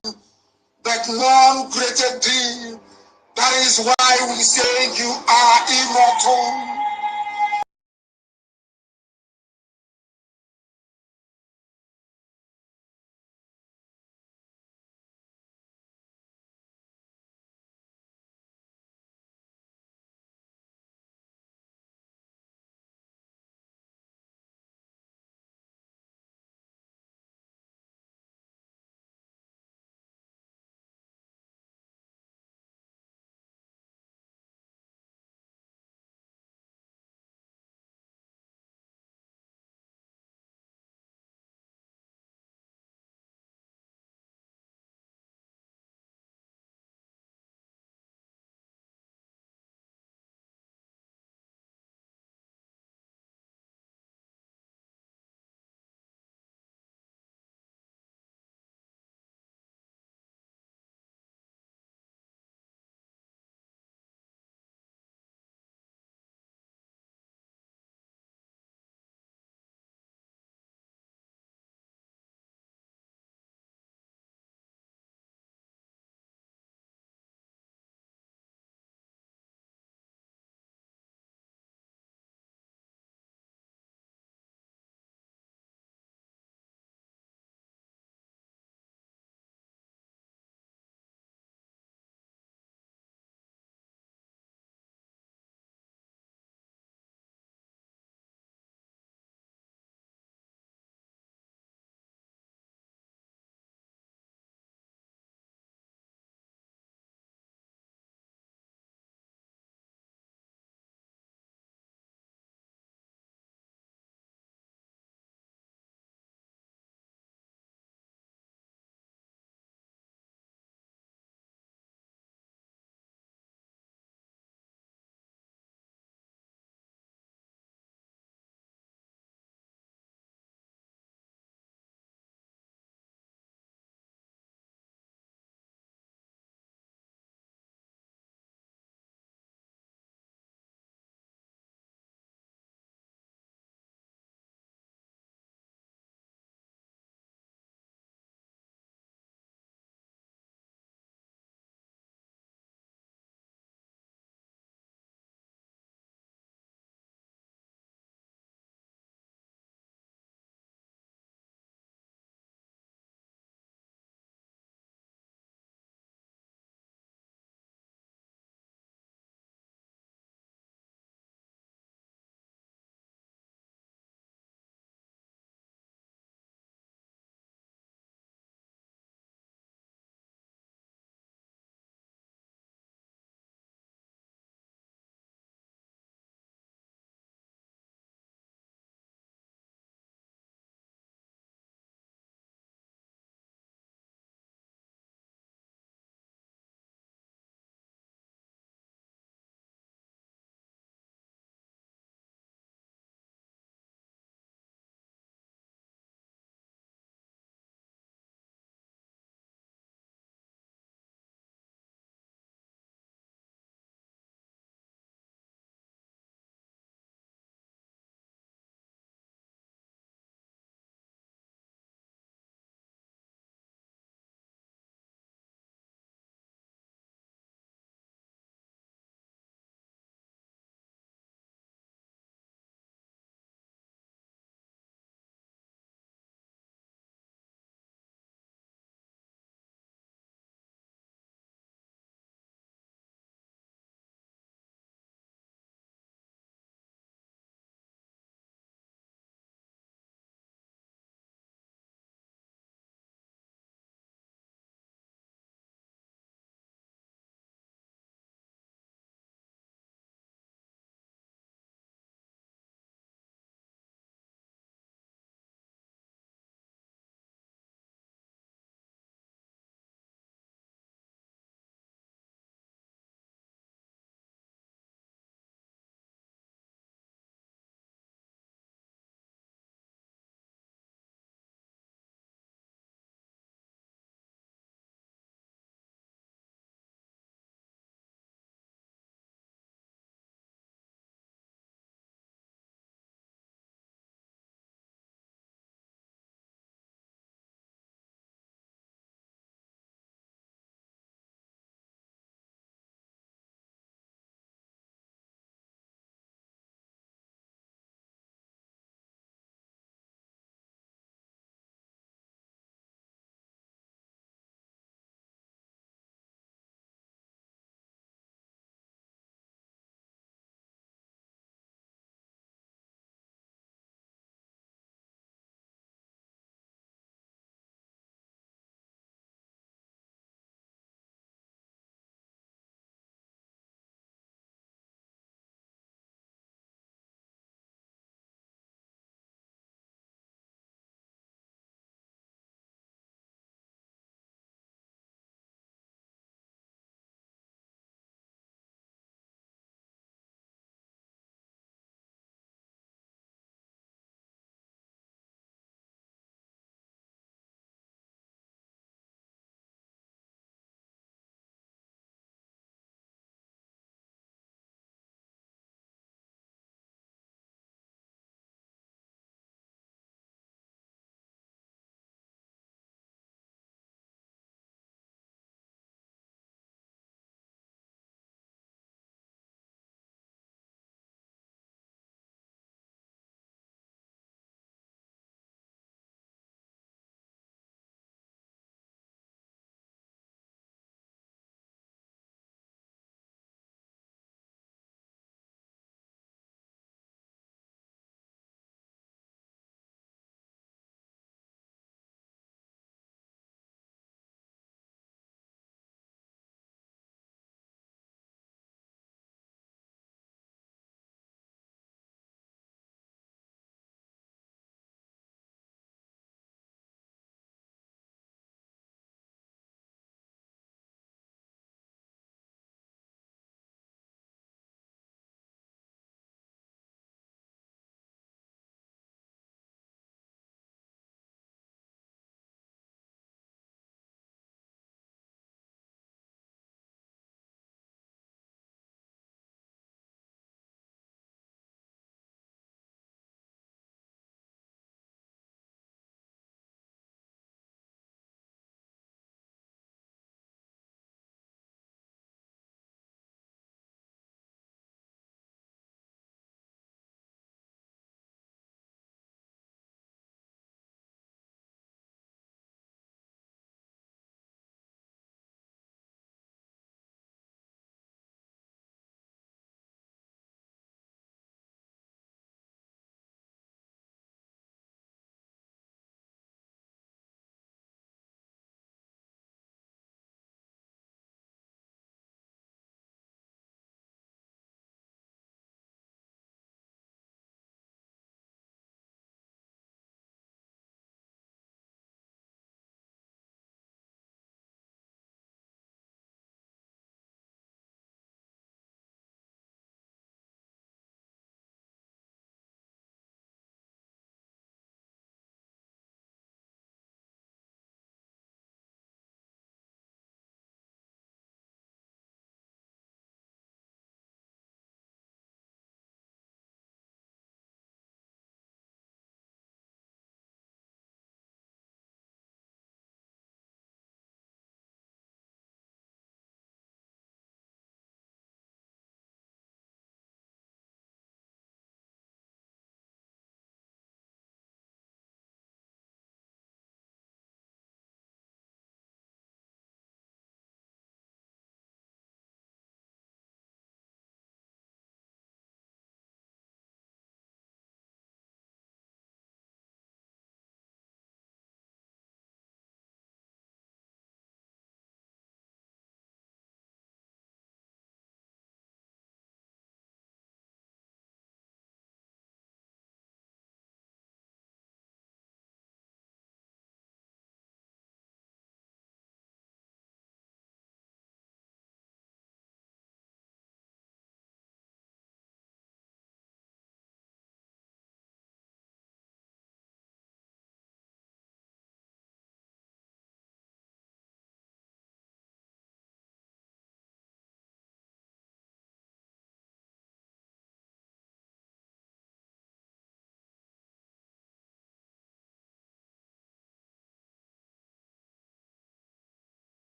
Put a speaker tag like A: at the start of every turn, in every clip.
A: pardon, but none greater thee. That is why we say you are immortal.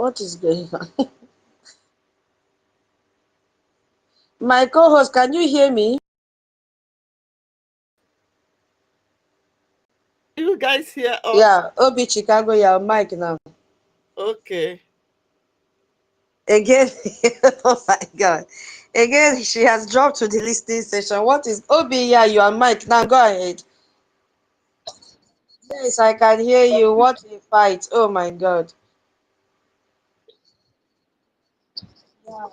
B: What is going on? My co-host, can you hear me?
C: You guys hear us?
B: Yeah, Obi Chicago, your mic now.
C: Okay.
B: Again, oh my God. Again, she has dropped to the listening session. What is Obi? Yeah, your mic now. Go ahead. Yes, I can hear you. What a fight. Oh my God. Yeah.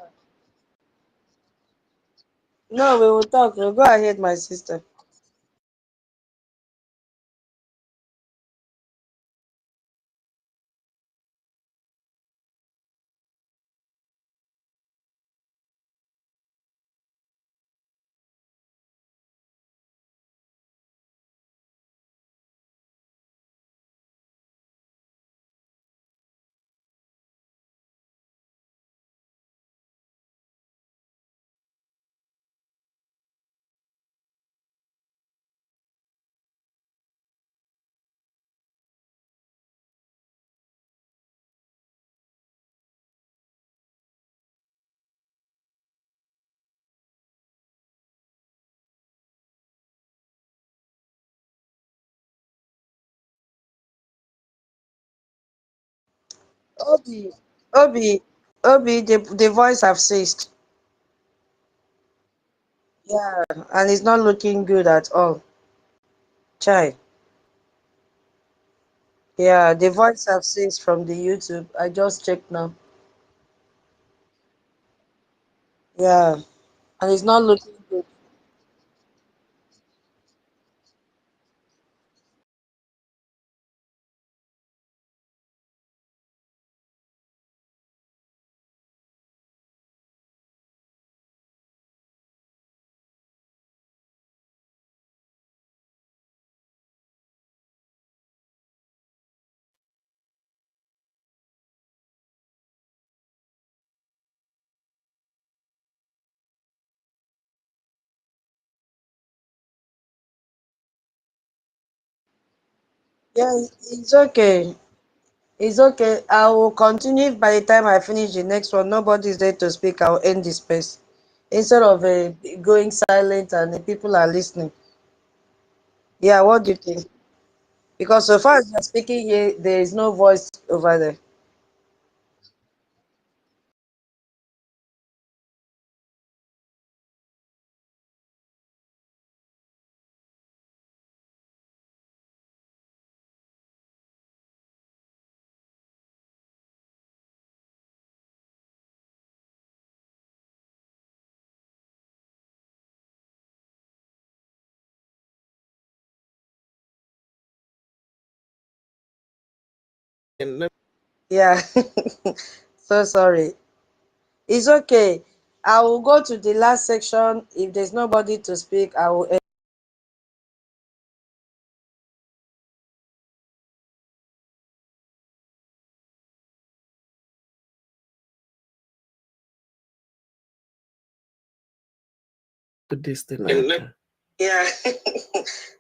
B: No, we will talk. Go ahead, my sister. Obi, Obi, the voice have ceased. Yeah, and it's not looking good at all. Chai. Yeah, the voice have ceased from the YouTube. I just checked now. Yeah, and it's not looking good. Yeah, it's okay. It's okay. I will continue by the time I finish the next one. Nobody's there to speak. I'll end this space. Instead of going silent and the people are listening. Yeah, what do you think? Because so far as you're speaking here, there is no voice over there. Yeah. So sorry. It's okay. I will go to the last section. If there's nobody to speak, I will end.
C: Put this thing out.
B: Yeah.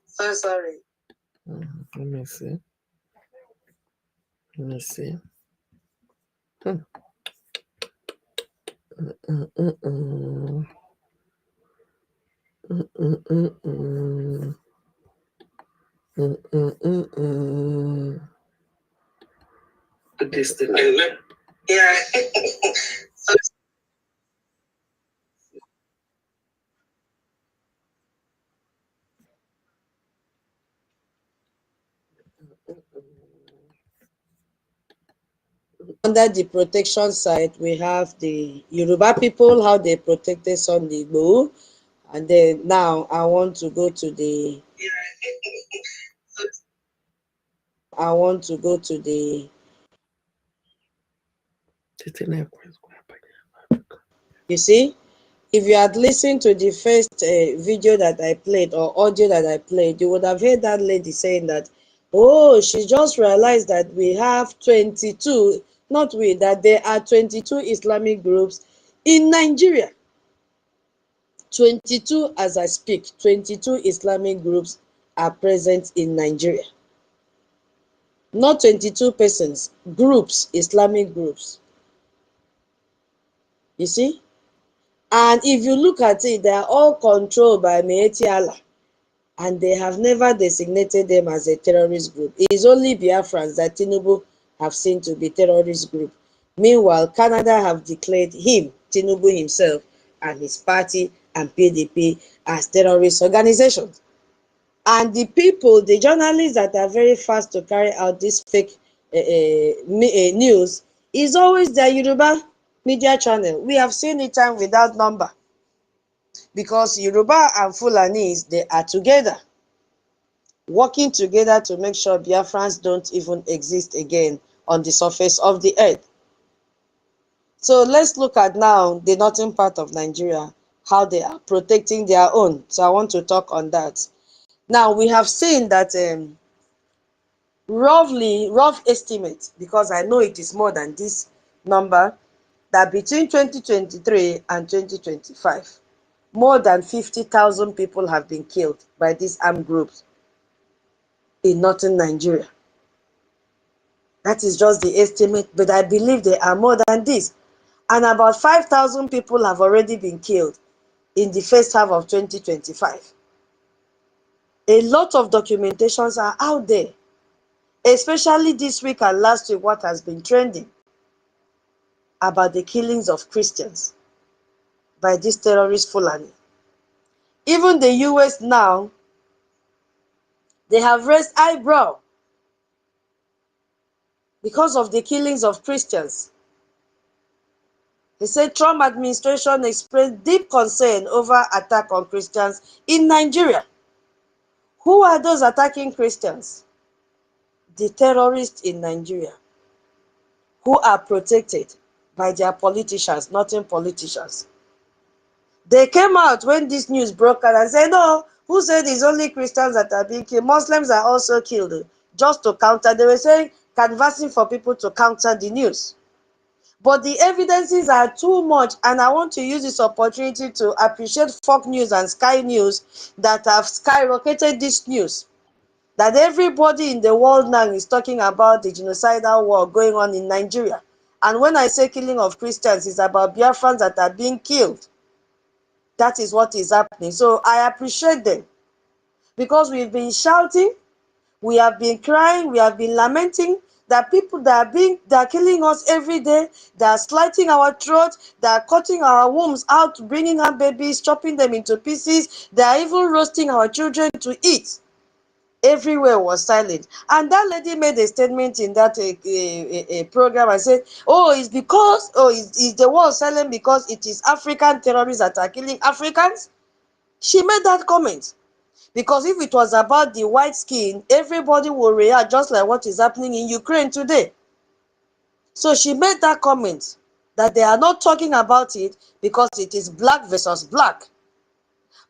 B: So sorry.
C: Let me see. Let me see. Hmm. Put this thing out.
B: Yeah. Under the protection side, we have the Yoruba people, how they protected Sunday Igboho. And then now I want to go to the you see, if you had listened to the first video that I played or audio that I played, you would have heard that lady saying that, oh, she just realized that we have 22, not we, that there are 22 Islamic groups in Nigeria. 22 as I speak, 22 Islamic groups are present in Nigeria. Not 22 persons, groups, Islamic groups. You see? And if you look at it, they are all controlled by Meeti Allah. And they have never designated them as a terrorist group. It is only Biafrans that Tinubu have seen to be terrorist group. Meanwhile, Canada have declared him, Tinubu himself, and his party and PDP as terrorist organizations. And the people, the journalists that are very fast to carry out this fake news is always the Yoruba media channel. We have seen it time without number. Because Yoruba and Fulanis, they are together, working together to make sure Biafrans don't even exist again on the surface of the earth. So let's look at now the northern part of Nigeria, how they are protecting their own. So I want to talk on that. Now, we have seen that rough estimate, because I know it is more than this number, that between 2023 and 2025, more than 50,000 people have been killed by these armed groups in northern Nigeria. That is just the estimate, but I believe there are more than this. And about 5,000 people have already been killed in the first half of 2025. A lot of documentations are out there, especially this week and last week, what has been trending about the killings of Christians by this terrorist Fulani. Even the US now, they have raised eyebrow because of the killings of Christians. They said Trump administration expressed deep concern over attack on Christians in Nigeria. Who are those attacking Christians? The terrorists in Nigeria, who are protected by their politicians, northern politicians. They came out when this news broke out and said, no, who said it's only Christians that are being killed? Muslims are also killed. Just to counter, they were saying, canvassing for people to counter the news. But the evidences are too much, and I want to use this opportunity to appreciate Fox News and Sky News that have skyrocketed this news. That everybody in the world now is talking about the genocidal war going on in Nigeria. And when I say killing of Christians, it's about Biafrans that are being killed. That is what is happening. So I appreciate them, because we've been shouting, we have been crying, we have been lamenting that people that are killing us every day, that are slitting our throats, that are cutting our wombs out, bringing our babies, chopping them into pieces, they are even roasting our children to eat. Everywhere was silent. And that lady made a statement in that program and said, oh, it's because, is the world silent because it is African terrorists that are killing Africans? She made that comment. Because if it was about the white skin, everybody will react just like what is happening in Ukraine today. So she made that comment that they are not talking about it because it is black versus black.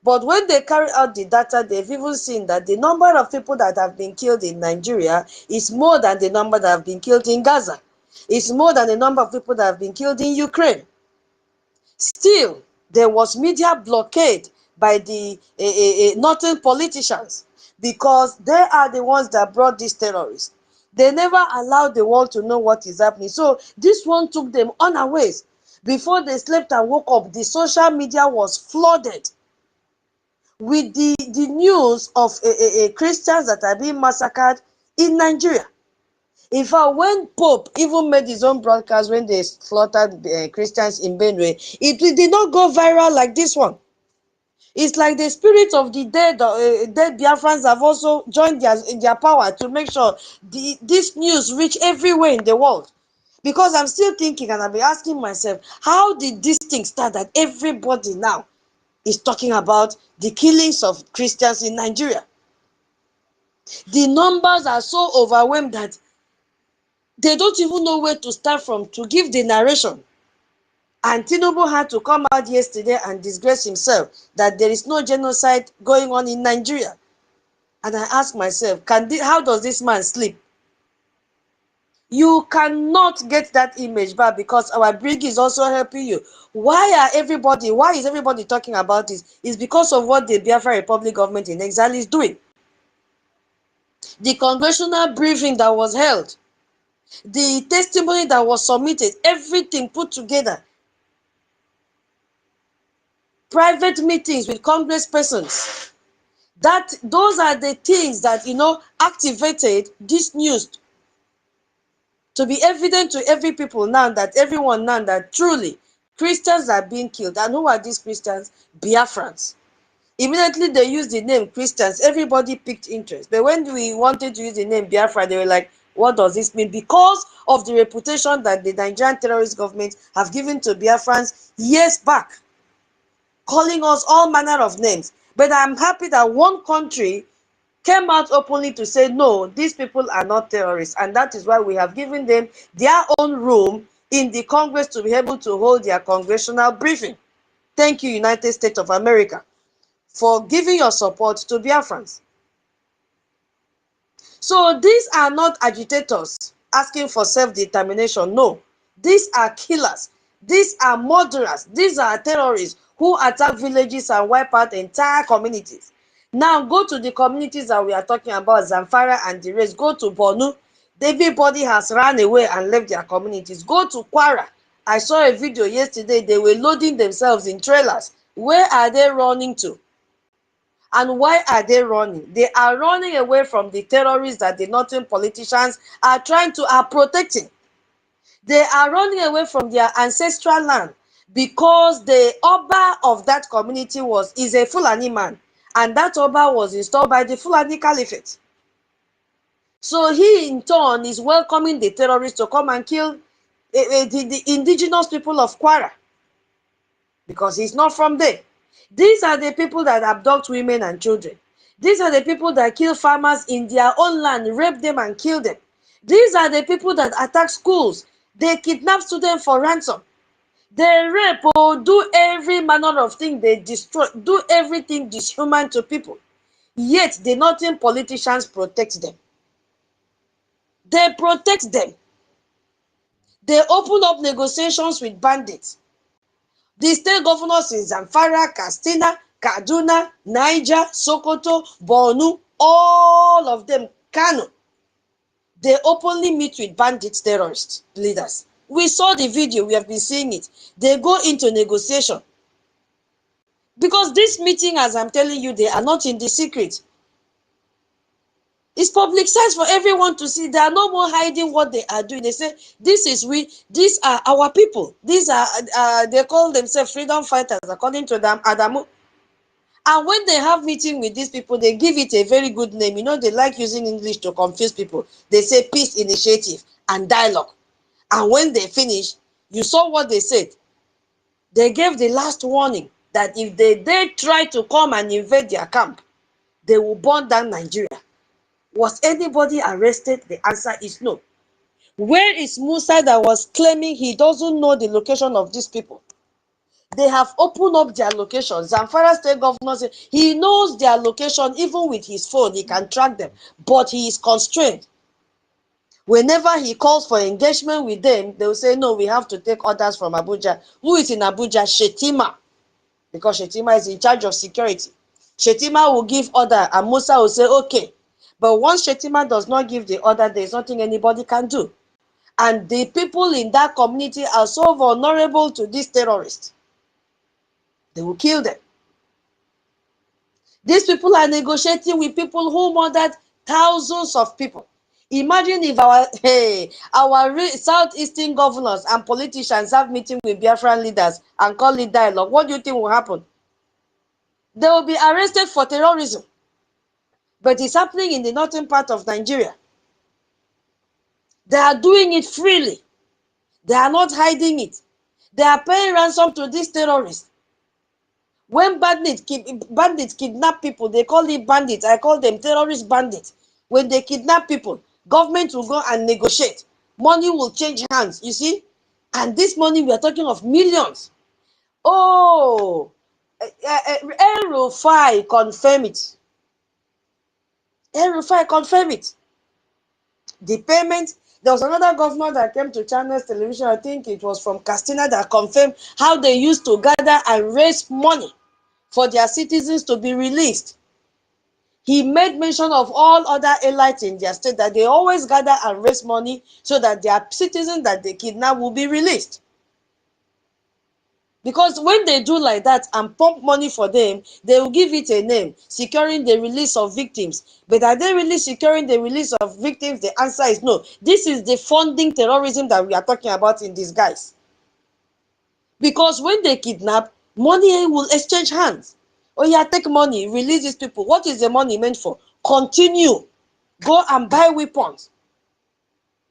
B: But when they carry out the data, they've even seen that the number of people that have been killed in Nigeria is more than the number that have been killed in Gaza. It's more than the number of people that have been killed in Ukraine. Still, there was media blockade by the northern politicians, because they are the ones that brought these terrorists. They never allowed the world to know what is happening. So this one took them unawares. Before they slept and woke up, the social media was flooded with the news of Christians that are being massacred in Nigeria. In fact, when Pope even made his own broadcast when they slaughtered Christians in Benue, it did not go viral like this one. It's like the spirits of the dead Biafrans have also joined their power to make sure this news reach everywhere in the world. Because I'm still thinking, and I'll be asking myself, how did this thing start that everybody now is talking about the killings of Christians in Nigeria? The numbers are so overwhelmed that they don't even know where to start from to give the narration. And Tinubu had to come out yesterday and disgrace himself that there is no genocide going on in Nigeria. And I ask myself, how does this man sleep? You cannot get that image back, because our BRGIE is also helping you. Why is everybody talking about this? It's because of what the Biafra Republic government in exile is doing. the congressional briefing that was held, the testimony that was submitted, everything put together, private meetings with congresspersons, those are the things that, activated this news to be evident to everyone now that truly Christians are being killed. And who are these Christians? Biafrans. Immediately they used the name Christians, everybody picked interest. But when we wanted to use the name Biafra, they were like, what does this mean? Because of the reputation that the Nigerian terrorist government have given to Biafrans years back, calling us all manner of names. But I'm happy that one country came out openly to say, no, these people are not terrorists. And that is why we have given them their own room in the Congress to be able to hold their congressional briefing. Thank you, United States of America, for giving your support to Biafrans. So these are not agitators asking for self-determination. No, these are killers. These are murderers. These are terrorists who attack villages and wipe out entire communities. Now go to the communities that we are talking about, Zamfara and the rest. Go to Borno. Everybody has run away and left their communities. Go to Kwara. I saw a video yesterday. They were loading themselves in trailers. Where are they running to? And why are they running? They are running away from the terrorists that the northern politicians are protecting. They are running away from their ancestral land because the Oba of that community is a Fulani man. And that Oba was installed by the Fulani Caliphate. So he in turn is welcoming the terrorists to come and kill the indigenous people of Kwara, because he's not from there. These are the people that abduct women and children. These are the people that kill farmers in their own land, rape them and kill them. These are the people that attack schools. They kidnap students for ransom. They rape or do every manner of thing. They destroy, do everything dishuman to people. Yet the northern politicians protect them. They protect them. They open up negotiations with bandits. The state governors in Zamfara, Katsina, Kaduna, Niger, Sokoto, Borno, all of them, Kano, they openly meet with bandit terrorist leaders. We saw the video, we have been seeing it. They go into negotiation. Because this meeting, as I'm telling you, they are not in the secret. It's publicized for everyone to see. They are no more hiding what they are doing. They say, these are our people. These are, they call themselves freedom fighters, according to them, Adamu. And when they have meeting with these people, they give it a very good name. You know, they like using English to confuse people. They say peace initiative and dialogue. And when they finish, you saw what they said. They gave the last warning that if they try to come and invade their camp, they will burn down Nigeria. Was anybody arrested? The answer is no. Where is Musa that was claiming he doesn't know the location of these people? They have opened up their location. Zamfara state governor said he knows their location. Even with his phone, he can track them. But he is constrained. Whenever he calls for engagement with them, they will say, no, we have to take orders from Abuja. Who is in Abuja? Shetima. Because Shetima is in charge of security. Shetima will give order and Musa will say, okay. But once Shetima does not give the order, there is nothing anybody can do. And the people in that community are so vulnerable to these terrorists. They will kill them. These people are negotiating with people who murdered thousands of people. Imagine if our southeastern governors and politicians have meeting with Biafran leaders and call it dialogue. What do you think will happen? They will be arrested for terrorism. But it's happening in the northern part of Nigeria. They are doing it freely. They are not hiding it. They are paying ransom to these terrorists. When bandits kidnap people, they call it bandits. I call them terrorist bandits. When they kidnap people, government will go and negotiate. Money will change hands, you see? And this money, we are talking of millions. Oh, El-Rufai confirm it. El-Rufai confirm it. The payment, there was another governor that came to Channels Television, I think it was from Katsina, that confirmed how they used to gather and raise money for their citizens to be released. He made mention of all other elites in their state that they always gather and raise money so that their citizens that they kidnap will be released. Because when they do like that and pump money for them, they will give it a name, securing the release of victims. But are they really securing the release of victims? The answer is no. This is the funding terrorism that we are talking about in disguise. Because when they kidnap, money will exchange hands. Oh yeah, take money, release these people. What is the money meant for? Continue. Go and buy weapons.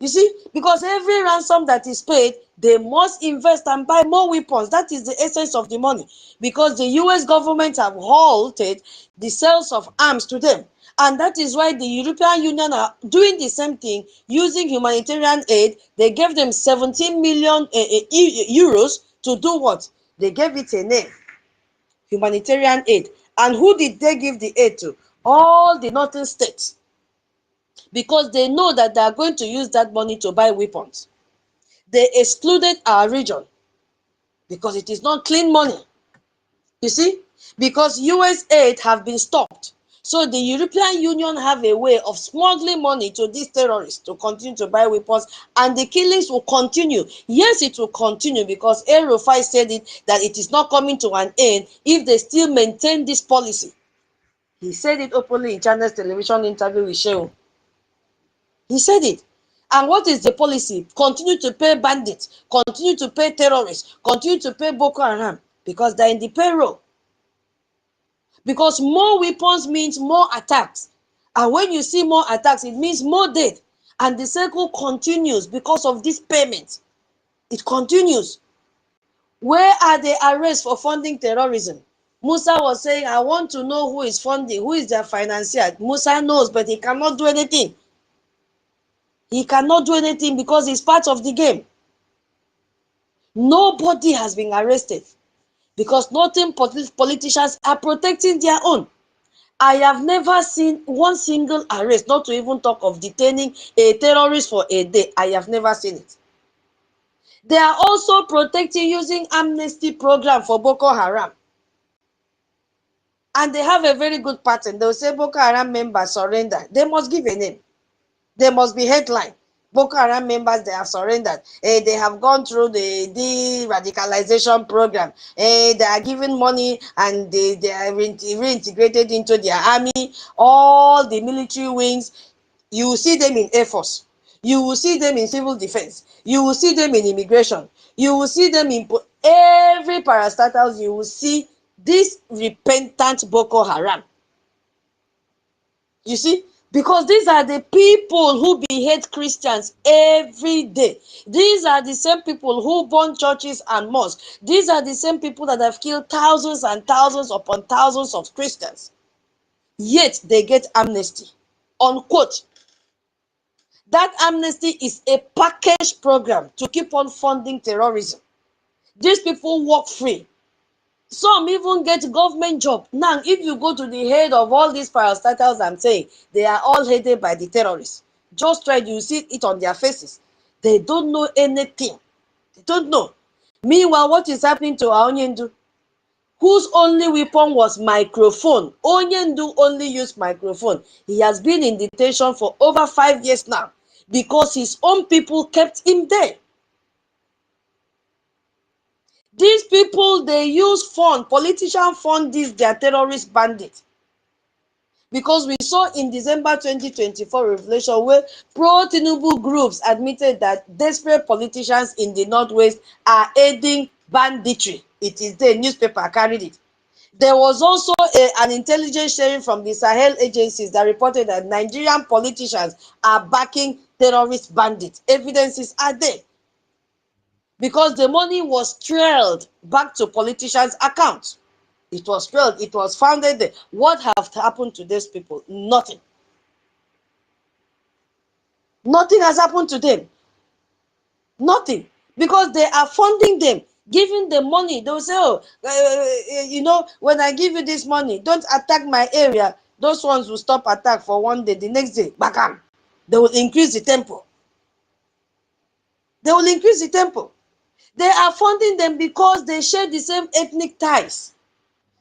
B: You see, because every ransom that is paid, they must invest and buy more weapons. That is the essence of the money. Because the US government have halted the sales of arms to them. And that is why the European Union are doing the same thing, using humanitarian aid. They gave them 17 million euros to do what? They gave it a name, humanitarian aid. And who did they give the aid to? All the northern states. Because they know that they are going to use that money to buy weapons. They excluded our region because it is not clean money. You see, because US aid have been stopped. So the European Union have a way of smuggling money to these terrorists to continue to buy weapons, and the killings will continue. Yes, it will continue because El-Rufai said it, that it is not coming to an end if they still maintain this policy. He said it openly in China's television interview with Shehu. He said it. And what is the policy? Continue to pay bandits, continue to pay terrorists, continue to pay Boko Haram, because they're in the payroll. Because more weapons means more attacks. And when you see more attacks, it means more death. And the cycle continues because of this payment. It continues. Where are the arrests for funding terrorism? Musa was saying, I want to know who is funding, who is their financier. Musa knows, but he cannot do anything. He cannot do anything because he's part of the game. Nobody has been arrested because nothing politicians are protecting their own. I have never seen one single arrest, not to even talk of detaining a terrorist for a day. I have never seen it. They are also protecting using amnesty program for Boko Haram. And they have a very good pattern. They will say Boko Haram members surrender. They must give a name. There must be headline. Boko Haram members, they have surrendered. They have gone through the de-radicalization program. They are given money and they are reintegrated into their army. All the military wings, you will see them in Air Force. You will see them in civil defense. You will see them in immigration. You will see them in every parastatals. You will see this repentant Boko Haram. You see? Because these are the people who behead Christians every day. These are the same people who burn churches and mosques. These are the same people that have killed thousands and thousands upon thousands of Christians. Yet they get amnesty. Unquote. That amnesty is a package program to keep on funding terrorism. These people walk free. Some even get government job. Now, if you go to the head of all these parastatals I'm saying, they are all headed by the terrorists. Just try, you see it on their faces. They don't know anything. They don't know. Meanwhile, what is happening to Onyendu, whose only weapon was microphone? Onyendu only used microphone. He has been in detention for over 5 years now because his own people kept him there. These people, they use fund, politician fund these their terrorist bandits. Because we saw in December 2024 revelation where pro-Tinubu groups admitted that desperate politicians in the Northwest are aiding banditry. It is the newspaper carried it. There was also an intelligence sharing from the Sahel agencies that reported that Nigerian politicians are backing terrorist bandits. Evidences are there. Because the money was trailed back to politicians' accounts. It was trailed, it was founded there. What have happened to these people? Nothing. Nothing has happened to them. Nothing. Because they are funding them, giving them money. They will say, oh, you know, when I give you this money, don't attack my area. Those ones will stop attack for one day. The next day, bam, they will increase the tempo. They will increase the tempo. They are funding them because they share the same ethnic ties.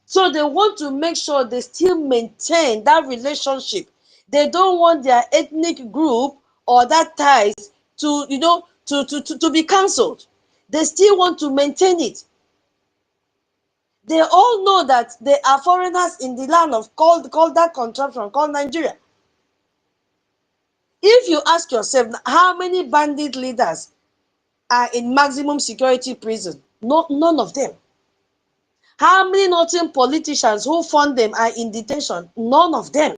B: So they want to make sure they still maintain that relationship. They don't want their ethnic group or that ties to, to be cancelled. They still want to maintain it. They all know that they are foreigners in the land of called that contraption called Nigeria. If you ask yourself, how many bandit leaders are in maximum security prison? No, none of them. How many northern politicians who fund them are in detention? None of them.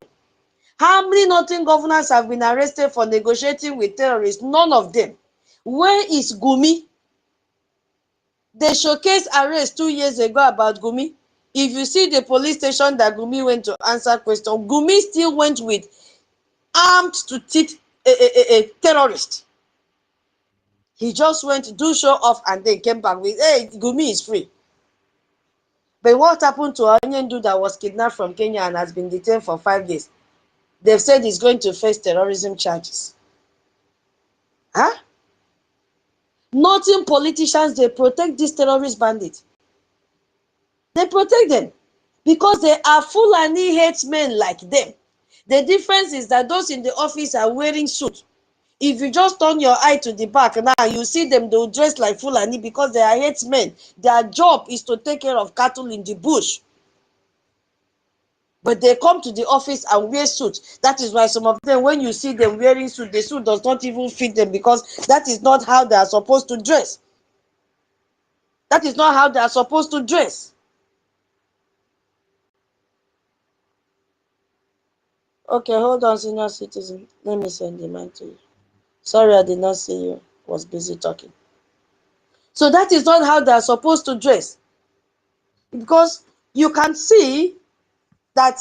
B: How many northern governors have been arrested for negotiating with terrorists? None of them. Where is Gumi? They showcased arrest 2 years ago about Gumi. If you see the police station that Gumi went to answer questions, Gumi still went with armed to teeth a terrorist. He just went to do show off and then came back with, hey, Gumi is free. But what happened to Onyendu that was kidnapped from Kenya and has been detained for 5 days? They've said he's going to face terrorism charges. Huh? Northern politicians, they protect these terrorist bandits. They protect them because they are Fulani hate men like them. The difference is that those in the office are wearing suits. If you just turn your eye to the back now, you see them, they'll dress like Fulani because they are hate men. Their job is to take care of cattle in the bush. But they come to the office and wear suits. That is why some of them, when you see them wearing suits, the suit does not even fit them because that is not how they are supposed to dress. That is not how they are supposed to dress. Okay, hold on, senior citizen. Let me send the man to you. Sorry, I did not see you. I was busy talking. So that is not how they are supposed to dress. Because you can see that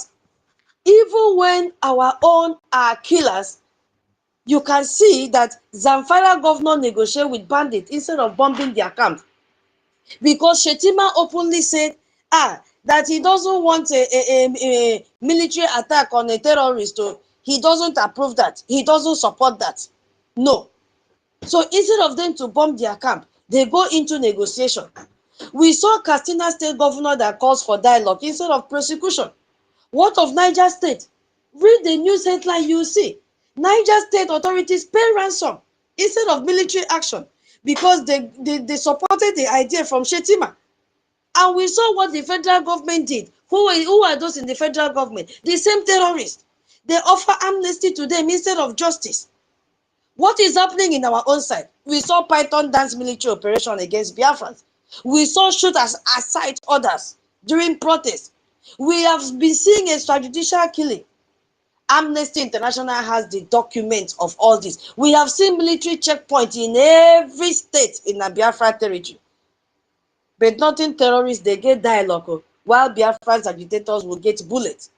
B: even when our own are killers, you can see that Zamfara governor negotiated with bandits instead of bombing their camp. Because Shetima openly said, that he doesn't want a military attack on a terrorist. He doesn't approve that. He doesn't support that. No. So instead of them to bomb their camp, they go into negotiation. We saw Katsina State governor that calls for dialogue instead of prosecution. What of Niger State? Read the news headline, you see. Niger State authorities pay ransom instead of military action because they supported the idea from Shetima. And we saw what the federal government did. Who are those in the federal government? The same terrorists. They offer amnesty to them instead of justice. What is happening in our own side? We saw Python dance military operation against Biafrans. We saw shooters assault others during protests. We have been seeing a extrajudicial killing. Amnesty International has the document of all this. We have seen military checkpoints in every state in the Biafra territory. But nothing terrorists, they get dialogue, while Biafrans agitators will get bullets.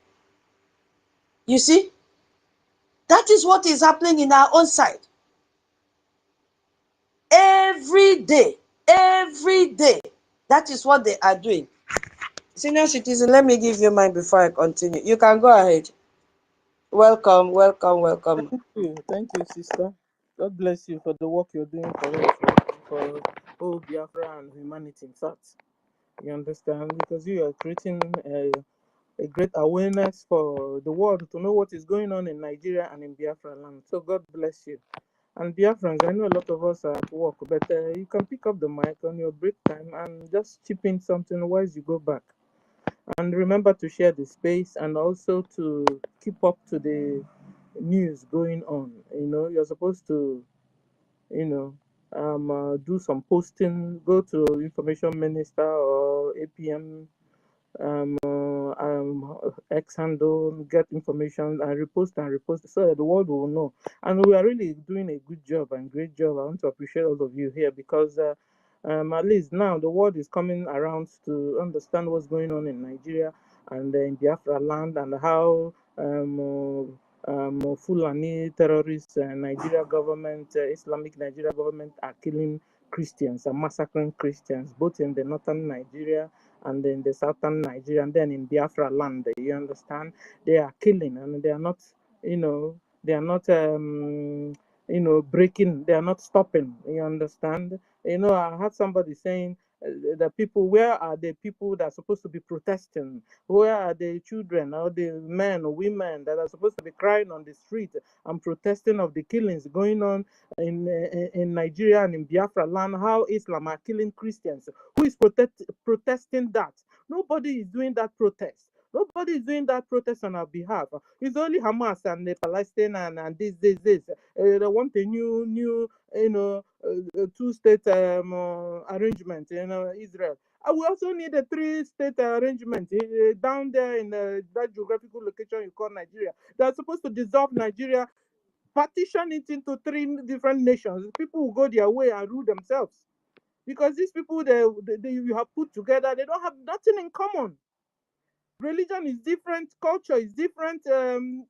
B: You see? That is what is happening in our own side. Every day, that is what they are doing. Senior citizen, let me give you mine before I continue. You can go ahead. Welcome.
C: Thank you, sister. God bless you for the work you're doing for us, for all Biafra and humanity. In fact, you understand, because you are creating a great awareness for the world to know what is going on in Nigeria and in Biafra land. So God bless you. And Biafrans, I know a lot of us are at work, but you can pick up the mic on your break time and just chip in something while you go back. And remember to share the space and also to keep up to the news going on. You're supposed to, do some posting, go to information minister or APM X handle, get information and repost so that the world will know. And we are really doing a good job and great job. I want to appreciate all of you here because at least now the world is coming around to understand what's going on in Nigeria and in Biafra land, and how Fulani terrorists and Nigeria government, Islamic Nigeria government, are killing Christians and massacring Christians both in the northern Nigeria and in the southern Nigeria, and then in Biafra land. You understand? They are killing, and they are not, breaking. They are not stopping. You understand? I had somebody saying, the people, where are the people that are supposed to be protesting? Where are the children or the men or women that are supposed to be crying on the street and protesting of the killings going on in Nigeria and in Biafra land? How Islam are killing Christians? Who is protesting that? Nobody is doing that protest. Nobody is doing that protest on our behalf. It's only Hamas and the Palestine and this. They want a new, two-state arrangement in Israel. And we also need a three-state arrangement down there in that geographical location you call Nigeria. They're supposed to dissolve Nigeria, partition it into three different nations. People will go their way and rule themselves. Because these people they you have put together, they don't have nothing in common. Religion is different, culture is different,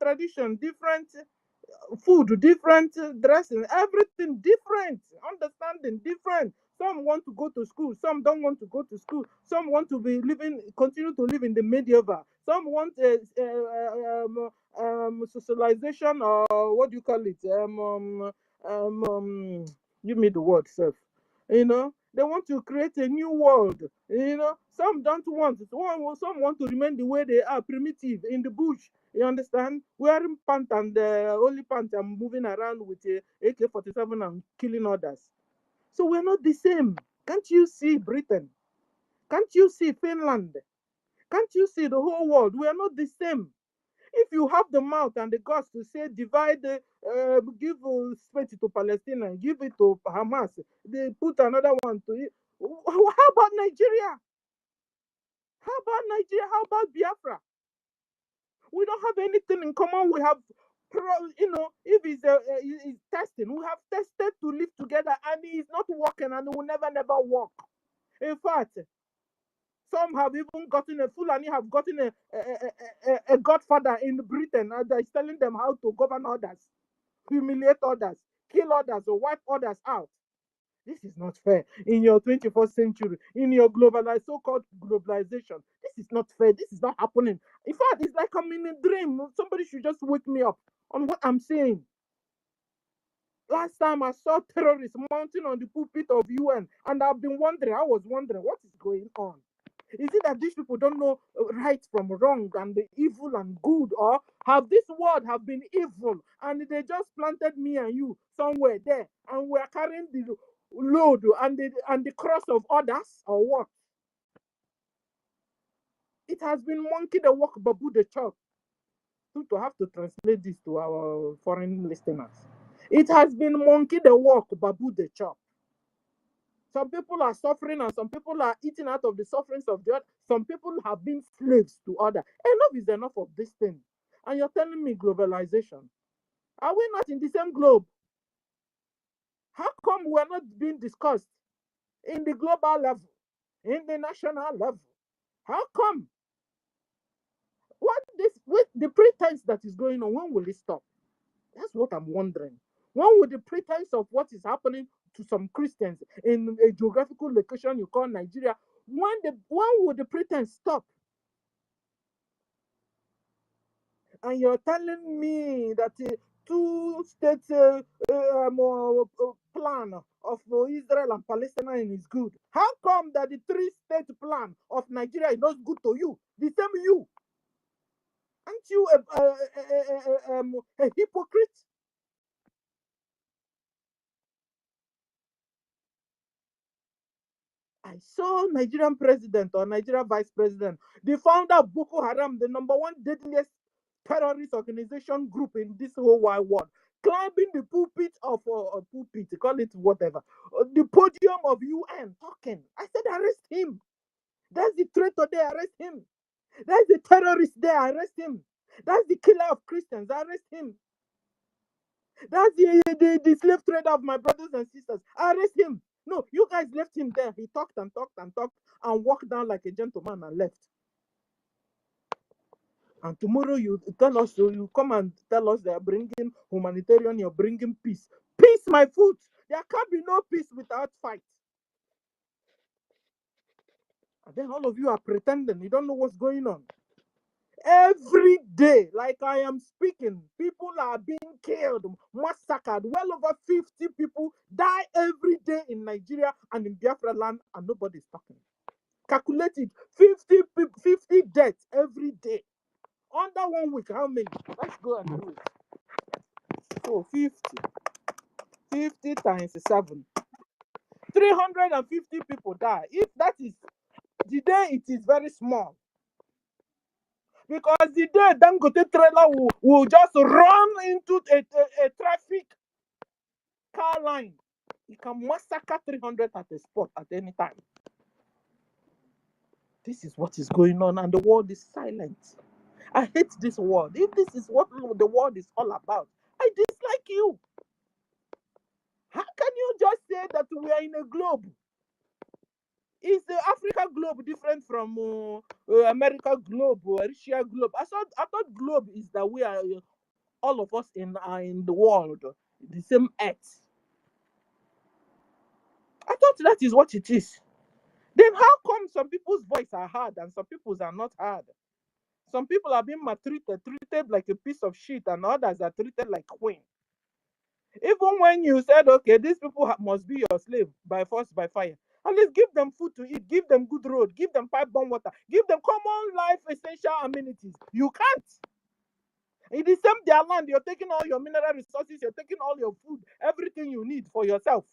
C: tradition different, food different, dressing, everything different, understanding different. Some want to go to school, some don't want to go to school, some want to be continue to live in the medieval, some want socialization, or what do you call it, give me the word self, they want to create a new world. Some don't want it. Some want to remain the way they are, primitive in the bush. You understand? Wearing pant and only pants and moving around with a AK-47 and killing others. So we're not the same. Can't you see Britain? Can't you see Finland? Can't you see the whole world? We are not the same. If you have the mouth and the guts to say divide, give space to Palestine and give it to Hamas, they put another one to it. How about Nigeria? How about Nigeria? How about Biafra? We don't have anything in common. We have, if it's testing, we have tested to live together, and it's not working, and it will never work. In fact, some have even gotten Fulani have gotten a godfather in Britain, and that is telling them how to govern others, humiliate others, kill others, or wipe others out. This is not fair. In your 21st century, in your so-called globalization, this is not fair. This is not happening. In fact, it's like I'm in a dream. Somebody should just wake me up on what I'm saying. Last time I saw terrorists mounting on the pulpit of UN, and I was wondering, what is going on? Is it that these people don't know right from wrong and the evil and good, or have this world have been evil and they just planted me and you somewhere there, and we are carrying the load and the cross of others, or what? It has been monkey the walk, babu the chop. To have to translate this to our foreign listeners, it has been monkey the walk, babu the chop. Some people are suffering and some people are eating out of the sufferings of the other. Some people have been slaves to others. Enough is enough of this thing. And you're telling me globalization. Are we not in the same globe? How come we're not being discussed in the global level, in the national level? How come? With the pretense that is going on, when will it stop? That's what I'm wondering. When will the pretense of what is happening to some Christians in a geographical location you call Nigeria, when will the pretense stop? And you're telling me that two-state plan of Israel and Palestine is good. How come that the three-state plan of Nigeria is not good to you? The same you. Aren't you a hypocrite? I saw Nigerian president or Nigerian vice president, the founder of Boko Haram, the number one deadliest terrorist organization group in this whole wide world, climbing the pulpit of pulpit, call it whatever, the podium of UN talking. I said, arrest him. That's the traitor there, arrest him. That's the terrorist there, arrest him. That's the killer of Christians, arrest him. That's the slave trader of my brothers and sisters, arrest him. No, you guys left him there. He talked and talked and talked and walked down like a gentleman and left. And tomorrow you tell us, so you come and tell us they are bringing humanitarian, you're bringing peace. Peace, my foot. There can't be no peace without fight. And then all of you are pretending. You don't know what's going on. Every day, like I am speaking, people are being killed, massacred. Well over 50 people die every day in Nigeria and in Biafra land, and nobody's talking. Calculated 50 deaths every day. Under 1 week, how many? Let's go and do it. So 50 times 7. 350 people die. If that is the day, it is very small. Because the day Dangote trailer will just run into a traffic car line, it can massacre 300 at a spot at any time. This is what is going on, and the world is silent. I hate this world. If this is what the world is all about, I dislike you. How can you just say that we are in a globe? Is the Africa globe different from America globe or Asia globe? I thought globe is that we are all of us are in the world, the same earth. I thought that is what it is. Then how come some people's voice are hard and some people's are not hard? Some people are being treated like a piece of shit, and others are treated like queen. Even when you said, okay, these people must be your slave by force, by fire, at least give them food to eat, give them good road, give them pipe bomb water, give them common life essential amenities. You can't. In the same their land, you're taking all your mineral resources, you're taking all your food, everything you need for yourself.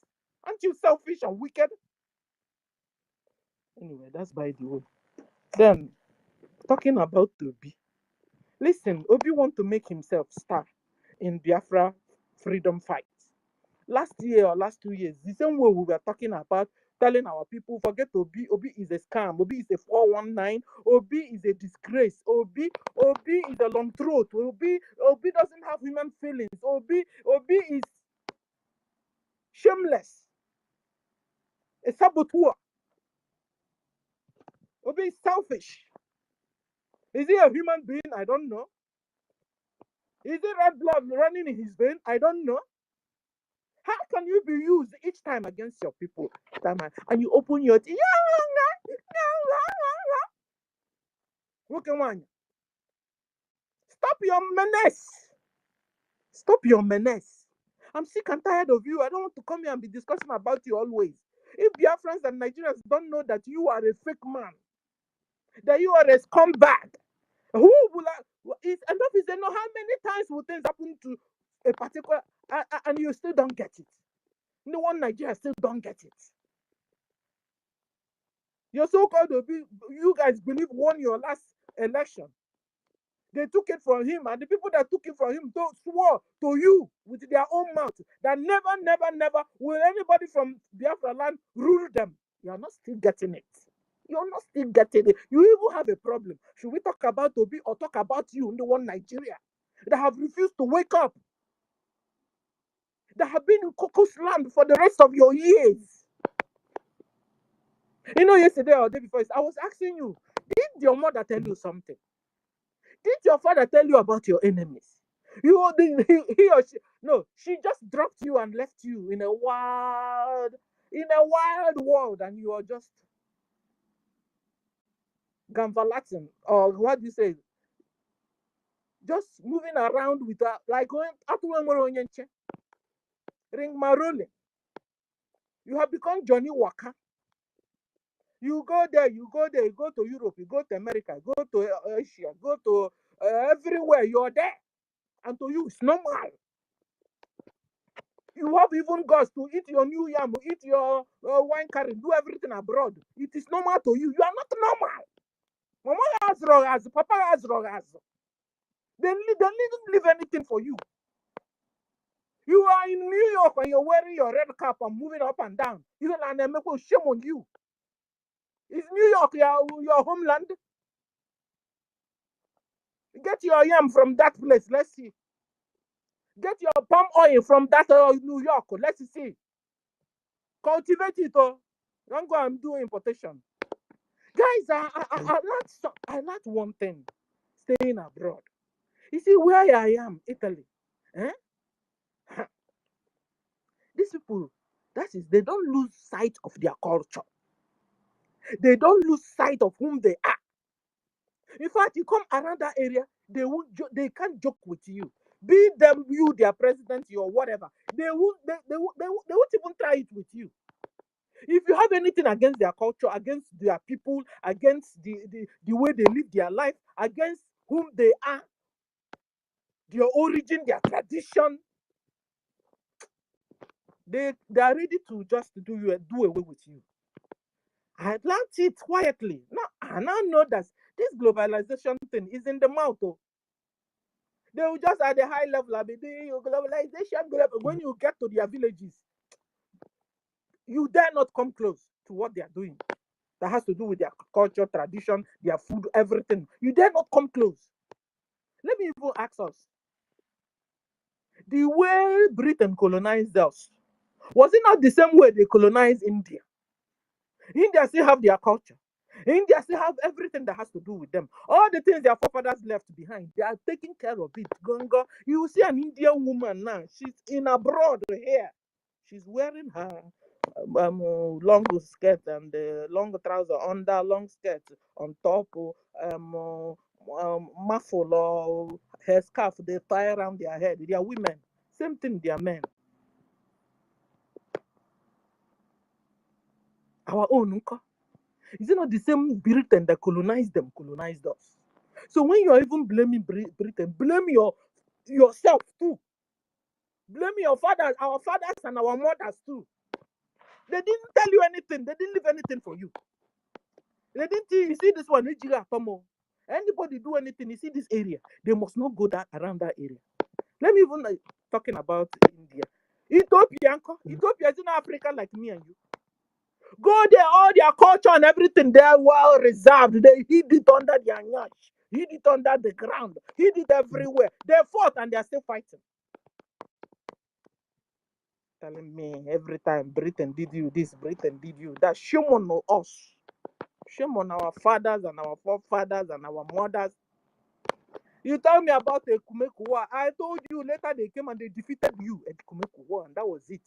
C: Aren't you selfish and wicked? Anyway, that's by the way. Then, talking about Obi. Listen, Obi want to make himself star in Biafra freedom fight. Last year or last 2 years, the same way we were talking about, telling our people, forget Obi. Obi is a scam. Obi is a 419. Obi is a disgrace. Obi is a long throat. Obi doesn't have human feelings. Obi is shameless. A saboteur. Obi is selfish. Is he a human being? I don't know. Is it red blood running in his vein? I don't know. How can you be used each time against your people? And you open your teeth. Stop your menace. Stop your menace. I'm sick and tired of you. I don't want to come here and be discussing about you always. If Biafrans and Nigerians don't know that you are a fake man, that you are a scumbag, who will enough is enough? How many times will things happen to a particular and you still don't get it? No one Nigeria still don't get it. Your so-called Obi, you guys believe won your last election. They took it from him, and the people that took it from him swore to you with their own mouth that never will anybody from Biafra land rule them. You are not still getting it. You're not still getting it. You even have a problem. Should we talk about Obi or talk about you in the one Nigeria that have refused to wake up? That have been in Cocos land for the rest of your years. You know, yesterday or the day before, I was asking you, did your mother tell you something? Did your father tell you about your enemies? He or she, no, she just dropped you and left you in a wild world, and you are just gambalating, or what do you say? Just moving around with her, like ring marole. You have become Johnny Walker. You go there, you go to Europe, you go to America, go to Asia, go to everywhere. You're there, and to you it's normal. You have even guts to eat your new yam, eat your wine curry, do everything abroad. It is normal to you. You are not normal. Mama has rogas, Papa has rogas. They didn't leave anything for you. You are in New York and you're wearing your red cap and moving up and down. You don't make shame on you. Is New York your homeland? Get your yam from that place. Let's see. Get your palm oil from that New York. Let's see. Cultivate it. Don't go and do importation. Guys, I learned one thing. Staying abroad. You see where I am, Italy. Eh? These people, they don't lose sight of their culture. They don't lose sight of whom they are. In fact, you come around that area, they can't joke with you. Be them you their president or whatever. They won't even try it with you. If you have anything against their culture, against their people, against the way they live their life, against whom they are, their origin, their tradition, they are ready to just do away with you. I learned it quietly. Now I now know that this globalization thing is in the mouth. Oh. They will just at the high level be doing globalization. When you get to their villages, you dare not come close to what they are doing. That has to do with their culture, tradition, their food, everything. You dare not come close. Let me even ask us. The way Britain colonized us, was it not the same way they colonized India? India still have their culture. India still have everything that has to do with them. All the things their forefathers left behind, they are taking care of it. Gongo, you see an Indian woman now, she's in abroad here. She's wearing her long skirt and long trouser under, long skirt on top, muffle or hair scarf they tie around their head. They are women. Same thing, they are men. Our own, uncle. Is it not the same Britain that colonized them, colonized us? So when you're even blaming Britain, blame yourself too. Blame your fathers, our fathers and our mothers too. They didn't tell you anything. They didn't leave anything for you. They didn't tell you see this one, anybody do anything, you see this area, they must not go around that area. Let me even talking about India. Ethiopia is in Africa like me and you. Go there, all their culture and everything, they are well reserved. They hid it under their nyash, hid it under the ground, hid it everywhere. They fought and they are still fighting. Telling me every time Britain did you this, Britain did you that. Shame on us. Shame on our fathers and our forefathers and our mothers. You tell me about the Kumeku War. I told you later they came and they defeated you at Kumeku War, and that was it.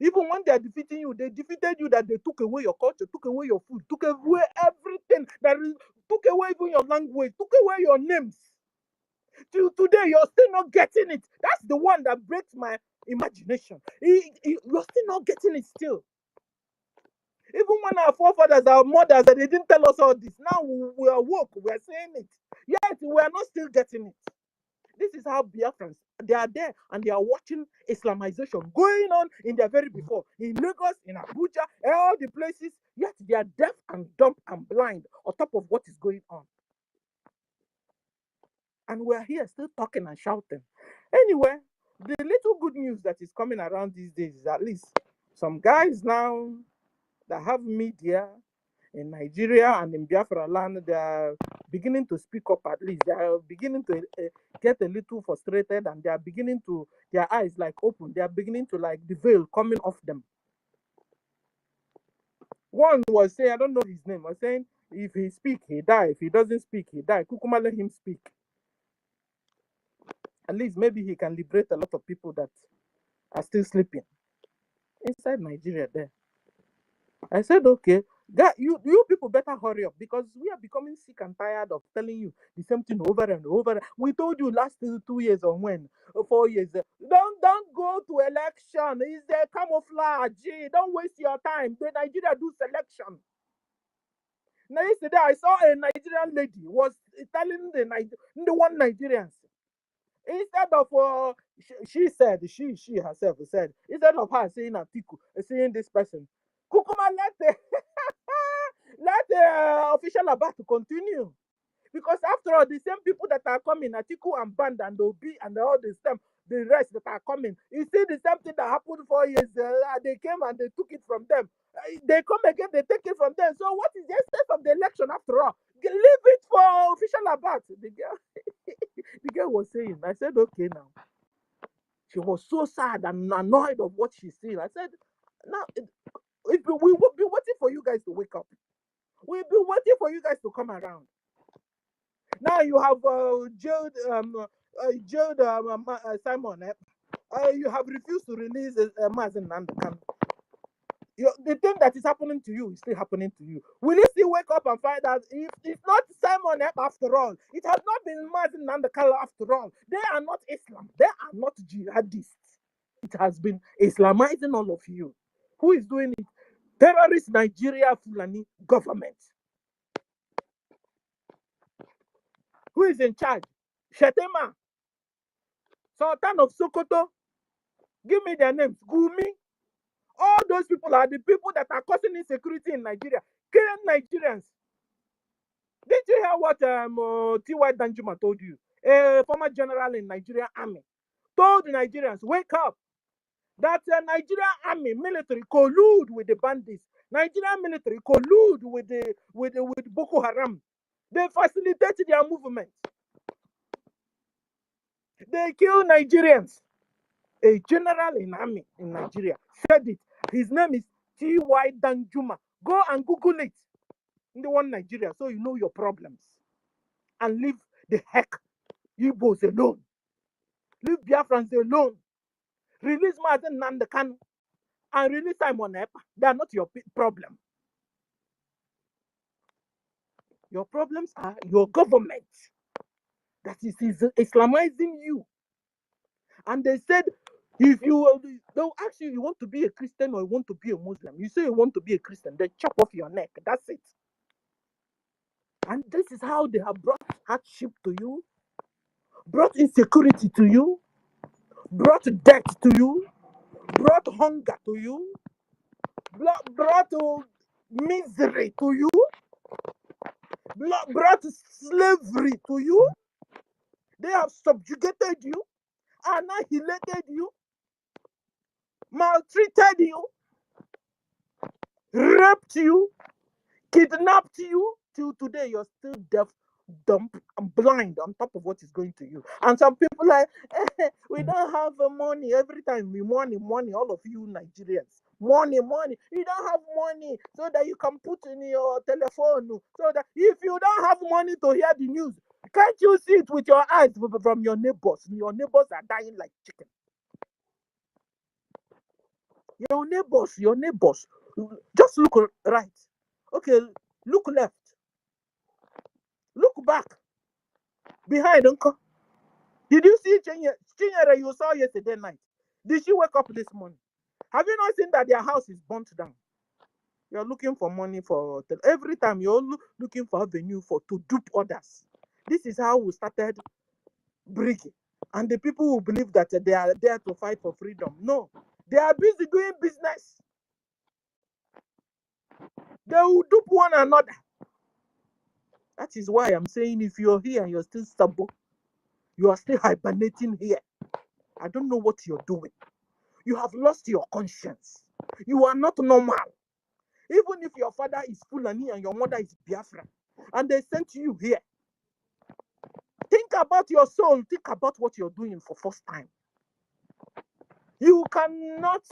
C: Even when they are defeating you, they defeated you that they took away your culture, took away your food, took away everything, took away even your language, took away your names. Till today, you're still not getting it. That's the one that breaks my imagination. You're still not getting it still. Even when our forefathers, our mothers, they didn't tell us all this. Now we are woke, we are saying it. Yet we are not still getting it. This is how Biafrans, they are there and they are watching Islamization going on in their very before. In Lagos, in Abuja, all the places, yet they are deaf and dumb and blind on top of what is going on. And we're here still talking and shouting. Anyway, the little good news that is coming around these days is at least some guys now that have media in Nigeria and in Biafra land, they are beginning to speak up at least. They are beginning to get a little frustrated and they are beginning to, their eyes like open. They are beginning to like the veil coming off them. One was saying, I don't know his name, was saying, if he speak, he die. If he doesn't speak, he die. Kukuma, let him speak. At least maybe he can liberate a lot of people that are still sleeping inside Nigeria there. I said, okay, you people better hurry up because we are becoming sick and tired of telling you the same thing over and over. We told you last 2 years or 4 years. Don't go to election. It's a camouflage. Don't waste your time. The Nigeria do selection. Now yesterday I saw a Nigerian lady was telling the one Nigerians. Instead of she said, she herself said, instead of her saying Atiku, saying this person, Kukuma let the official about to continue. Because after all, the same people that are coming, Atiku and Band and Obi and all the rest that are coming, you see the same thing that happened 4 years. They came and they took it from them. They come again, they take it from them. So what is the essence of the election after all? Leave it for official about. The girl was saying, I said, okay now. She was so sad and annoyed of what she's seeing. I said, now, we will be waiting for you guys to wake up. We'll be waiting for you guys to come around. Now you have Simon. You have refused to release Mazen Nandakan. The thing that is happening to you is still happening to you. Will you still wake up and find out if it's not Simon Ep after all? It has not been Martin Nandakala after all. They are not Islam. They are not jihadists. It has been Islamizing all of you. Who is doing it? Terrorist Nigeria Fulani government. Who is in charge? Shetema, Sultan of Sokoto. Give me their names. Gumi. All those people are the people that are causing insecurity in Nigeria, killing Nigerians. Did you hear what T.Y. Danjuma told you? A former general in Nigerian army told the Nigerians, wake up, that Nigerian army military collude with the bandits. Nigerian military collude with Boko Haram. They facilitate their movement. They kill Nigerians. A general in army in Nigeria said it. His name is T.Y. Danjuma. Go and Google it in the one Nigeria so you know your problems. And leave the heck Igbos alone. Leave Biafrans alone. Release Mazen Nandekan and release Simon Epa. They are not your problem. Your problems are your government that is Islamizing you. And they said, if they'll ask you want to be a Christian or you want to be a Muslim. You say you want to be a Christian, they chop off your neck. That's it. And this is how they have brought hardship to you, brought insecurity to you, brought death to you, brought hunger to you, brought misery to you, brought slavery to you. They have subjugated you, annihilated you, maltreated you, raped you, kidnapped you. Till today, you're still deaf, dumb, and blind on top of what is going to you. And some people like, we don't have money. Every time we money, all of you Nigerians. Money. You don't have money so that you can put in your telephone. So that if you don't have money to hear the news, can't you see it with your eyes from your neighbors? Your neighbors are dying like chicken. Your neighbors. Just look right. Okay, look left. Look back. Behind, uncle. Did you see Chinyere you saw yesterday night? Did she wake up this morning? Have you not seen that their house is burnt down? You're looking for money for every time you're looking for avenue to dupe others. This is how we started BRGIE. And the people who believe that they are there to fight for freedom. No, they are busy doing business. They will dupe one another. That is why I'm saying if you're here and you're still stubborn, you are still hibernating here. I don't know what you're doing. You have lost your conscience. You are not normal. Even if your father is Fulani and your mother is Biafra, and they sent you here, think about your soul. Think about what you're doing for first time. You cannot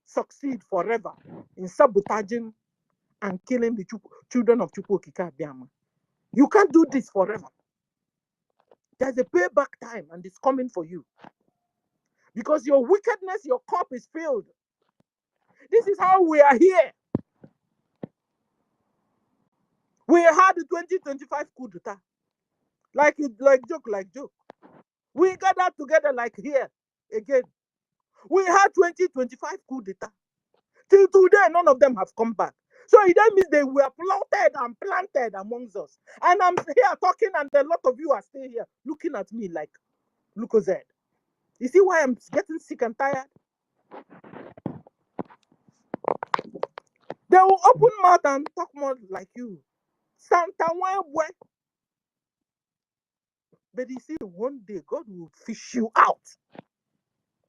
C: succeed forever in sabotaging and killing the children of Chukwokika Biama. You can't do this forever. There's a payback time, and it's coming for you. Because your wickedness, your cup is filled. This is how we are here. We had the 2025 coup d'etat. Like joke. We gathered together like here again. We had 2025 coup d'etat. Till today, none of them have come back. So that means they were plotted and planted amongst us. And I'm here talking, and a lot of you are still here looking at me like, look at that. You see why I'm getting sick and tired? They will open mouth and talk more like you. Santa Wwe. But you see, one day God will fish you out.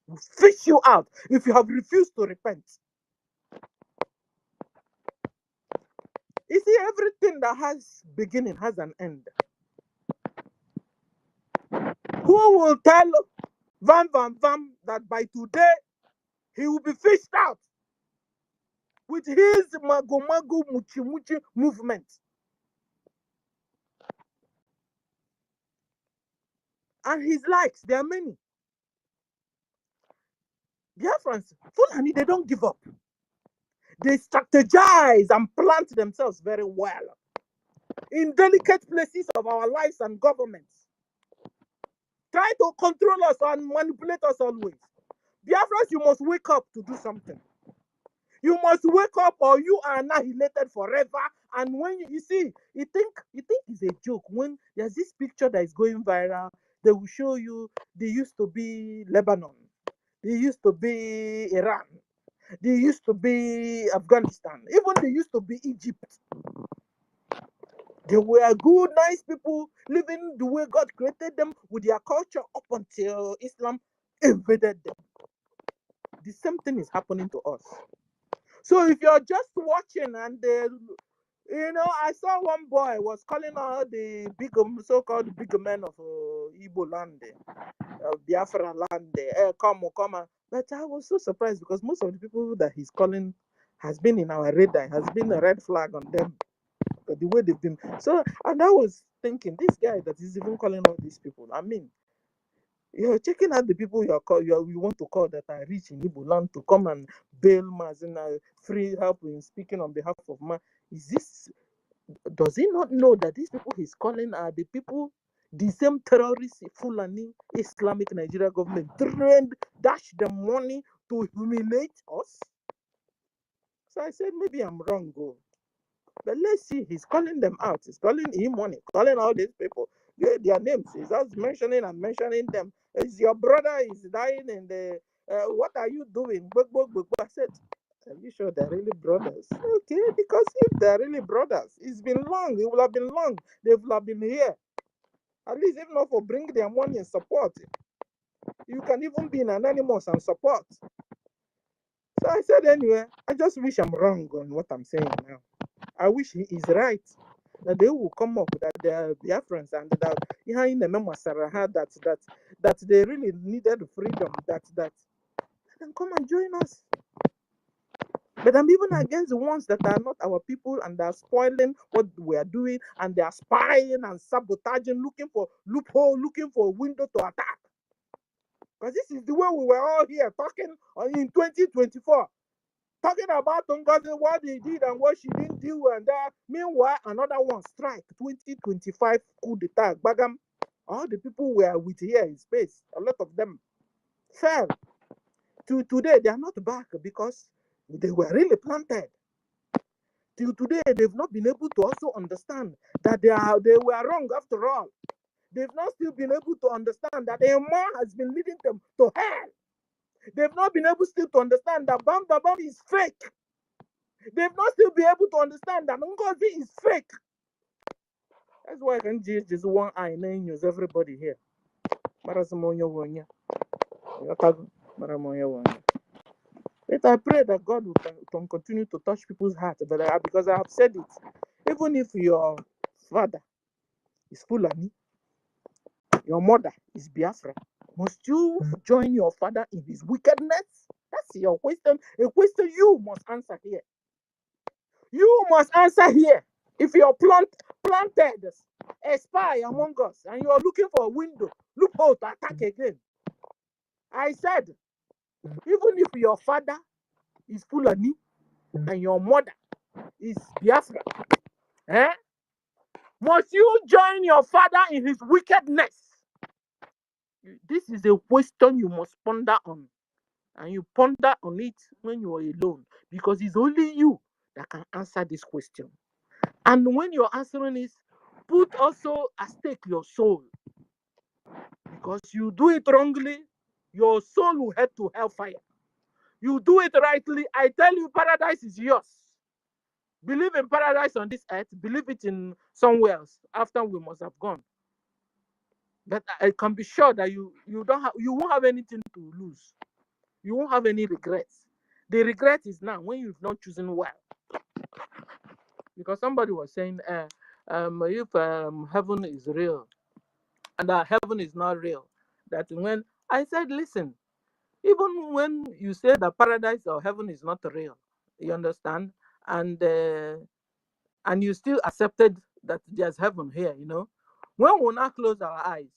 C: Will fish you out if you have refused to repent. You see, everything that has beginning has an end. Who will tell Vam that by today he will be fished out with his mago muchi movement? And his likes, there are many. Biafrans, Fulani, they don't give up. They strategize and plant themselves very well in delicate places of our lives and governments. Try to control us and manipulate us always. Biafrans, you must wake up to do something. You must wake up or you are annihilated forever. And when you see, you think it's a joke. When there's this picture that is going viral, they will show you they used to be Lebanon, they used to be Iran, they used to be Afghanistan, even they used to be Egypt. They were good, nice people living the way God created them with their culture up until Islam invaded them. The same thing is happening to us. So if you're just watching and I saw one boy was calling out the big, so-called big men of Igbo land, Biafra land, come. But I was so surprised because most of the people that he's calling has been in our radar, has been a red flag on them. The way they've been. So, and I was thinking, this guy that is even calling all these people, I mean, you're checking out the people you want to call that are rich in Igbo land to come and bail Maz and free help in speaking on behalf of man. Does he not know that these people he's calling are the people, the same terrorists, Fulani, Islamic Nigeria government trained, dash them money to humiliate us? So I said, maybe I'm wrong, but let's see, he's calling them out. He's calling him money, calling all these people. Their names. He's just mentioning them. Is your brother is dying in the what are you doing? I said, are you sure they're really brothers? Okay, because if they're really brothers, it's been long. It will have been long. They will have been here. At least if not for bring their money and support. You can even be an anonymous and support. So I said, anyway, I just wish I'm wrong on what I'm saying now. I wish he is right. That they will come up that they are Biafrans and that that they really needed freedom. That then come and join us. But I'm even against the ones that are not our people and they are spoiling what we are doing and they are spying and sabotaging, looking for loophole, looking for a window to attack. Because this is the way we were all here talking in 2024. Talking about NGOZI, what he did and what she didn't do, and that. Meanwhile, another one strike, 2025 coup d'etat, Bagam. All the people were with here in space. A lot of them fell. To today, they are not back because they were really planted. Till today, they've not been able to also understand that they were wrong after all. They've not still been able to understand that a man has been leading them to hell. They've not been able still to understand that Bam Bam is fake. They've not still been able to understand that NGOZI is fake. That's why I can just one eye and use everybody here. But I pray that God will continue to touch people's hearts. But because I have said it, even if your father is Fulani, your mother is Biafra, must you join your father in his wickedness? That's your question. A question you must answer here. You must answer here. If you're planted a spy among us and you're looking for a window, loophole to attack again, I said, even if your father is Fulani and your mother is Biafra, must you join your father in his wickedness? This is a question you must ponder on. And you ponder on it when you are alone, because it's only you that can answer this question. And when you're answering it, put also at stake your soul. Because you do it wrongly, your soul will head to hellfire. You do it rightly, I tell you, paradise is yours. Believe in paradise on this earth, believe it in somewhere else after we must have gone. But I can be sure that you won't have anything to lose. You won't have any regrets. The regret is now when you've not chosen well. Because somebody was saying, if heaven is real and that heaven is not real, that when I said, listen, even when you say that paradise or heaven is not real, you understand, and you still accepted that there's heaven here, when we now close our eyes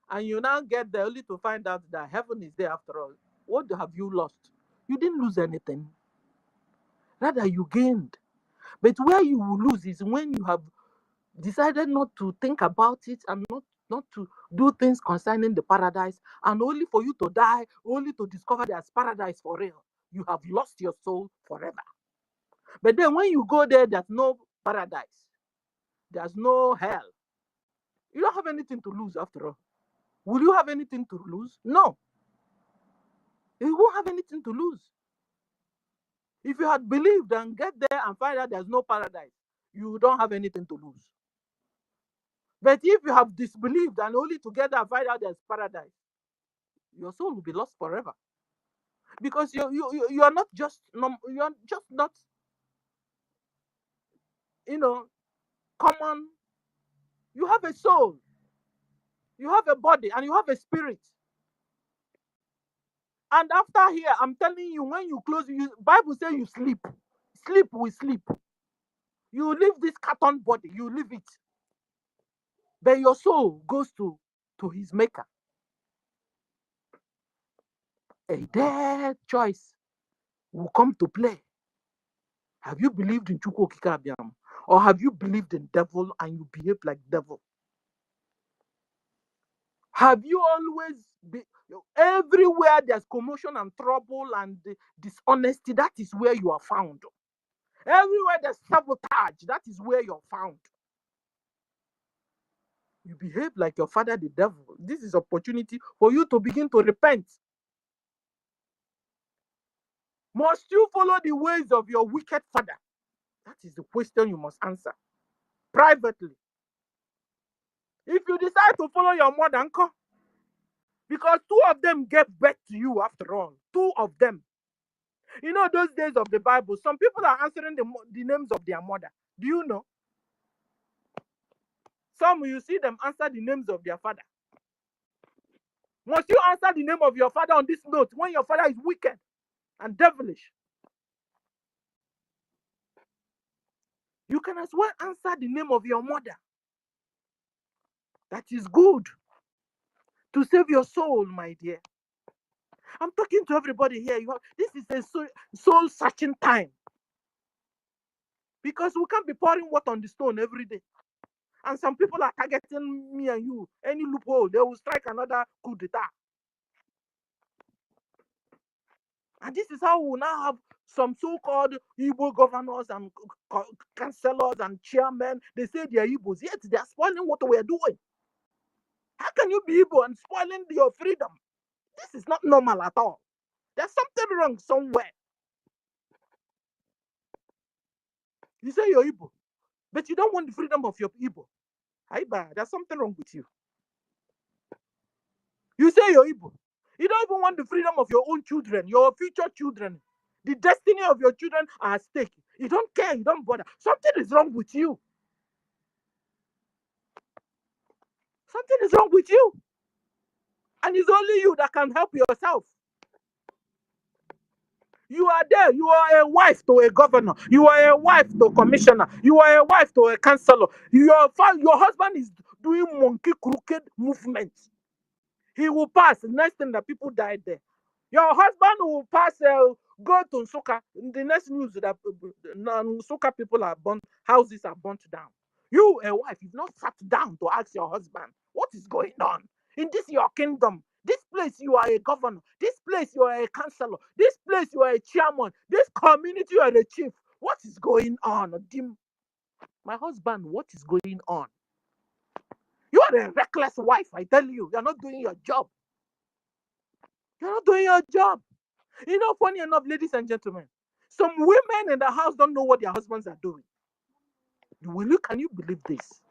C: and you now get there only to find out that heaven is there after all, what have you lost? You didn't lose anything. Rather, you gained. But where you will lose is when you have decided not to think about it and not to do things concerning the paradise, and only for you to die, only to discover there's paradise for real. You have lost your soul forever. But then when you go there, there's no paradise, there's no hell. You don't have anything to lose after all. Will you have anything to lose? No. You won't have anything to lose. If you had believed and get there and find out there's no paradise, you don't have anything to lose. But if you have disbelieved and only to get there and find out there's paradise, your soul will be lost forever. Because you are not just not common. You have a soul, you have a body, and you have a spirit. And after here, I'm telling you, when you close, Bible says you sleep. Sleep will sleep. You leave this carton body, you leave it. But your soul goes to his maker. A dead choice will come to play. Have you believed in Chukwu Okike Abiam? Or have you believed in devil and you behave like devil? Have you always been everywhere there's commotion and trouble and dishonesty? That is where you are found. Everywhere there's sabotage, that is where you're found. You behave like your father, the devil. This is opportunity for you to begin to repent. Must you follow the ways of your wicked father? That is the question you must answer privately. If you decide to follow your mother, uncle, because two of them gave birth to you after all, two of them. You know, those days of the Bible, some people are answering the names of their mother. Do you know? Some, you see them answer the names of their father. Must you answer the name of your father on this note when your father is wicked and devilish? You can as well answer the name of your mother. That is good to save your soul, my dear. I'm talking to everybody here. This is a soul searching time. Because we can't be pouring water on the stone every day. And some people are targeting me and you. Any loophole, they will strike another coup d'etat. And this is how we will now have some so-called Igbo governors and councillors and chairmen. They say they are Igbos, yet they are spoiling what we are doing. How can you be Igbo and spoiling your freedom? This is not normal at all. There's something wrong somewhere. You say you're Igbo, but you don't want the freedom of your Igbo. Aiba, there's something wrong with you. You say you're Igbo. You don't even want the freedom of your own children, your future children. The destiny of your children are at stake. You don't care, you don't bother. Something is wrong with you. Something is wrong with you. And it's only you that can help yourself. You are there. You are a wife to a governor. You are a wife to a commissioner. You are a wife to a councillor. Your husband is doing monkey crooked movements. He will pass. The next thing that people died there. Your husband will pass, go to Nsukka. In the next news that Nsukka people are burnt, houses are burnt down. You, a wife, you've not sat down to ask your husband, what is going on? In this your kingdom, this place you are a governor, this place you are a councillor, this place you are a chairman, this community you are a chief. What is going on? My husband, what is going on? You are a reckless wife, I tell you. You're not doing your job. You're not doing your job. You know, funny enough, ladies and gentlemen, some women in the house don't know what their husbands are doing. Can you believe this?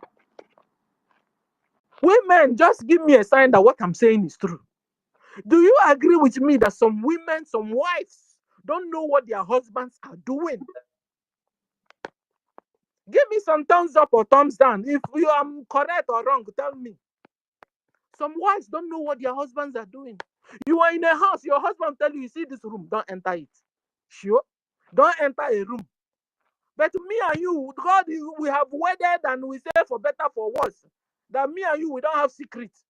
C: Women, just give me a sign that what I'm saying is true. Do you agree with me that some women, some wives, don't know what their husbands are doing? Give me some thumbs up or thumbs down. If you are correct or wrong, tell me. Some wives don't know what their husbands are doing. You are in a house, your husband tell you, see this room, don't enter it. Sure? Don't enter a room. But me and you, God, we have wedded and we say for better, for worse. That me and you, we don't have secrets.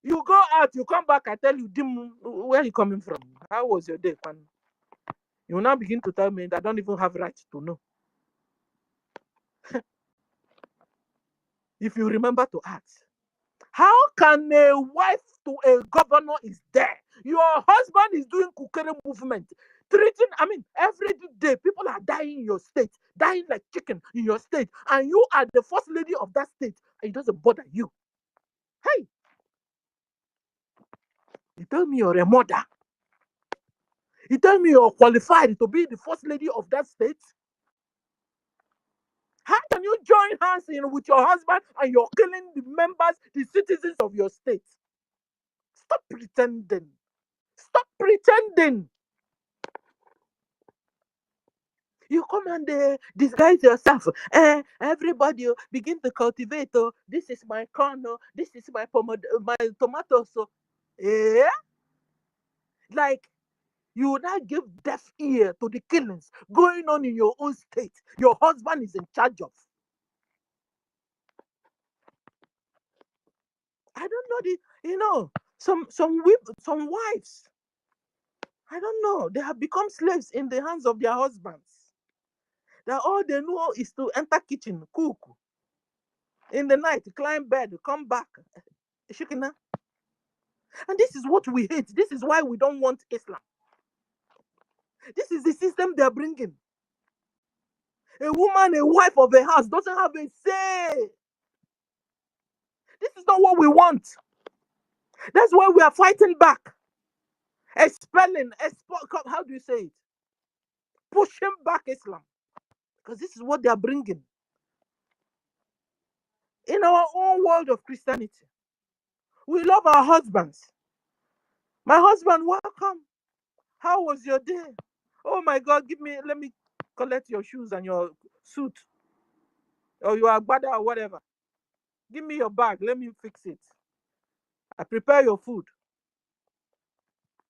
C: You go out, you come back, I tell you, Dim, where are you coming from? How was your day, man? You will now begin to tell me that I don't even have right to know. If you remember to ask, how can a wife to a governor is there? Your husband is doing kukere movement, treating, every day people are dying in your state, dying like chicken in your state, and you are the first lady of that state, and it doesn't bother you. Hey, you tell me you're a mother. You tell me you're qualified to be the first lady of that state. How can you join hands with your husband and you're killing the members, the citizens of your state? Stop pretending. Stop pretending. You come and disguise yourself. Everybody begin to cultivate. This is my corn. This is my my tomatoes. Like you now give deaf ear to the killings going on in your own state. Your husband is in charge of. I don't know some wives. I don't know. They have become slaves in the hands of their husbands. That all they know is to enter kitchen, cook. In the night, climb bed, come back. Shikina. And this is what we hate. This is why we don't want Islam. This is the system they are bringing. A woman, a wife of a house doesn't have a say. This is not what we want. That's why we are fighting back. Expelling, how do you say it? Pushing back Islam. Because this is what they are bringing. In our own world of Christianity, we love our husbands. My husband, welcome. How was your day? Oh my God, let me collect your shoes and your suit. Or your agbada or whatever. Give me your bag. Let me fix it. I prepare your food.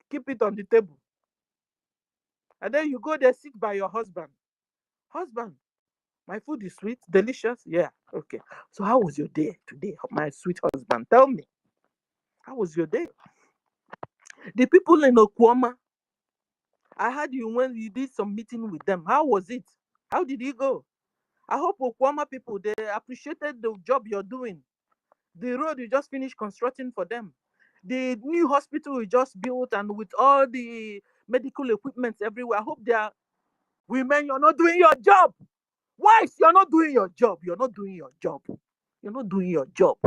C: Keep it on the table. And then you go there, sit by your husband. Husband, my food is sweet, delicious. Yeah, okay. So how was your day today, my sweet husband? Tell me. How was your day? The people in Okwama, I heard you when you did some meeting with them. How was it? How did it go? I hope Okwama people, they appreciated the job you're doing. The road you just finished constructing for them. The new hospital you just built and with all the medical equipment everywhere. I hope they are women, you're not doing your job. Wives, you're not doing your job. You're not doing your job. You're not doing your job.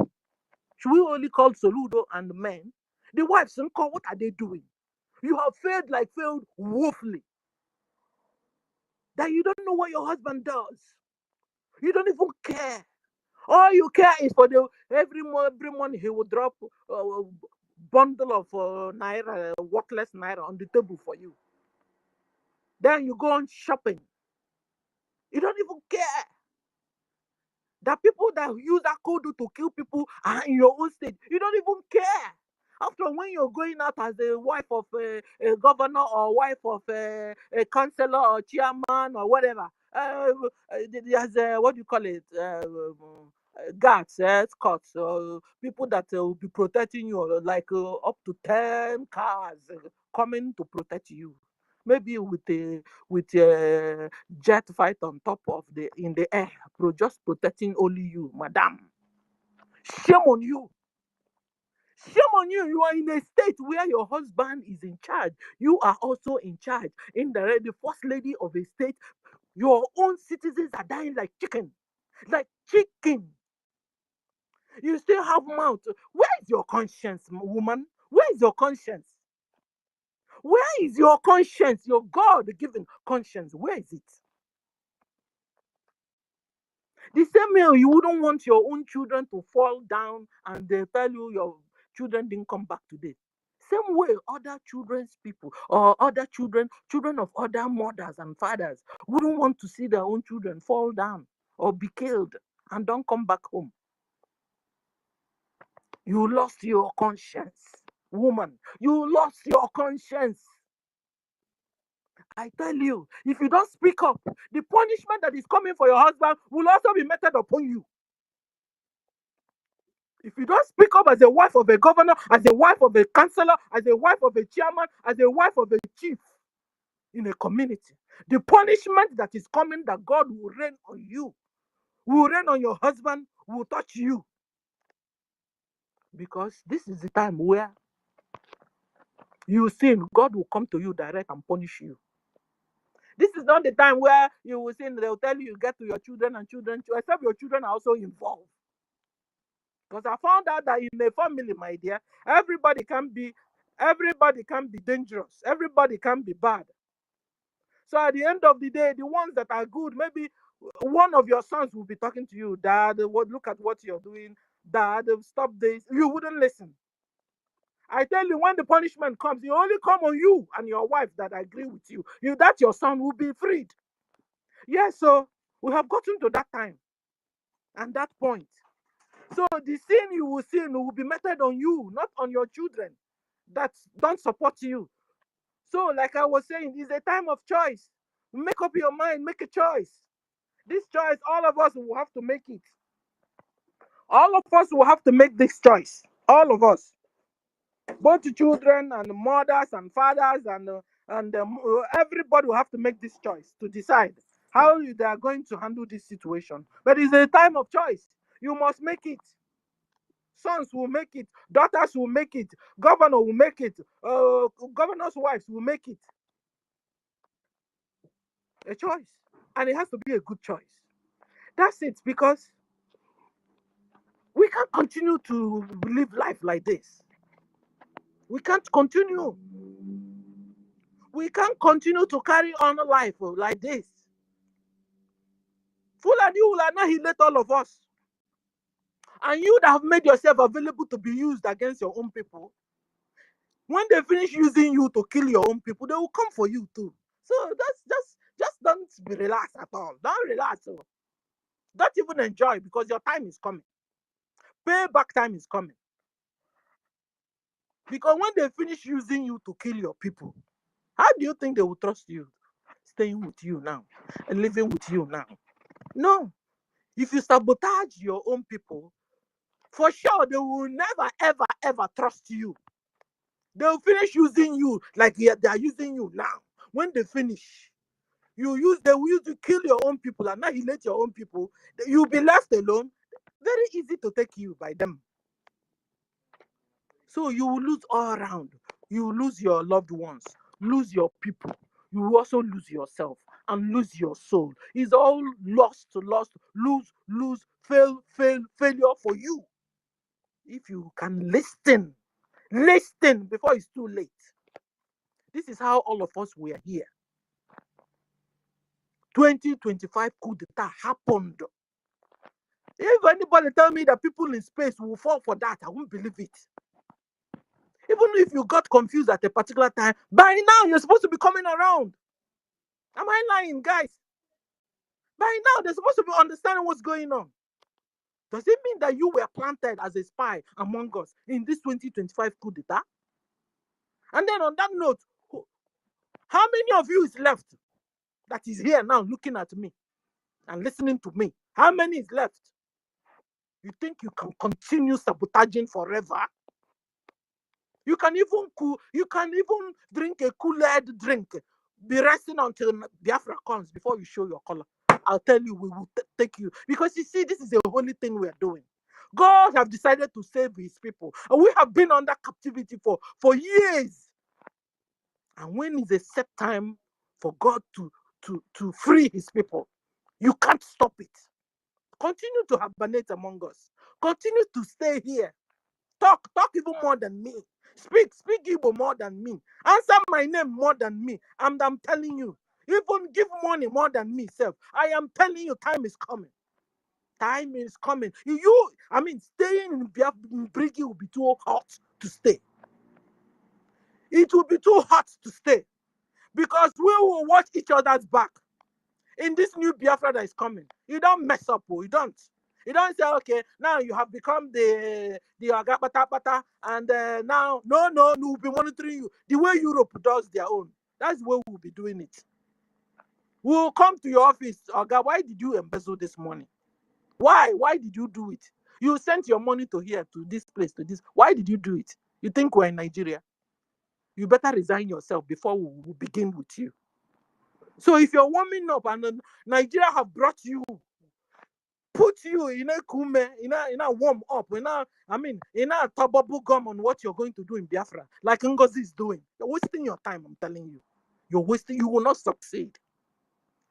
C: Should we only call Soludo and the men? The wives, what are they doing? You have failed woefully. That you don't know what your husband does. You don't even care. All you care is for every morning he will drop a bundle of naira, worthless naira on the table for you. Then you go on shopping. You don't even care. The people that use that code to kill people are in your own state. You don't even care. After when you're going out as a wife of a governor or wife of a councillor or chairman or whatever, there's what do you call it? Guards, escorts, people that will be protecting you, like up to 10 cars coming to protect you. Maybe with a jet fight on top of in the air, just protecting only you, madam. Shame on you. Shame on you. You are in a state where your husband is in charge. You are also in charge. The first lady of a state, your own citizens are dying like chicken. Like chicken. You still have mouth. Where is your conscience, woman? Where is your conscience? Where is your conscience? Your God-given conscience. Where is it? The same way you wouldn't want your own children to fall down and they tell you your children didn't come back today. Same way other children's people or other children of other mothers and fathers wouldn't want to see their own children fall down or be killed and don't come back home. You lost your conscience, woman. You lost your conscience. I tell you, if you don't speak up, the punishment that is coming for your husband will also be meted upon you. If you don't speak up as a wife of a governor, as a wife of a councillor, as a wife of a chairman, as a wife of a chief, in a community. The punishment that is coming, that God will rain on you, will rain on your husband, will touch you. Because this is the time where you sin, God will come to you direct and punish you. This is not the time where you will sin, they'll tell you get to your children and children, except your children are also involved. Because I found out that in a family, my dear, everybody can be dangerous. Everybody can be bad. So at the end of the day, the ones that are good, maybe one of your sons will be talking to you, Dad, look at what you're doing. Dad, stop this. You wouldn't listen. I tell you, when the punishment comes, it only come on you and your wife that agree with you. That your son will be freed. Yes, so we have gotten to that time and that point. So the sin you will sin will be meted on you, not on your children that don't support you. So, like I was saying, it's a time of choice. Make up your mind, make a choice. This choice, all of us will have to make it. All of us will have to make this choice. All of us. Both the children and the mothers and fathers and everybody will have to make this choice to decide how they are going to handle this situation. But it's a time of choice. You must make it. Sons will make it. Daughters will make it. Governor will make it. Governor's wives will make it. A choice. And it has to be a good choice. That's it, because we can't continue to live life like this. We can't continue. We can't continue to carry on life like this. Fulani will annihilate all of us. And you that have made yourself available to be used against your own people, when they finish using you to kill your own people, they will come for you too. So that's just don't be relaxed at all. Don't relax. Don't even enjoy, because your time is coming. Payback time is coming. Because when they finish using you to kill your people, how do you think they will trust you staying with you now and living with you now? No. If you sabotage your own people, for sure they will never, ever, ever trust you. They will finish using you like they are using you now. When they finish, they will use to kill your own people, annihilate your own people. You'll be left alone. Very easy to take you by them. So you will lose all around. You will lose your loved ones, lose your people. You will also lose yourself and lose your soul. It's all lost, lose, failure for you. If you can listen before it's too late. This is how all of us were here. 2025 coup d'etat happened. If anybody tell me that people in space will fall for that, I won't believe it. Even if you got confused at a particular time, by now you're supposed to be coming around. Am I lying, guys? By now they're supposed to be understanding what's going on. Does it mean that you were planted as a spy among us in this 2025 coup d'etat? And then on that note, how many of you is left that is here now looking at me and listening to me? How many is left? You think you can continue sabotaging forever? You can even drink a Kool-Aid drink, be resting until Biafra comes before you show your color. I'll tell you, we will take you. Because you see, this is the only thing we are doing. God have decided to save his people. And we have been under captivity for years. And when is a set time for God to free his people, you can't stop it. Continue to hibernate among us. Continue to stay here. Talk even more than me. Speak Igbo more than me. Answer my name more than me. And I'm telling you, even give money more than me, self. I am telling you, time is coming. Time is coming. Staying in BRGIE will be too hot to stay. It will be too hot to stay. Because we will watch each other's back. In this new Biafra that is coming, you don't mess up, you don't. You don't say, okay, now you have become the Agapata, and now, no, we'll be monitoring you. The way Europe does their own. That's the way we'll be doing it. We'll come to your office, Oga, why did you embezzle this money? Why? Why did you do it? You sent your money to here, to this place, to this. Why did you do it? You think we're in Nigeria? You better resign yourself before we begin with you. So if you're warming up and Nigeria have brought you, put you in a kume, in a warm up, in a bubble gum on what you're going to do in Biafra, like NGOZI is doing. You're wasting your time, I'm telling you. You will not succeed.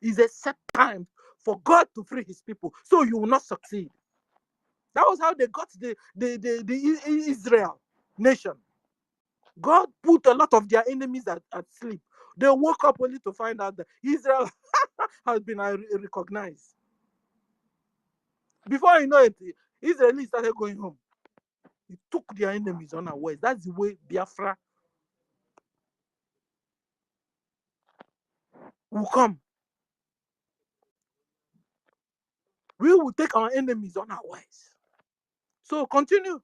C: It's a set time for God to free his people, so you will not succeed. That was how they got the Israel nation. God put a lot of their enemies at sleep. They woke up only to find out that Israel has been recognized. Before you know it, Israelis started going home. He took their enemies unawares. That's the way Biafra will come. We will take our enemies unawares. So continue.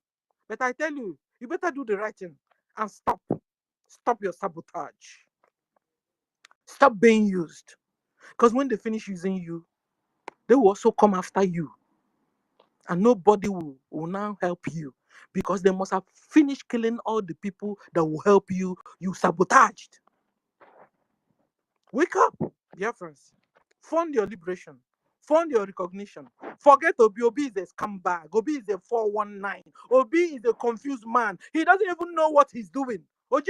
C: But I tell you, you better do the right thing and stop. Stop your sabotage. Stop being used. Because when they finish using you, they will also come after you. And nobody will now help you. Because they must have finished killing all the people that will help you. You sabotaged. Wake up, dear friends. Fund your liberation. Fund your recognition. Forget Obi. Obi is a scumbag. Obi is a 419. Obi is a confused man. He doesn't even know what he's doing. They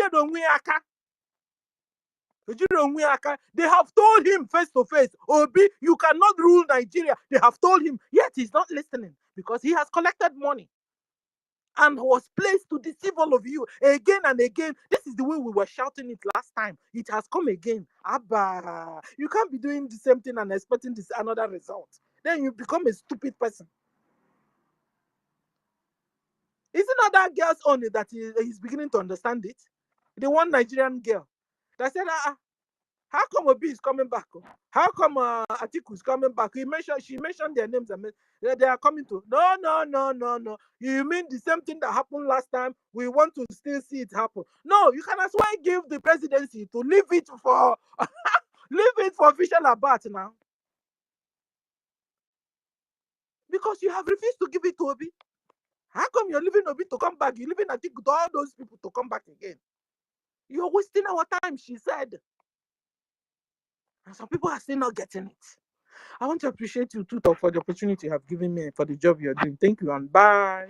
C: have told him face to face, Obi, you cannot rule Nigeria. They have told him, yet he's not listening because he has collected money and was placed to deceive all of you again and again. This is the way we were shouting it last time. It has come again. Abba, you can't be doing the same thing and expecting this another result. Then you become a stupid person. Is it not that girl's own that he's beginning to understand it? The one Nigerian girl that said, how come Obi is coming back? How come Atiku is coming back? She mentioned their names. And they are coming to. No. You mean the same thing that happened last time? We want to still see it happen. No, you can as well give the presidency to leave it for official about now. Because you have refused to give it to Obi. How come you're leaving Obi to come back? You're leaving Atiku to all those people to come back again. You're wasting our time, she said. And some people are still not getting it. I want to appreciate you too for the opportunity you have given me for the job you're doing. Thank you and bye.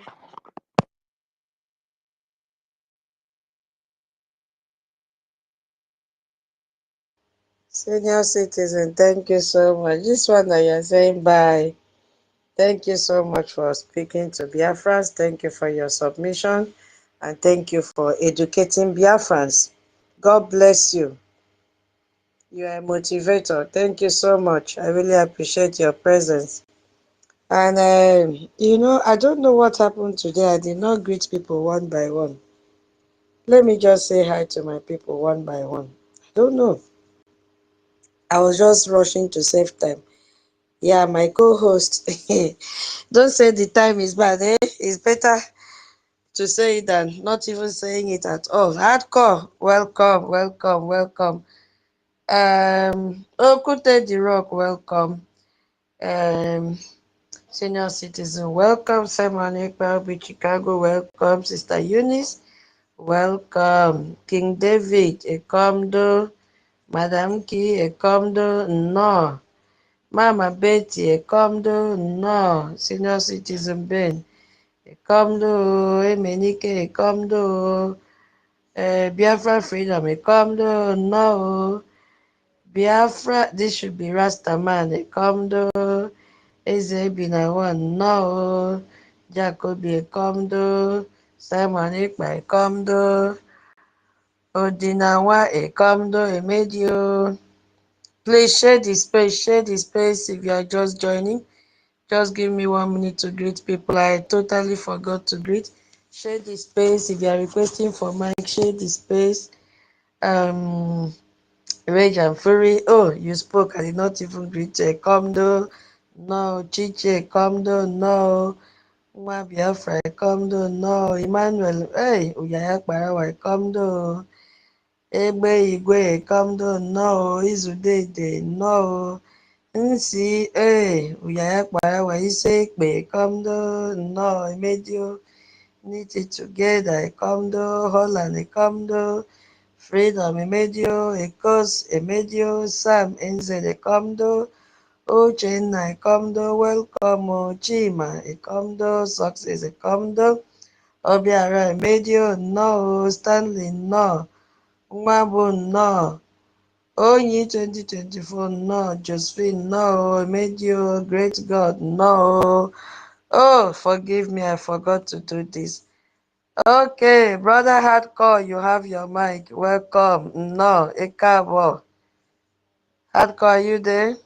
B: Senior citizen, thank you so much. This one that you're saying bye. Thank you so much for speaking to Biafrans. Thank you for your submission. And thank you for educating Biafrans. God bless you. You are a motivator. Thank you so much. I really appreciate your presence. And, I don't know what happened today. I did not greet people one by one. Let me just say hi to my people one by one. I don't know. I was just rushing to save time. Yeah, my co-host. Don't say the time is bad, eh? It's better to say it than not even saying it at all. Hardcore. Welcome. Okute the Rock, welcome. Senior citizen, welcome. Simon Ekpaobi, Chicago, welcome. Sister Eunice, welcome. King David, Ekomdo. Madam Ki, Ekomdo, no. Mama Betty, Ekomdo, no. Senior citizen Ben, Ekomdo. Emenike, Ekomdo. Biafra Freedom, Ekomdo, no. Biafra, this should be Rastaman, Ekomdo. Eze Binawan, no. Jacobi, Ekomdo. Simon Ekpa, Ekomdo. Odinawa, Ekomdo, Emedio. Please share the space if you are just joining. Just give me 1 minute to greet people. I totally forgot to greet. Share the space if you are requesting for mic. Share the space. Rage and Fury. Oh, you spoke. I did not even greet you. Komdo. No. Chiche. Komdo. No. Nwa Biafra. Komdo. No. Emmanuel. Hey. Uyaya Parawa. Komdo. Egbe Igwe. Komdo. No. Izudede. No. Nsi. Hey. Uyaya Parawa. Ise Ikpe. Komdo. No. Emedio. Knit it together. Komdo. Holland. Komdo. Freedom Emedio, Ekos Emedio, Sam Enze Ekomdo, Uchenna Ekomdo, welcome Chima Ekomdo, Success Ekomdo, Obiara Emedio, no, Stanley, no, Mwabu, no, Onyi 2024, no, Josephine, no, Emedio, Great God, no. Oh, forgive me, I forgot to do this. Okay, brother Hardcore, you have your mic. Welcome. No, Ekabo. Hardcore, are you there?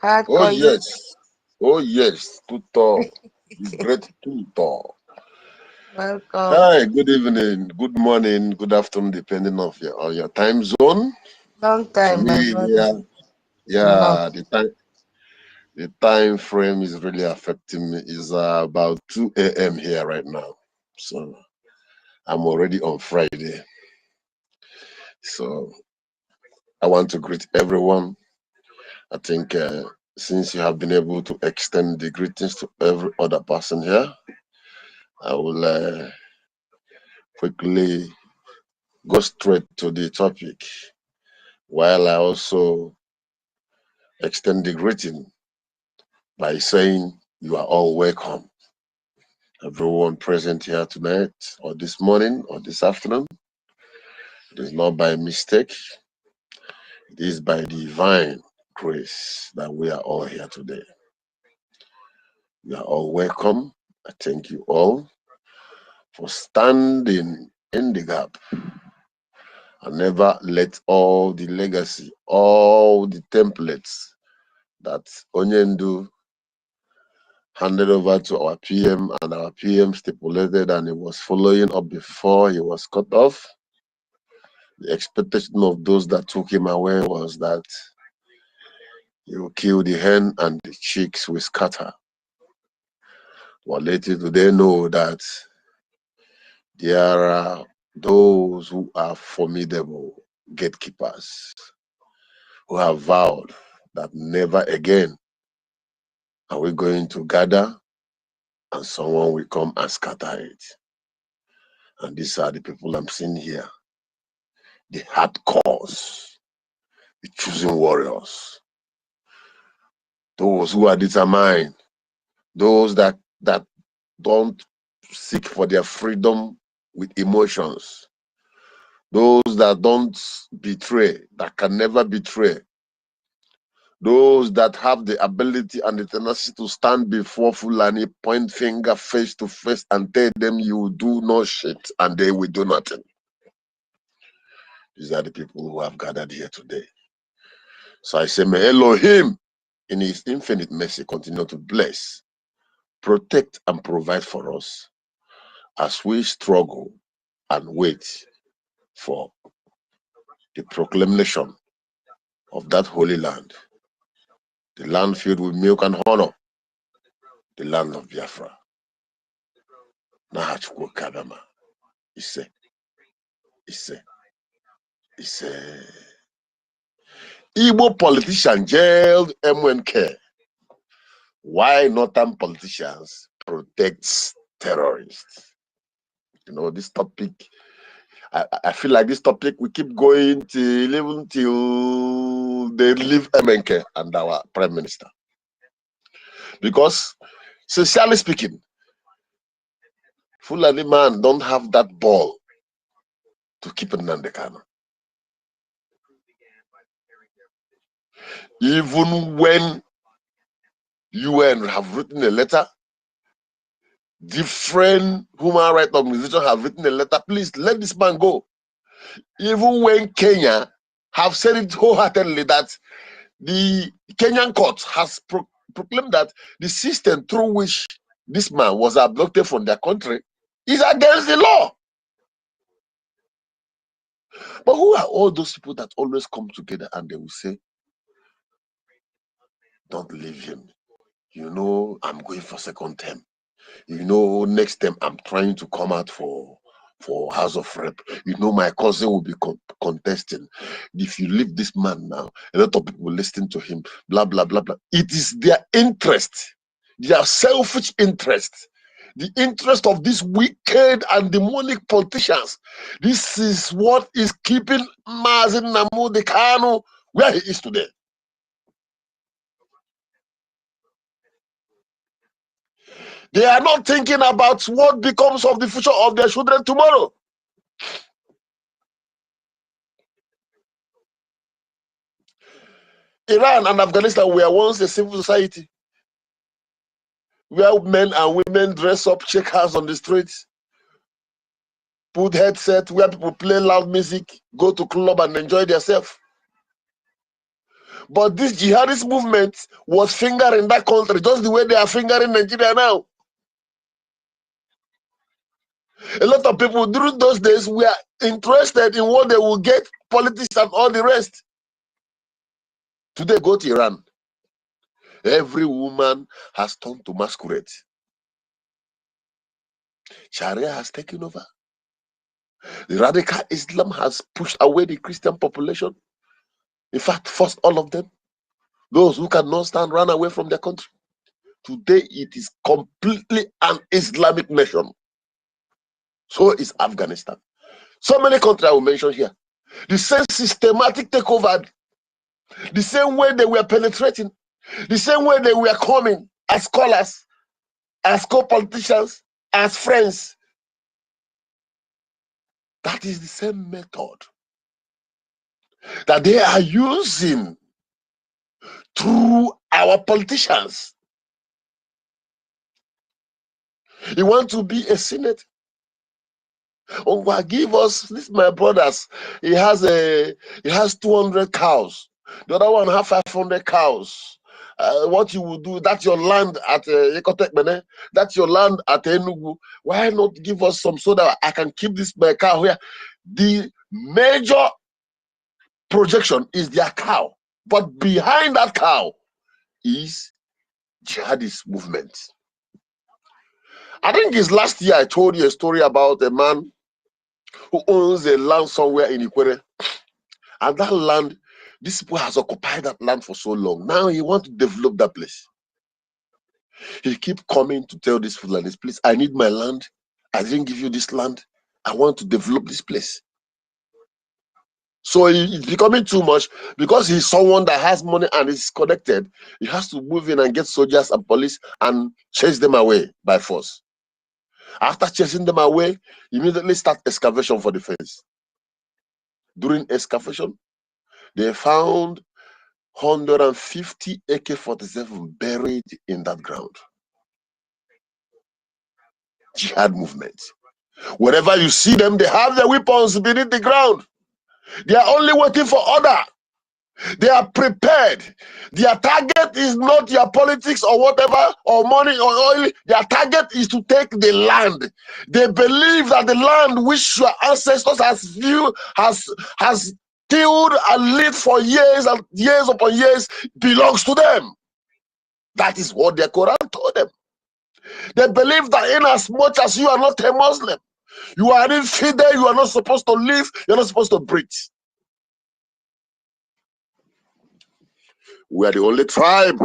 D: Oh
B: Hardcore, you
D: yes, oh yes, tutor, the great tutor.
B: welcome.
D: Hi, good evening, good morning, good afternoon, depending on your time zone.
B: Long
D: For
B: time, my
D: me,
B: brother. No.
D: yeah, the time frame is really affecting me. It's about 2 a.m. here right now, so I'm already on Friday. So I want to greet everyone. I think since you have been able to extend the greetings to every other person here, I will quickly go straight to the topic, while I also extend the greeting by saying you are all welcome. Everyone present here tonight, or this morning, or this afternoon. It is not by mistake, it is by divine grace that we are all here today. You are all welcome. I thank you all for standing in the gap and never let all the legacy, all the templates that Onyendu handed over to our PM, and our PM stipulated, and he was following up before he was cut off. The expectation of those that took him away was that he will kill the hen and the chicks will scatter. But little do they know that there are those who are formidable gatekeepers who have vowed that never again are we going to gather and someone will come and scatter it. And these are the people I'm seeing here. The hardcores, the choosing warriors, those who are determined, those that don't seek for their freedom with emotions, those that don't betray, that can never betray, those that have the ability and the tenacity to stand before Fulani, point finger face to face and tell them you do no shit and they will do nothing. These are the people who have gathered here today. So I say, may Elohim in his infinite mercy continue to bless, protect, and provide for us as we struggle and wait for the proclamation of that holy land, the land filled with milk and honor, the land of Biafra. Nahachukwu Kabama. Ise. Igbo politician jailed MNK. Why northern politicians protect terrorists? You know, this topic, I feel like this topic we keep going till even till they leave MNK and our prime minister. Because, sincerely speaking, Fulani man don't have that ball to keep Nnamdi Kanu. Even when UN have written a letter, different human rights organizations have written a letter, please let this man go. Even when Kenya have said it wholeheartedly that the Kenyan court has proclaimed that the system through which this man was abducted from their country is against the law. But who are all those people that always come together and they will say, don't leave him. You know, I'm going for second term. You know, next time I'm trying to come out for House of Rep. You know, my cousin will be contesting. If you leave this man now, a lot of people will listen to him, blah, blah, blah, blah. It is their interest, their selfish interest the interest of these wicked and demonic politicians. This is what is keeping Mazi Nnamdi Kanu where he is today. They are not thinking about what becomes of the future of their children tomorrow. Iran and Afghanistan were once a civil society where men and women dress up, shake hands on the streets, put headset where people play loud music, go to club and enjoy themselves. But this jihadist movement was fingering that country just the way they are fingering Nigeria now. A lot of people during those days were interested in what they will get, politics and all the rest. Today, go to Iran. Every woman has turned to masquerade. Sharia has taken over. The radical Islam has pushed away the Christian population. In fact, forced all of them. Those who cannot stand, run away from their country. Today, it is completely an Islamic nation. So is Afghanistan. So many countries I will mention here. The same systematic takeover, the same way they were penetrating, the same way they were coming as scholars, as co-politicians, as friends. That is the same method that they are using through our politicians. You want to be a senator? Oh, give us this, my brothers. He has 200 cows. The other one have 500 cows. What you will do? That's your land at Ekotek, that's your land at Enugu. Why not give us some so that I can keep this my cow here? The major projection is their cow, but behind that cow is jihadist movement. I think it's last year I told you a story about a man who owns a land somewhere in Ikwere. And that land, this people has occupied that land for so long. Now he wants to develop that place. He keep coming to tell this Fulani, please, I need my land. I didn't give you this land. I want to develop this place. So it's becoming too much because he's someone that has money and is connected. He has to move in and get soldiers and police and chase them away by force. After chasing them away, immediately start excavation for the fence. During excavation, they found 150 AK-47 buried in that ground. Jihad movement. Wherever you see them, they have their weapons beneath the ground. They are only waiting for order. They are prepared. Their target is not your politics or whatever, or money or oil. Their target is to take the land. They believe that the land which your ancestors has tilled and lived for years and years upon years belongs to them. That is what the Quran told them. They believe that in as much as you are not a Muslim, you are an infidel, you are not supposed to live, you're not supposed to breathe. We are the only tribe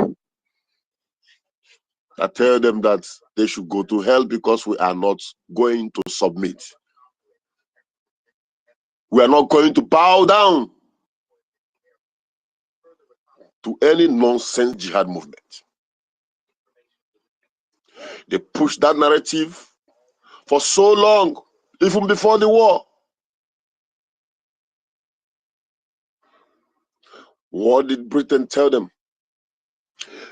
D: that tell them that they should go to hell because we are not going to submit. We are not going to bow down to any nonsense jihad movement. They pushed that narrative for so long, even before the war. What did Britain tell them?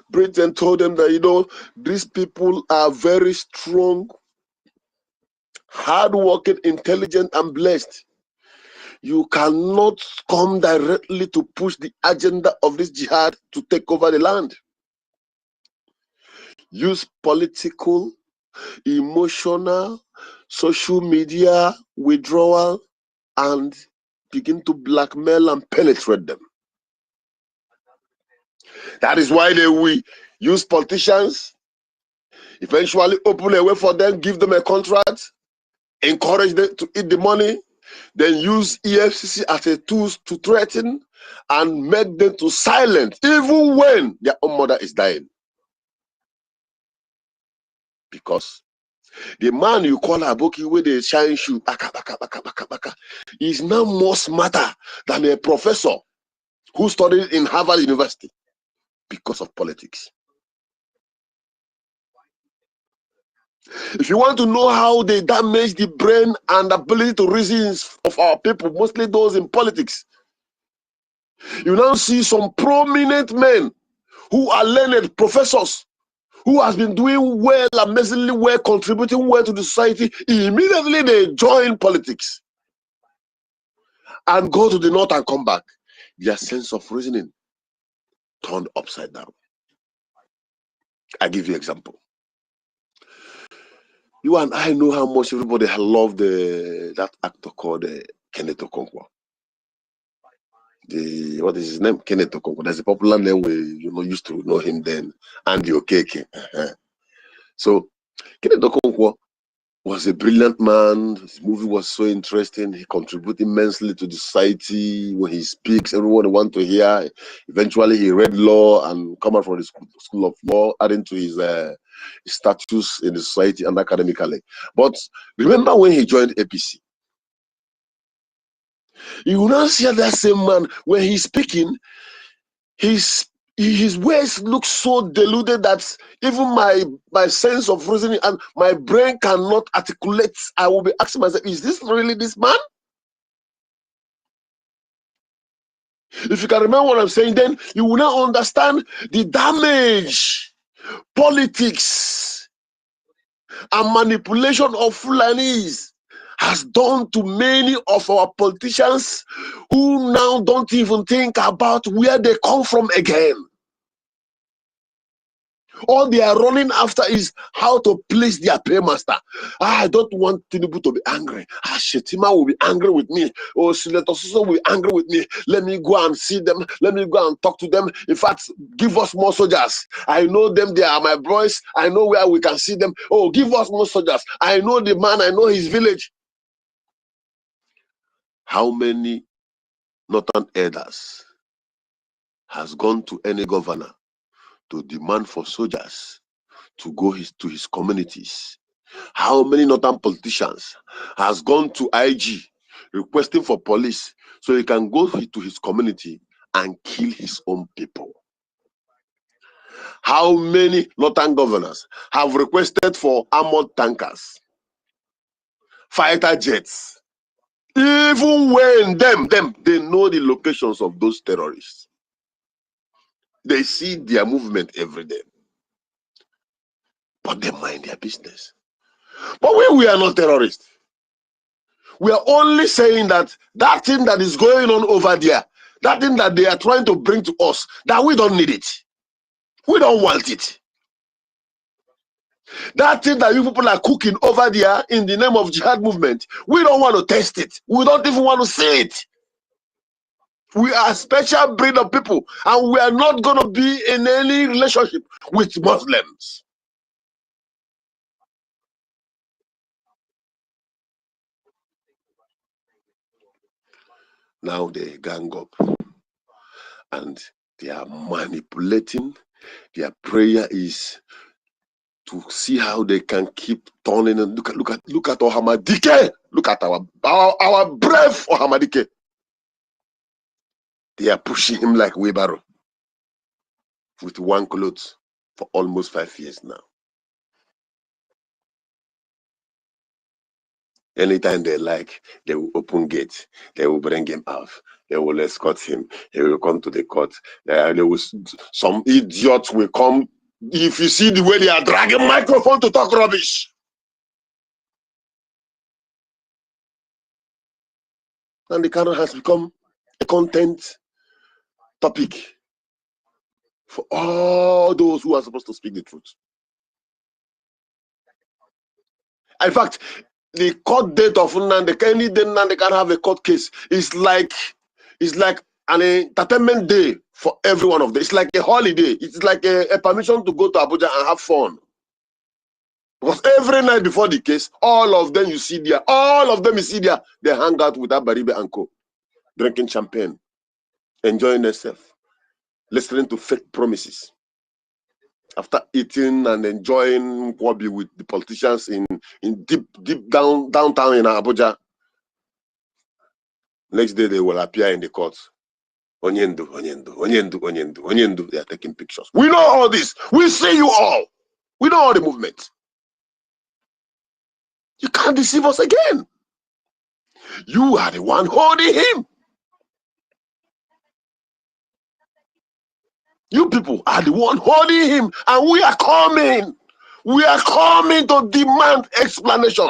D: Britain told them that, you know, these people are very strong, hardworking, intelligent, and blessed. You cannot come directly to push the agenda of this jihad to take over the land. Use political, emotional, social media withdrawal and begin to blackmail and penetrate them. That is why they will use politicians, eventually open a way for them, give them a contract, encourage them to eat the money, then use EFCC as a tool to threaten and make them to silent, even when their own mother is dying. Because The man you call Aboki with the shine shoe, baka, baka, baka, baka, baka, is now more smarter than a professor who studied in Harvard University because of politics. If you want to know how they damage the brain and ability to reason of our people, mostly those in politics, you now see some prominent men who are learned professors who has been doing well, amazingly well, contributing well to the society. Immediately they join politics and go to the north and come back. Their sense of reasoning turned upside down. I give you an example. You and I know how much everybody loved that actor called Kenneth Okonkwo. What is his name? Kenneth Okonkwo. That's a popular name we used to know him then. Andy Okeke. So Kenneth Okonkwo was a brilliant man. His movie was so interesting. He contributed immensely to the society. When he speaks, everyone wants to hear. Eventually, he read law and come out from the school of law, adding to his status in the society and academically. But remember when he joined APC? You will now see that same man, when he's speaking, his words look so deluded that even my sense of reasoning and my brain cannot articulate. I will be asking myself, is this really this man? If you can remember what I'm saying, then you will now understand the damage politics and manipulation of Fulanis has done to many of our politicians who now don't even think about where they come from again. All they are running after is how to please their paymaster. I don't want Tinubu to be angry. Shetima will be angry with me. Oh, Siletososo will be angry with me. Let me go and see them. Let me go and talk to them. In fact, give us more soldiers. I know them. They are my boys. I know where we can see them. Oh, give us more soldiers. I know the man. I know his village. How many northern elders has gone to any governor to demand for soldiers to go to his communities? How many northern politicians has gone to IG requesting for police so he can go to his community and kill his own people? How many northern governors have requested for armored tankers, fighter jets, even when they know the locations of those terrorists? They see their movement every day, but they mind their business. But we are not terrorists. We are only saying that that thing that is going on over there, that thing that they are trying to bring to us, that we don't need it. We don't want it. That thing that you people are cooking over there in the name of jihad movement, we don't want to taste it. We don't even want to see it. We are a special breed of people, and we are not going to be in any relationship with Muslims. Now they gang up and they are manipulating. Their prayer is to see how they can keep turning. And look at Ohamadike. Look at our brave Ohamadike. They are pushing him like wheelbarrow with one cloth for almost 5 years now. Anytime they like, they will open gates. They will bring him out. They will escort him. He will come to the court. Some idiots will come. If you see the way they are dragging microphone to talk rubbish. And the Kano has become a content topic for all those who are supposed to speak the truth. In fact, the court date of Nnamdi, any day Nnamdi can have a court case, is like an entertainment day for every one of them. It's like a holiday. It's like a permission to go to Abuja and have fun. Because every night before the case, all of them you see there, they hang out with Abaribe and Co, drinking champagne, enjoying themselves, listening to fake promises. After eating and enjoying Kwabi with the politicians in deep downtown in Abuja, next day they will appear in the courts. Onyendu, Onyendu, Onyendu, Onyendu, Onyendu. They are taking pictures. We know all this. We see you all. We know all the movement. You can't deceive us again. You are the one holding him. You people are the one holding him, and we are coming. We are coming to demand explanation.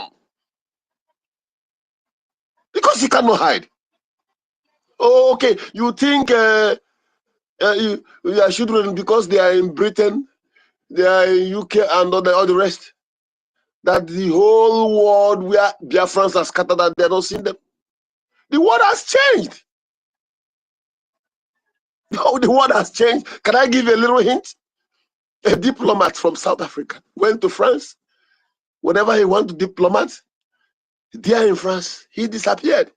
D: Because he cannot hide. Oh, okay, you think your children, because they are in Britain, they are in UK and all the rest, that the whole world where Biafrans are scattered, that they are not seeing them. The world has changed. The world has changed. Can I give you a little hint? A diplomat from South Africa went to France. Whenever he went to diplomat, there in France, he disappeared.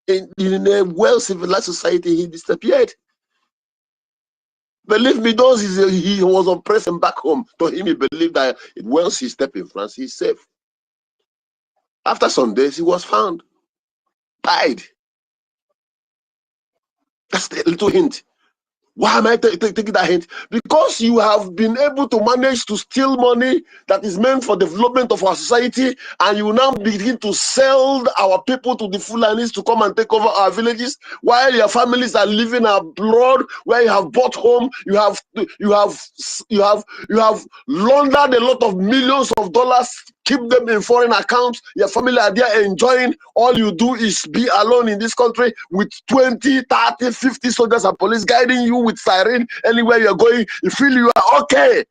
D: In a well-civilized society, he disappeared. Believe me, those he was oppressed and back home. To him, he believed that once he stepped in France, he's safe. After some days, he was found, died. That's the little hint. Why am I taking that hint? Because you have been able to manage to steal money that is meant for development of our society, and you now begin to sell our people to the Fulanis to come and take over our villages, while your families are living abroad, where you have bought home, you have laundered a lot of millions of dollars, keep them in foreign accounts. Your family are there enjoying. All you do is be alone in this country with 20, 30, 50 soldiers and police guiding you with siren anywhere you're going. You feel you are okay.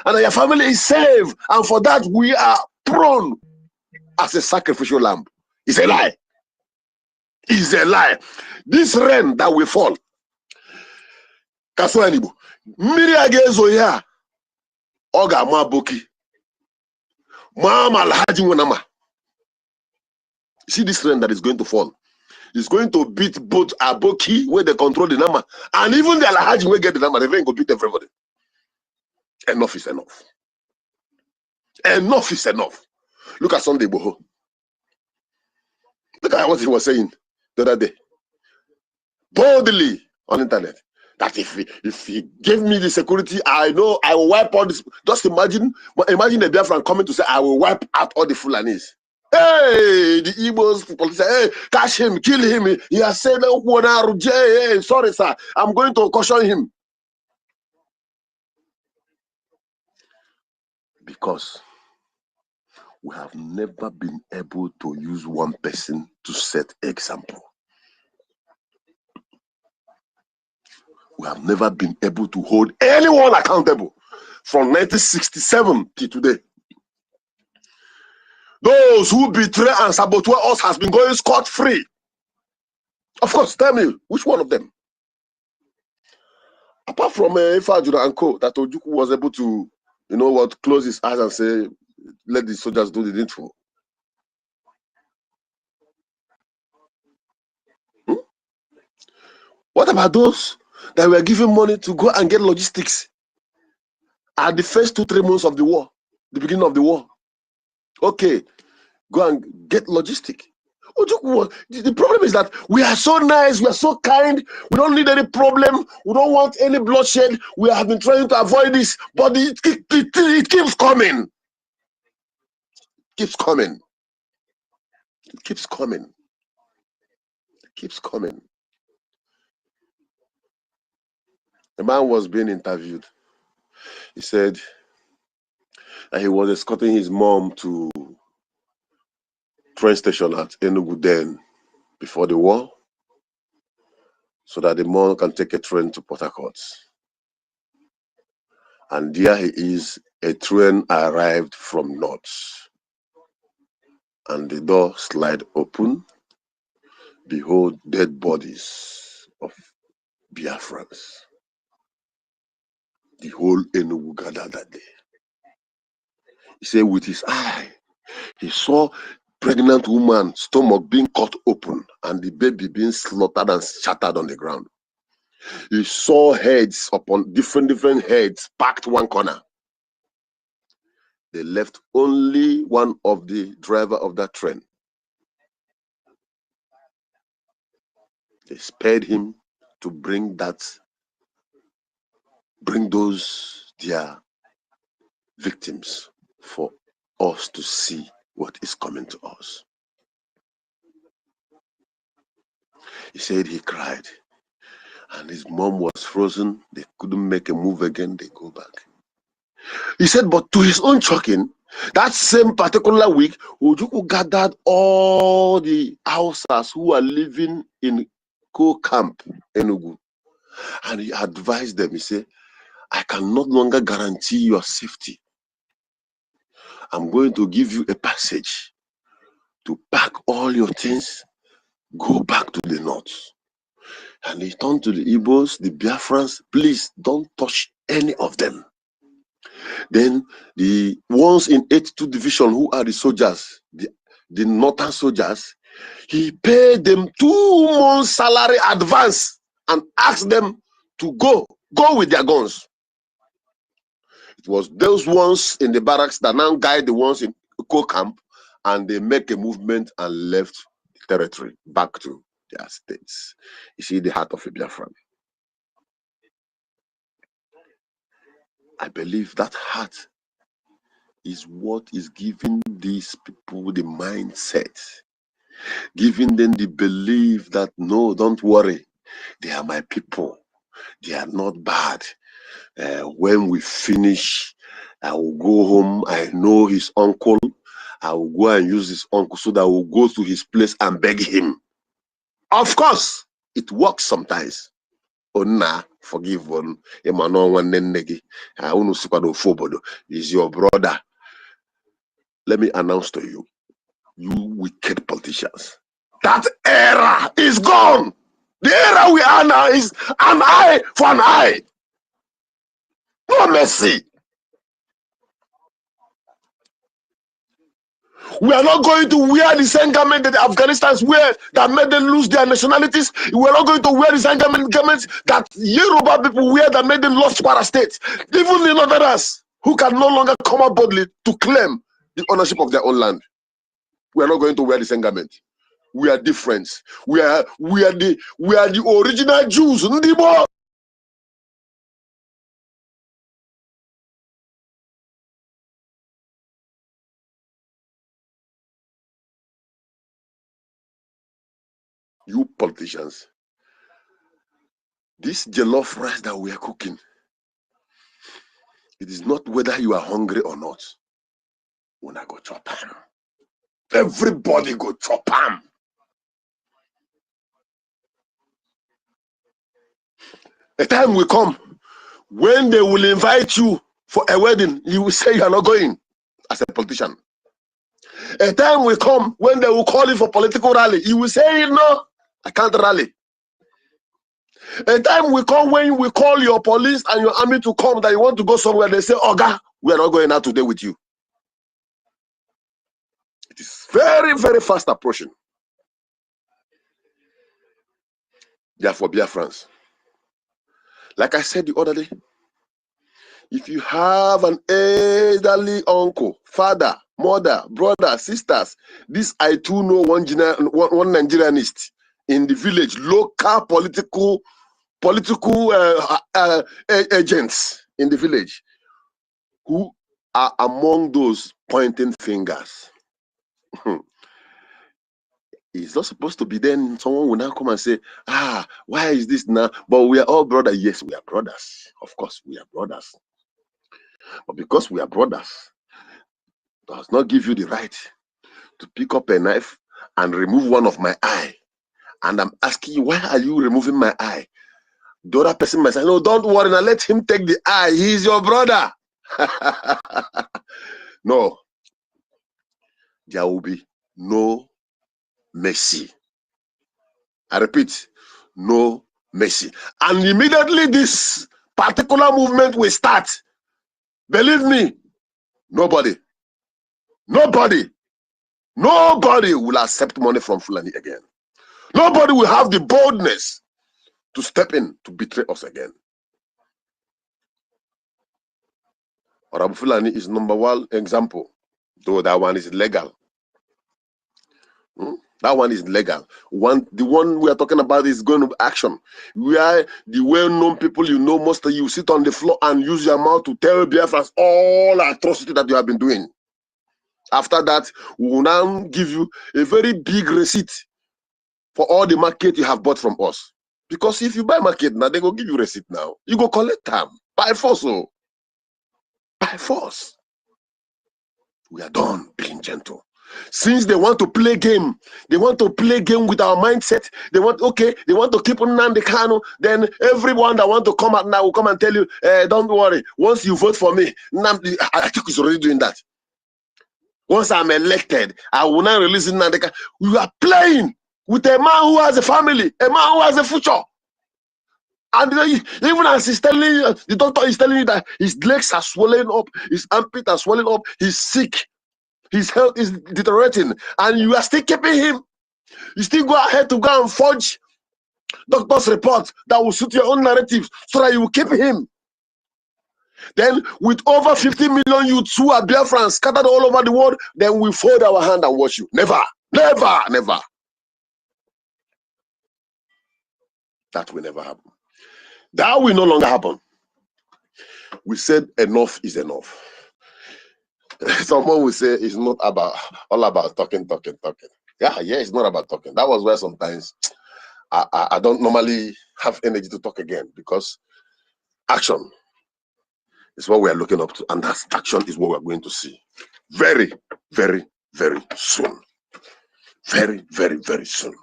D: And your family is safe. And for that, we are prone as a sacrificial lamb. It's a lie. It's a lie. This rain that will fall. Kaswanibu. Miri agezo ya. Oga maboki. Mama alhaji wanama. See this rain that is going to fall. It's going to beat both Aboki, where they control the number, and even the Alhaji will get the number. The rain will beat everybody. Enough is enough. Enough is enough. Look at Sunday Boho. Look at what he was saying the other day. Boldly on internet. That if he gave me the security, I know I will wipe all this. Just imagine a Biafran coming to say, I will wipe out all the Fulanis. Hey, the Igbos people say, hey, catch him, kill him. He has said, hey, sorry, sir, I'm going to caution him. Because we have never been able to use one person to set example. We have never been able to hold anyone accountable from 1967 to today. Those who betray and sabotage us has been going scot-free. Of course, tell me, which one of them? Apart from Ifajura and Co, that Ojukwu was able to, close his eyes and say, let the soldiers do the needful. What about those that were given money to go and get logistics at the first 2-3 months of the war, the beginning of the war? Okay, go and get logistic. The problem is that we are so nice, we are so kind, we don't need any problem, we don't want any bloodshed, we have been trying to avoid this, but it keeps coming. It keeps coming. It keeps coming. It keeps coming. A man was being interviewed. He said that he was escorting his mom to train station at Enugu then before the war, so that the mom can take a train to Port Harcourt. And there he is, a train arrived from north. And the door slide open. Behold, dead bodies of Biafrans. The whole Enugu gathered that day. He said with his eye, he saw pregnant woman stomach being cut open and the baby being slaughtered and shattered on the ground. He saw heads upon different heads packed one corner. They left only one of the driver of that train. They spared him to bring those their victims for us to see what is coming to us. He said he cried, and his mom was frozen. They couldn't make a move again. They go back. He said, but to his own shocking, that same particular week, Ojukwu gathered all the Hausas who are living in camp Enugu, and he advised them. He said, I can no longer guarantee your safety. I'm going to give you a passage to pack all your things, go back to the north. And he turned to the Igbos, the Biafrans, please don't touch any of them. Then the ones in 82 Division who are the soldiers, the northern soldiers, he paid them 2 months salary advance and asked them to go with their guns. It was those ones in the barracks that now guide the ones in camp, and they make a movement and left the territory back to their states. You see the heart of a Biafran. I believe that heart is what is giving these people the mindset, giving them the belief that no, don't worry, they are my people, they are not bad. When we finish, I will go home. I know his uncle. I will go and use his uncle so that I will go to his place and beg him. Of course, it works sometimes. Onna, forgive one. Is your brother. Let me announce to you, you wicked politicians, that era is gone. The era we are now is an eye for an eye. No mercy. We are not going to wear the same garment that the Afghanistans wear that made them lose their nationalities. We are not going to wear the same garments that Yoruba people wear that made them lost para states. Even the Northerners who can no longer come up boldly to claim the ownership of their own land. We are not going to wear the same garment. We are different. We are the original Jews. Ndibo. You politicians, this jollof rice that we are cooking, it is not whether you are hungry or not. When I go chop ham, everybody go chop ham. A time will come when they will invite you for a wedding, you will say you are not going as a politician. A time will come when they will call you for political rally, you will say no, I can't rally. A time will come when we call your police and your army to come that you want to go somewhere, they say, Oga, we are not going out today with you. It is very, very fast approaching. Therefore, Biafrans, like I said the other day, if you have an elderly uncle, father, mother, brother, sisters, this I too know one Nigerianist in the village, local political agents in the village who are among those pointing fingers. It's not supposed to be then someone will now come and say, why is this now? But we are all brothers. Yes, we are brothers. Of course, we are brothers. But because we are brothers, does not give you the right to pick up a knife and remove one of my eye. And I'm asking you, why are you removing my eye? The other person might say, no, don't worry, now let him take the eye. He's your brother. No. There will be no mercy. I repeat, no mercy. And immediately this particular movement will start. Believe me, nobody will accept money from Fulani again. Nobody will have the boldness to step in to betray us again. Arabu Fulani is number one example, though that one is legal. That one is legal. The one we are talking about is going to action. Where the well-known people you know, most of you sit on the floor and use your mouth to tell Biafrans all atrocity that you have been doing. After that, we will now give you a very big receipt for all the market you have bought from us. Because if you buy market now, they go give you receipt now. You go collect them by force. Oh. By force. We are done being gentle. Since they want to play game, they want to play game with our mindset. They want to keep on the Kanu. Then everyone that want to come out now will come and tell you, don't worry. Once you vote for me, I think he's already doing that. Once I'm elected, I will not release Nandeka. You are playing with a man who has a family, a man who has a future. And even as he's telling you, the doctor is telling you that his legs are swelling up, his armpit are swelling up, he's sick. His health is deteriorating, and you are still keeping him. You still go ahead to go and forge doctor's report that will suit your own narratives so that you will keep him. Then, with over 50 million youths who are Biafrans scattered all over the world, then we fold our hand and watch you. Never, never, never. That will never happen. That will no longer happen. We said enough is enough. Someone will say it's not all about talking. Yeah, it's not about talking. That was where sometimes I don't normally have energy to talk again, because action is what we are looking up to, and that action is what we're going to see very, very, very soon. Very, very, very soon.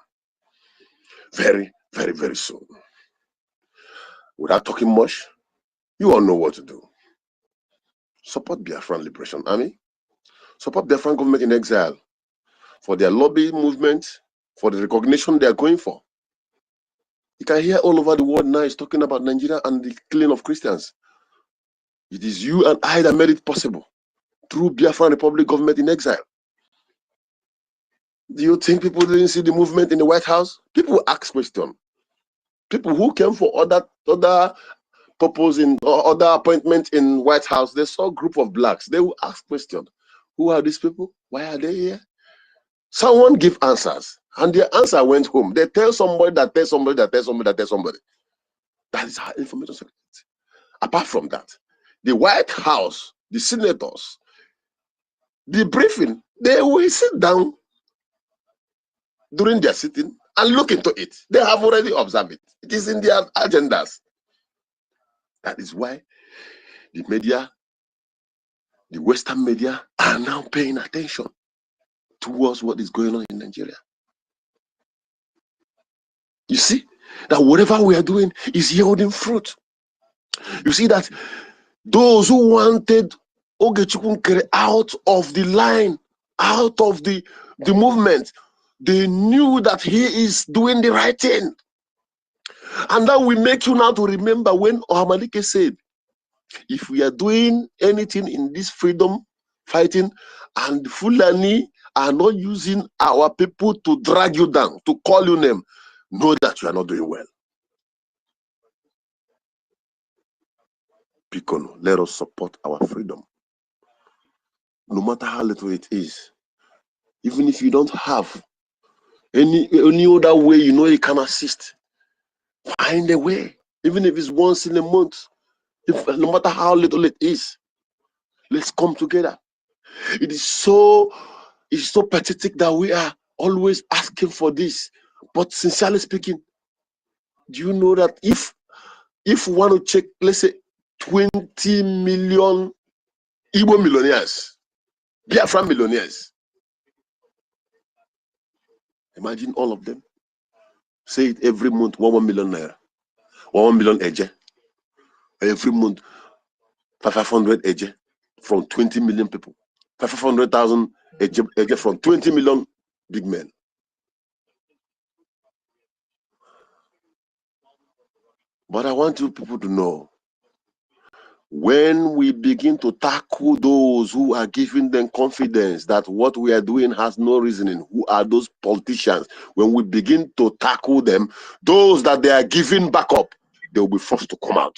D: Very, very, very soon. Without talking much, you all know what to do. Support Biafran Liberation Army. Support Biafran government in exile for their lobby movement, for the recognition they are going for. You can hear all over the world now is talking about Nigeria and the killing of Christians. It is you and I that made it possible through Biafran Republic government in exile. Do you think people didn't see the movement in the White House? People ask questions. People who came for other purpose or other appointments in White House, they saw a group of blacks. They will ask questions. Who are these people? Why are they here? Someone give answers, and their answer went home. They tell somebody that tell somebody that tell somebody that tell somebody. That is how information circulates. Apart from that, the White House, the senators, the briefing, they will sit down during their sitting and look into it. They have already observed it. It is in their agendas. That is why the media, the Western media, are now paying attention towards what is going on in Nigeria. You see that whatever we are doing is yielding fruit. You see that those who wanted Ogechukwu out of the line, out of the movement, they knew that he is doing the right thing. And that will make you now to remember when Ohamalike said, if we are doing anything in this freedom fighting and Fulani are not using our people to drag you down, to call you name, know that you are not doing well. Pikono, let us support our freedom. No matter how little it is. Even if you don't have any other way you know you can assist, find a way. Even if it's once in a month, no matter how little it is, let's come together. It's so pathetic that we are always asking for this. But sincerely speaking, do you know that if we want to check, let's say 20 million Igbo millionaires, Biafra millionaires, imagine all of them. Say it every month, 1 million naira, 1 million eje. Every month, 500 eje from 20 million people. 500,000 eje from 20 million big men. But I want you people to know, When we begin to tackle those who are giving them confidence that what we are doing has no reasoning, who are those politicians, when we begin to tackle them, those that they are giving backup, they will be forced to come out.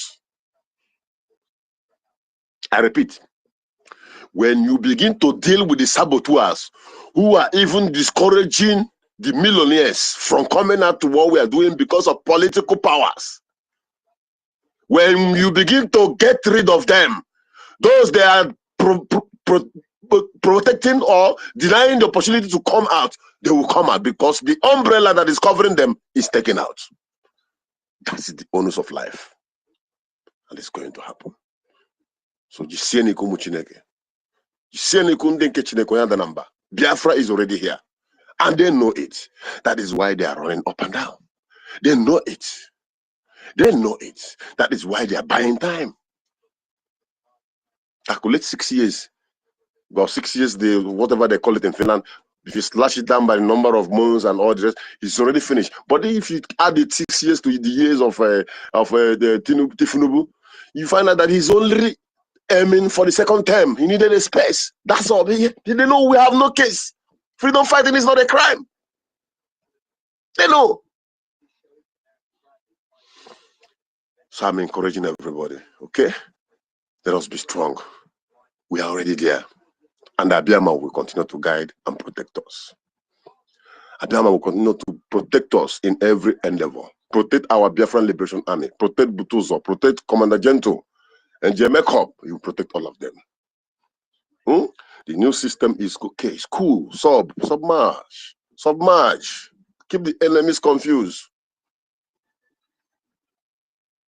D: I repeat, when you begin to deal with the saboteurs who are even discouraging the millionaires from coming out to what we are doing because of political powers, when you begin to get rid of them, those they are protecting or denying the opportunity to come out, they will come out because the umbrella that is covering them is taken out. That's the onus of life, and it's going to happen. So Biafra is already here, and they know it. That is why they are running up and down. They know it. They know it. That is why they are buying time. Calculate 6 years. About 6 years, whatever they call it in Finland, if you slash it down by the number of months and all the rest, it's already finished. But if you add it 6 years to the years of the Tinubu, you find out that he's only aiming for the second term. He needed a space. That's all. They know we have no case. Freedom fighting is not a crime. They know. So I'm encouraging everybody, okay? Let us be strong. We are already there. And Abiyama will continue to guide and protect us. Abiyama will continue to protect us in every endeavor. Protect our Biafran Liberation Army. Protect Butuzo. Protect Commander Gento. And Jemekop. You will protect all of them. The new system is okay. It's cool. Submerge. Submerge. Keep the enemies confused.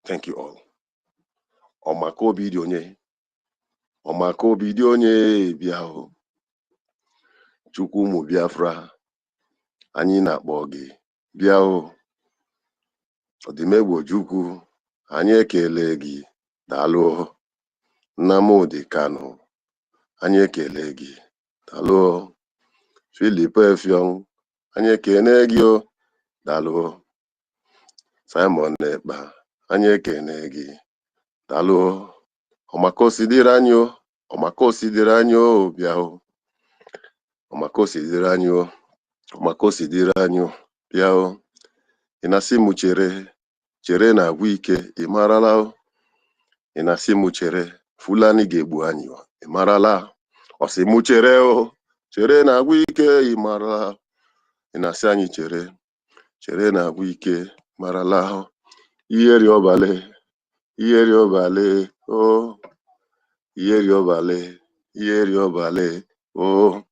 D: Thank you all. Omako bidionye. Omako bidionye biao. Chukwumu Biafra. Anyị na-akpọ gị bịa o. Odimegwu Ojukwu, anyị ekele gị. Daalụ. Nnamdi Kanu, anyị ekele gị. Daalụ. Philip Effiong, anyị ekele gị o. Daalụ. Simon Ekpa, anyị ekele gị. Daalụ. Ọmakosidịrị anyị o. Ọmakosidịrị anyị o bịa o. Ọmakosidịrị anyị o. Ọmakosidịrị anyị o bịa o. Ị na-asị m chere na agwụ ike, ị marala o. Ị na-asị m chere Fulani ga-egbu anyị o. Ị marala. Ọ sị m chere na agwụ ike, ị marala. Ị na-asị anyị chere na agwụ ike, marala. Iheri ọbale o. Iheri ọbale o.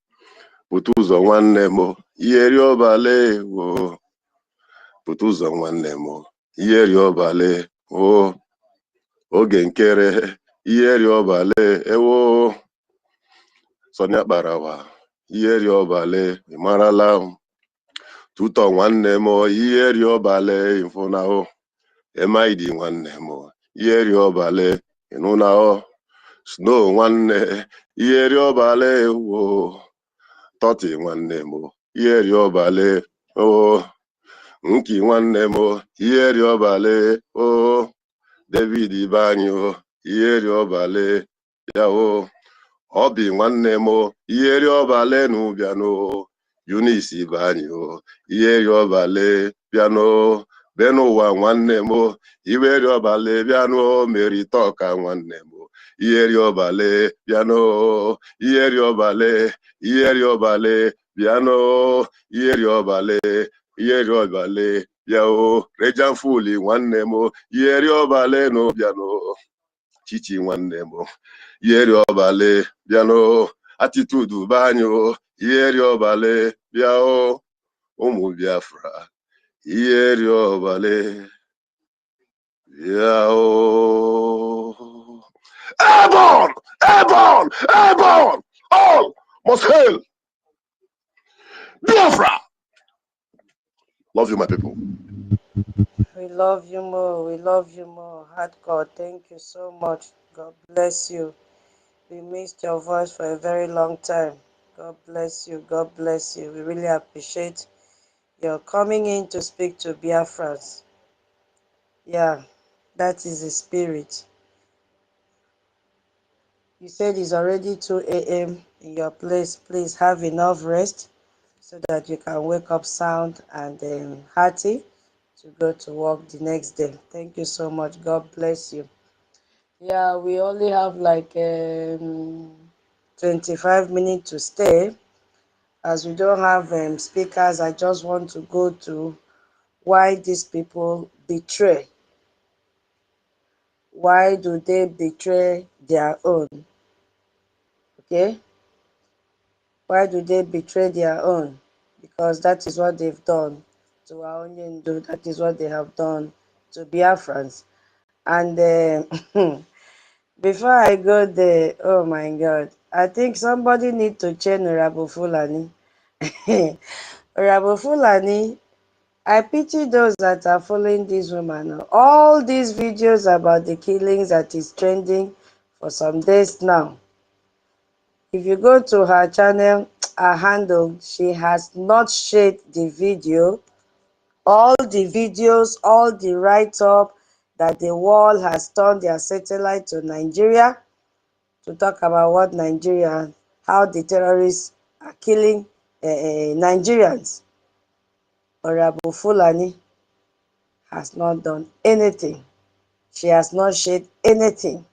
D: Pụta ụzọ nwanne m o. Iheri ọbale o. Pụta ụzọ nwanne m o. Iheri ọbale o. Oge nkere. Iheri ọbale ewo. Sonia Barawa. Iheri ọbale ị marala. Tutọ nwanne m o. Iheri ọbale ịfụna o. MID nwanne m o. Iheri ọbale ịnụna o. Snow nwanne. Iheri ọbale ewo. Tọtị nwanne m o. Iheri ọbale o. Nki nwanne m o. Iheri ọbale o. David Ibanyi o. Iheri ọbale ya o. Obi nwanne m o. Iheri ọbale n'ụbịanụ. Eunice Ibanyi o. Iheri ọbale bịanụ. Benụwa nwanne m o. Iheri ọbale bịanụ. Mary Toka nwanne m o. Iheri ọbale bịanụ. Iheri ọbale. Iheri ọbale bịanụ. Iheri ọbale. Iheri ọbale bịa o. Rejan Fuli nwanne m o. Iheri ọbale n'ụbịanụ. Chichi nwanne m o. Iheri ọbale bịanụ. Attitude banyị o. Iheri ọbale bịa o. Ụmụ Biafra. Iheri ọbale bịa o. Airborne! Airborne! Airborne! All must hail Biafra! Love you, my people.
B: We love you more. We love you more. Hardcore. Thank you so much. God bless you. We missed your voice for a very long time. God bless you. God bless you. We really appreciate your coming in to speak to Biafrans. Yeah, that is the spirit. You said it's already 2 a.m. in your place. Please have enough rest so that you can wake up sound and hearty to go to work the next day. Thank you so much. God bless you. Yeah, we only have like 25 minutes to stay. As we don't have speakers, I just want to go to why these people betray. Why do they betray their own? Okay? Why do they betray their own? Because that is what they've done to our Onyendu. That is what they have done to Biafrans. And before I go there, oh my God, I think somebody need to chain Urabu Fulani. Urabu Fulani, I pity those that are following this woman. All these videos about the killings that is trending for some days now. If you go to her channel, her handle, she has not shared the video. All the videos, all the write-up that the world has turned their satellite to Nigeria to talk about what Nigeria, how the terrorists are killing Nigerians. Honorable Fulani has not done anything. She has not shared anything.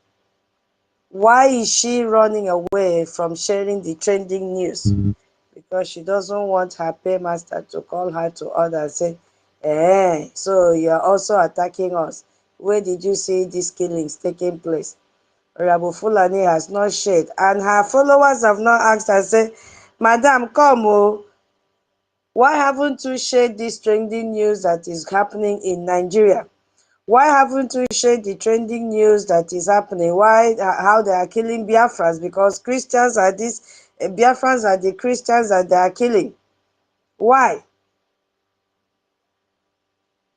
B: Why is she running away from sharing the trending news? Because she doesn't want her paymaster to call her to order and say, so you're also attacking us. Where did you see these killings taking place? Rabu Fulani has not shared, and her followers have not asked her, say, Madam, come, oh, why haven't you shared this trending news that is happening in Nigeria? Why haven't you shared the trending news that is happening? Why, how they are killing Biafrans? Because Christians are this, Biafrans are the Christians that they are killing. Why?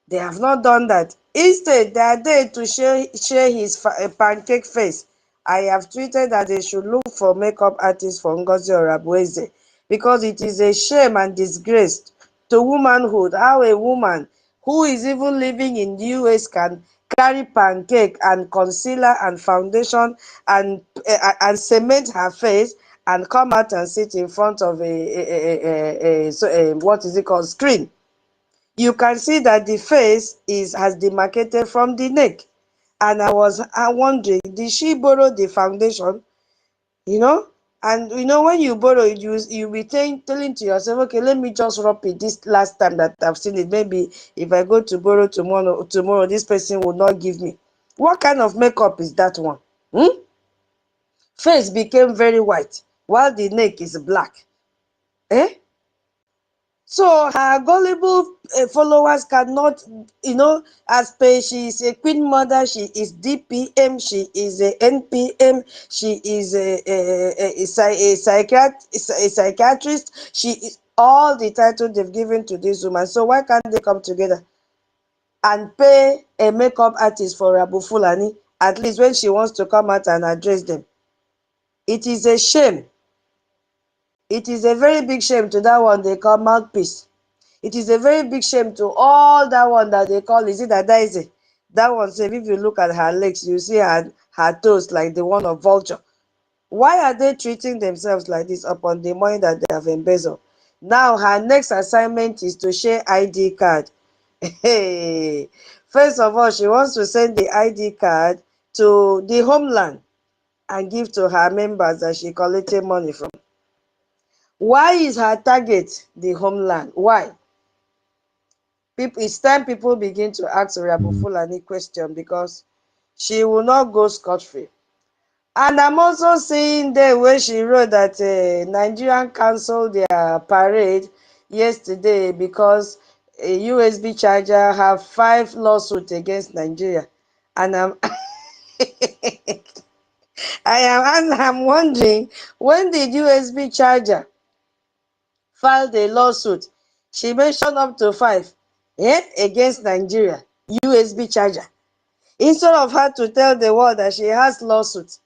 B: They have not done that. Instead, they are there to share his pancake face. I have tweeted that they should look for makeup artists for NGOZI or Abueze, because it is a shame and disgrace to womanhood how a woman who is even living in the US can carry pancake and concealer and foundation and cement her face and come out and sit in front of a what is it called, screen. You can see that the face has demarcated from the neck. And I was wondering, did she borrow the foundation? You know? And you know, when you borrow it, you be telling to yourself, okay, let me just rub it this last time that I've seen it. Maybe if I go to borrow tomorrow this person will not give me. What kind of makeup is that one? Face became very white while the neck is black. Eh? So her gullible followers cannot, as per she is a queen mother, she is DPM, she is a NPM, she is a psychiatrist, she is all the title they've given to this woman. So why can't they come together and pay a makeup artist for Rabu Fulani, at least when she wants to come out and address them? It is a shame. It is a very big shame to that one they call mouthpiece. It is a very big shame to all that one that they call, is it Adaise? That one, say, if you look at her legs, you see her toes like the one of vulture. Why are they treating themselves like this upon the money that they have embezzled? Now her next assignment is to share ID card. Hey, first of all, she wants to send the ID card to the homeland and give to her members that she collected money from. Why is her target the homeland? Why? It's time people begin to ask Rabu Fulani question, because she will not go scot-free. And I'm also seeing there where she wrote that Nigerian canceled their parade yesterday because a USB charger have 5 lawsuits against Nigeria. And I'm wondering, when did USB charger filed a lawsuit? She mentioned up to 5 against Nigeria, USB charger. Instead of her to tell the world that she has lawsuits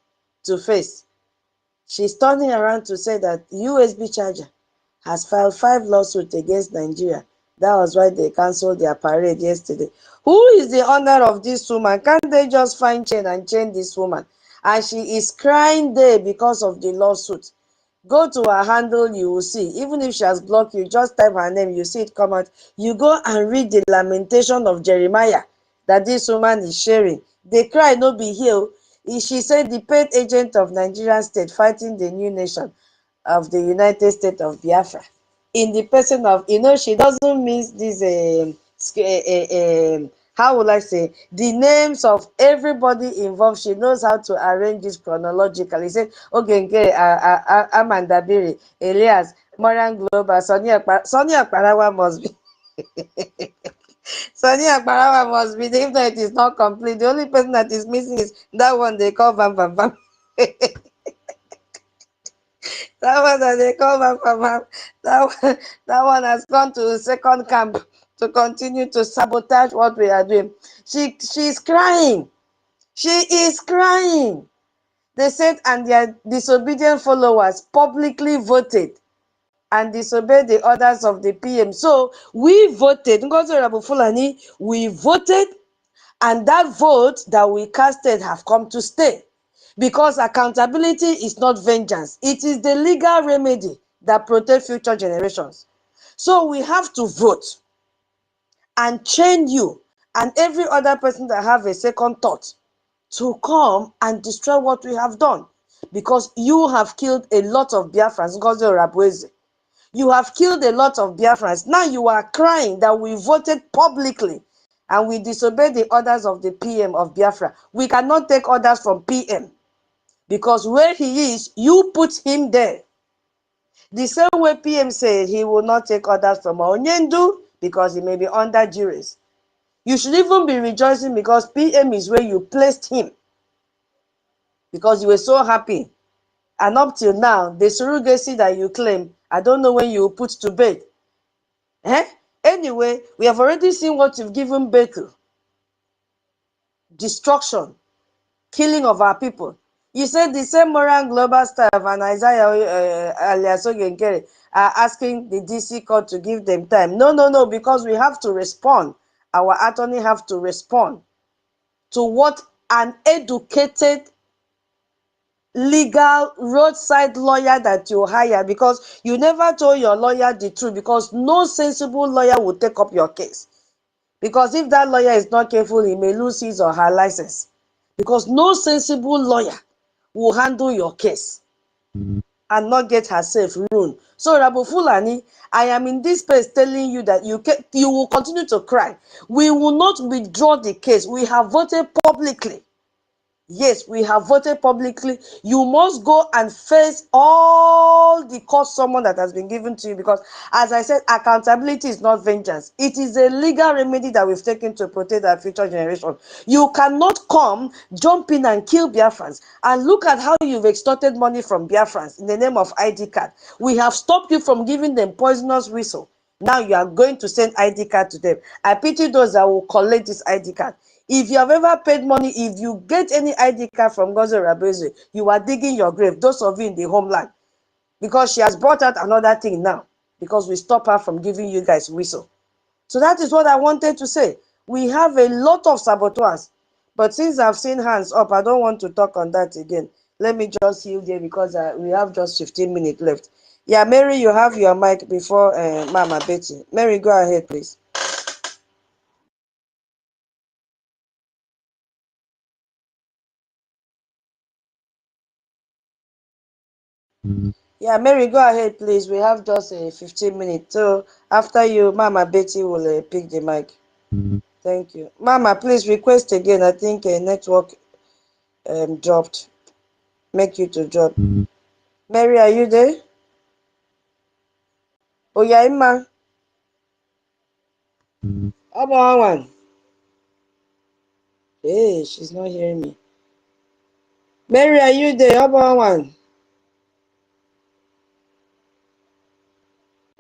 B: to face, she's turning around to say that USB charger has filed 5 lawsuits against Nigeria. That was why they canceled their parade yesterday. Who is the owner of this woman? Can't they just find chain and chain this woman and she is crying there because of the lawsuit. Go to her handle, you will see. Even if she has blocked you, just type her name, you see it come out. You go and read the lamentation of Jeremiah that this woman is sharing. They cry, no be healed. She said the paid agent of Nigerian state fighting the new nation of the United States of Biafra. In the person of, she doesn't miss this, how will I say, the names of everybody involved. She knows how to arrange this chronologically. He said, okay, Amanda Biri, Elias, Moran Global, Sonia Parawa must be. Sonia Parawa must be, if not, it is not complete. The only person that is missing is that one they call Bam Bam Bam. That one that they call Bam Bam Bam. That one has gone to the second camp to continue to sabotage what we are doing. She's crying. She is crying. They said, and their disobedient followers publicly voted and disobeyed the orders of the PM. So we voted, Ngozi Rabu Fulani, we voted, and that vote that we casted have come to stay. Because accountability is not vengeance. It is the legal remedy that protects future generations. So we have to vote and chain you and every other person that have a second thought to come and destroy what we have done. Because you have killed a lot of Biafrans. Ngozi Orabueze. You have killed a lot of Biafrans. Now you are crying that we voted publicly and we disobeyed the orders of the PM of Biafra. We cannot take orders from PM because where he is, you put him there. The same way PM said he will not take orders from Onyendu because he may be under duress. You should even be rejoicing because PM is where you placed him because you were so happy. And up till now, the surrogacy that you claim, I don't know when you will put to bed. Anyway, we have already seen what you've given birth to. Destruction, killing of our people. You said the same Moran Global staff and Isaiah alias Ogenkere are asking the DC court to give them time. No, because we have to respond. Our attorney have to respond to what an educated legal roadside lawyer that you hire, because you never told your lawyer the truth, because no sensible lawyer will take up your case. Because if that lawyer is not careful, he may lose his or her license. Because no sensible lawyer will handle your case and not get herself ruined. So Rabu Fulani, I am in this place telling you that you will continue to cry. We will not withdraw the case. We have voted publicly. Yes, we have voted publicly. You must go and face all the court summon that has been given to you because, as I said, accountability is not vengeance. It is a legal remedy that we've taken to protect our future generation. You cannot come, jump in and kill Biafrans. And look at how you've extorted money from Biafrans in the name of ID card. We have stopped you from giving them poisonous whistle. Now you are going to send ID card to them. I pity those that will collect this ID card. If you have ever paid money, if you get any ID card from Ngozi Orabueze, you are digging your grave, those of you in the homeland. Because she has brought out another thing now. Because we stop her from giving you guys whistle. So that is what I wanted to say. We have a lot of saboteurs. But since I've seen hands up, I don't want to talk on that again. Let me just yield there because we have just 15 minutes left. Yeah, Mary, you have your mic before Mama Betty. Mary, go ahead, please. Yeah, Mary, go ahead, please. We have just 15 minutes. So after you, Mama Betty will pick the mic. Thank you. Mama, please request again. I think a network dropped. Make you to drop. Mary, are you there? Oh, yeah, Emma. How about one? Hey, she's not hearing me. Mary, are you there? How about one?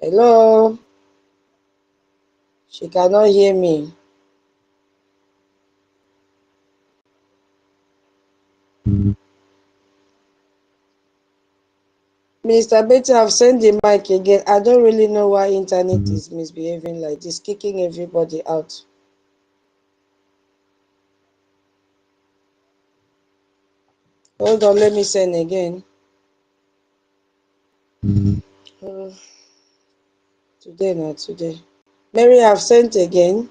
B: Hello? She cannot hear me. Mr. Betty, I've sent the mic again. I don't really know why internet is misbehaving like this, kicking everybody out. Hold on, let me send again. Today, not today. Mary, I've sent again.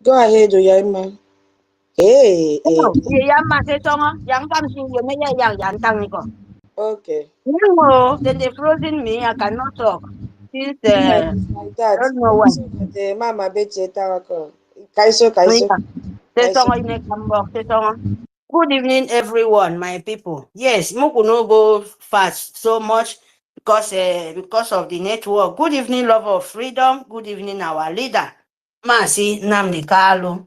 B: Go ahead, Oyama. Hey. Okay.
E: No, they frozen me. I cannot talk. Since
B: Like
E: I
B: that.
E: don't know why.
B: So that the mama bet you tawako. Kaiso.
E: Good evening, everyone, my people. Yes, Moku no go fast so much because of the network. Good evening, love of freedom. Good evening, our leader, Masi Nnamdi Kalu.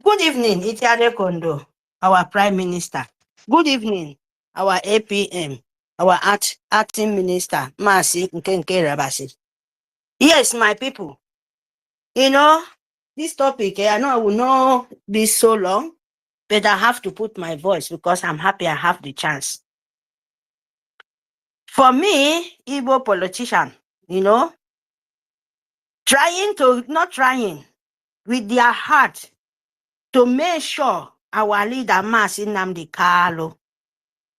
E: Good evening, Itiade Kondo, our prime minister. Good evening, our APM, our acting minister, Masi Nkenke Rabasi. Yes, my people. You know, this topic, I know I will not be so long, but I have to put my voice because I'm happy I have the chance. For me, Igbo politician, not trying with their heart to make sure our leader, Mazi Nnamdi Kalu,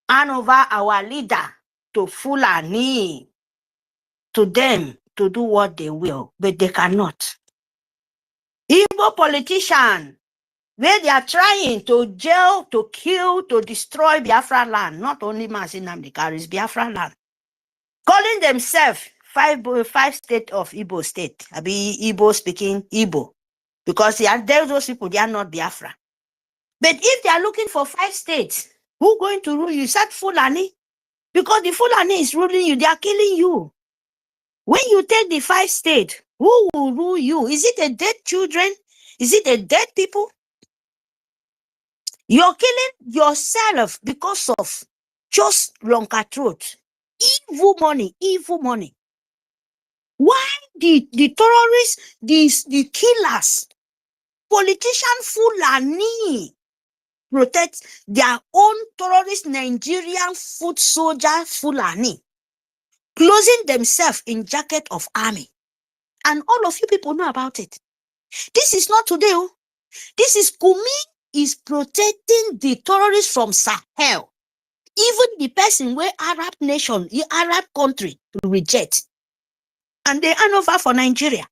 E: hand over our leader to Fulani, to them to do what they will, but they cannot. Igbo politician, where they are trying to jail, to kill, to destroy Biafra land, not only Mazi Nnamdi Kalu, it's Biafra land. Calling themselves five state of Igbo state. I be Igbo speaking Igbo. Because those people, they are not Biafra. But if they are looking for 5 states, who going to rule you? Is that Fulani? Because the Fulani is ruling you, they are killing you. When you take the 5 states, who will rule you? Is it a dead children? Is it a dead people? You're killing yourself because of just longer throat. Evil money. Why the terrorists, the killers, politician Fulani protect their own terrorist Nigerian foot soldier Fulani, closing themselves in jacket of army? And all of you people know about it. This is not today. This is Kumi is protecting the terrorists from Sahel. Even the person where Arab nation, Arab country reject. And they hand over for Nigeria.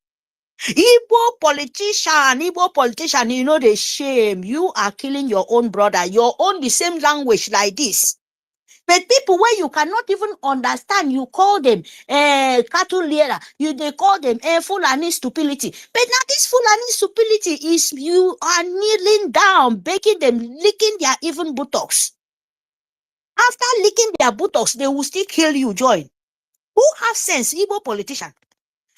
E: Igbo politician, you know the shame. You are killing your own brother, your own the same language like this. But people where you cannot even understand, you call them cattle leader, they call them Fulani stupidity. But now this Fulani stupidity is you are kneeling down, begging them, licking their even buttocks. After licking their buttocks, they will still kill you, join. Who have sense, Igbo politician?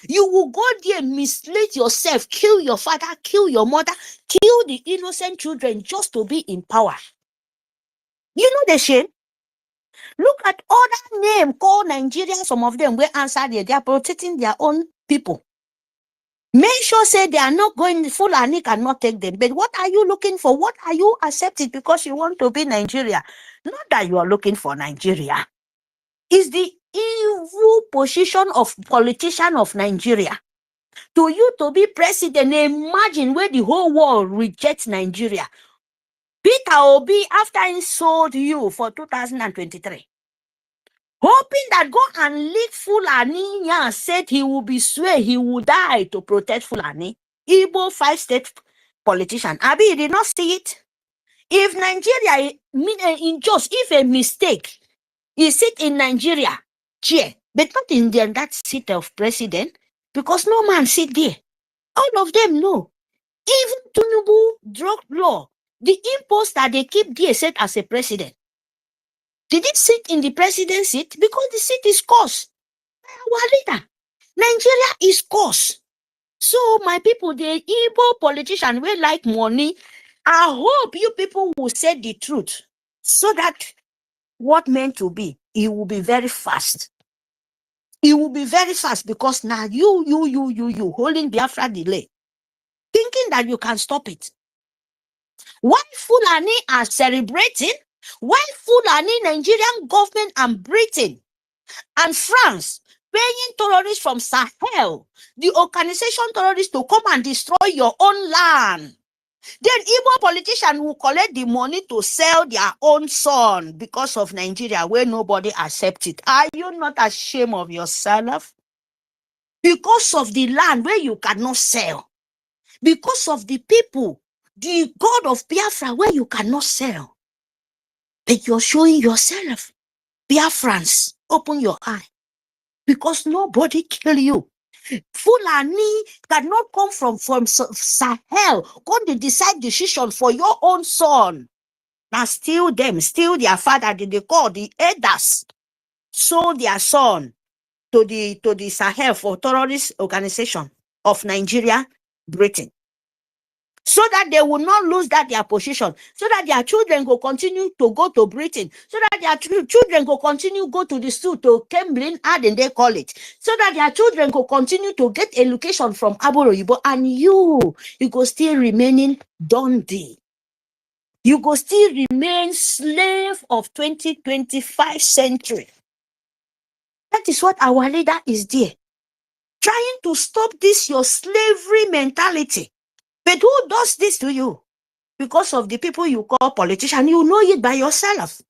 E: You will go there, mislead yourself, kill your father, kill your mother, kill the innocent children just to be in power. You know the shame? Look at other names called Nigeria. Some of them will answer there. They are protecting their own people. Make sure say they are not going, Fulani cannot take them. But what are you looking for? What are you accepting because you want to be Nigeria? Not that you are looking for Nigeria. It's the evil position of politician of Nigeria. To you to be president, imagine where the whole world rejects Nigeria. Peter Obi, after he sold you for 2023, hoping that go and leak Fulani and said he will be swear he will die to protect Fulani. Igbo 5 state politician. Abi, you did not see it. If Nigeria, if a mistake, he sit in Nigeria chair, but not in that seat of president, because no man sit there. All of them know. Even Tinubu drug law, the impost that they keep there set as a president. Did it sit in the president's seat? Because the seat is cost. Our leader. Nigeria is cost. So my people, the Igbo politician will like money. I hope you people will say the truth so that what meant to be, it will be very fast. It will be very fast because now you holding Biafra delay, thinking that you can stop it. Why Fulani are celebrating? Why Fulani, Nigerian government and Britain and France paying terrorists from Sahel, the organization terrorists, to come and destroy your own land? Then Igbo politician will collect the money to sell their own son because of Nigeria where nobody accepts it. Are you not ashamed of yourself? Because of the land where you cannot sell. Because of the people, the God of Biafra where you cannot sell. But you're showing yourself. Biafrans, open your eye. Because nobody kill you. Fulani cannot come from Sahel. Go to decide decision for your own son. Now steal them, steal their father, they call the elders, sold their son to the Sahel for terrorist organization of Nigeria, Britain. So that they will not lose their position, so that their children will continue to go to Britain, so that their children will continue to go to the school, to Cambridge, and they call it, so that their children will continue to get education from Aboroyibo, and you go still remaining Dundee. You go still remain slave of 2025 century. That is what our leader is there, trying to stop this your slavery mentality. But who does this to you? Because of the people you call politicians, you know it by yourself.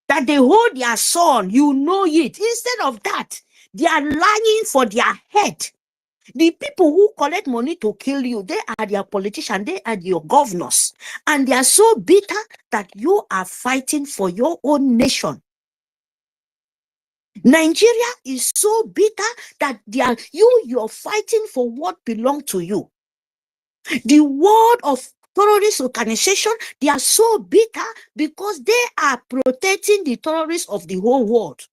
E: That they hold their son, you know it. Instead of that, they are lying for their head. The people who collect money to kill you, they are their politicians, they are your governors. And they are so bitter that you are fighting for your own nation. Nigeria is so bitter that you're fighting for what belongs to you. The world of terrorist organization, they are so bitter because they are protecting the terrorists of the whole world.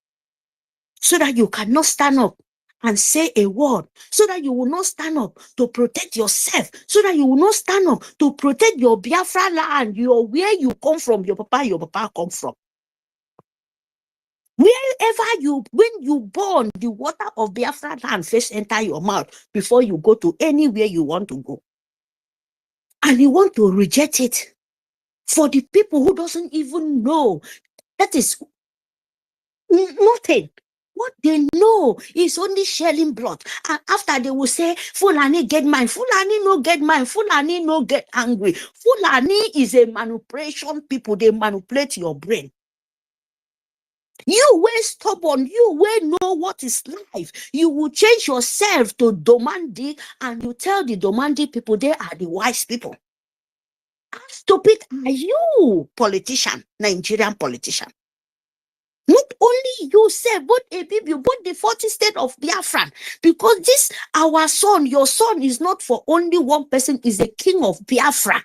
E: So that you cannot stand up and say a word, so that you will not stand up to protect yourself, so that you will not stand up to protect your Biafra land, where you come from, your papa come from. Wherever when you born, the water of Biafra land first enter your mouth before you go to anywhere you want to go. And you want to reject it for the people who doesn't even know. That is nothing. What they know is only shelling blood. And after they will say, Fulani get mine, Fulani no get mine, Fulani no get angry. Fulani is a manipulation people. They manipulate your brain. You were stubborn. You were know what is life. You will change yourself to Domandi, and you tell the Domandi people they are the wise people. How stupid are you, politician, Nigerian politician? Not only you say, but EKID, but the 40 state of Biafra, because this our son, your son is not for only one person, is a king of Biafra.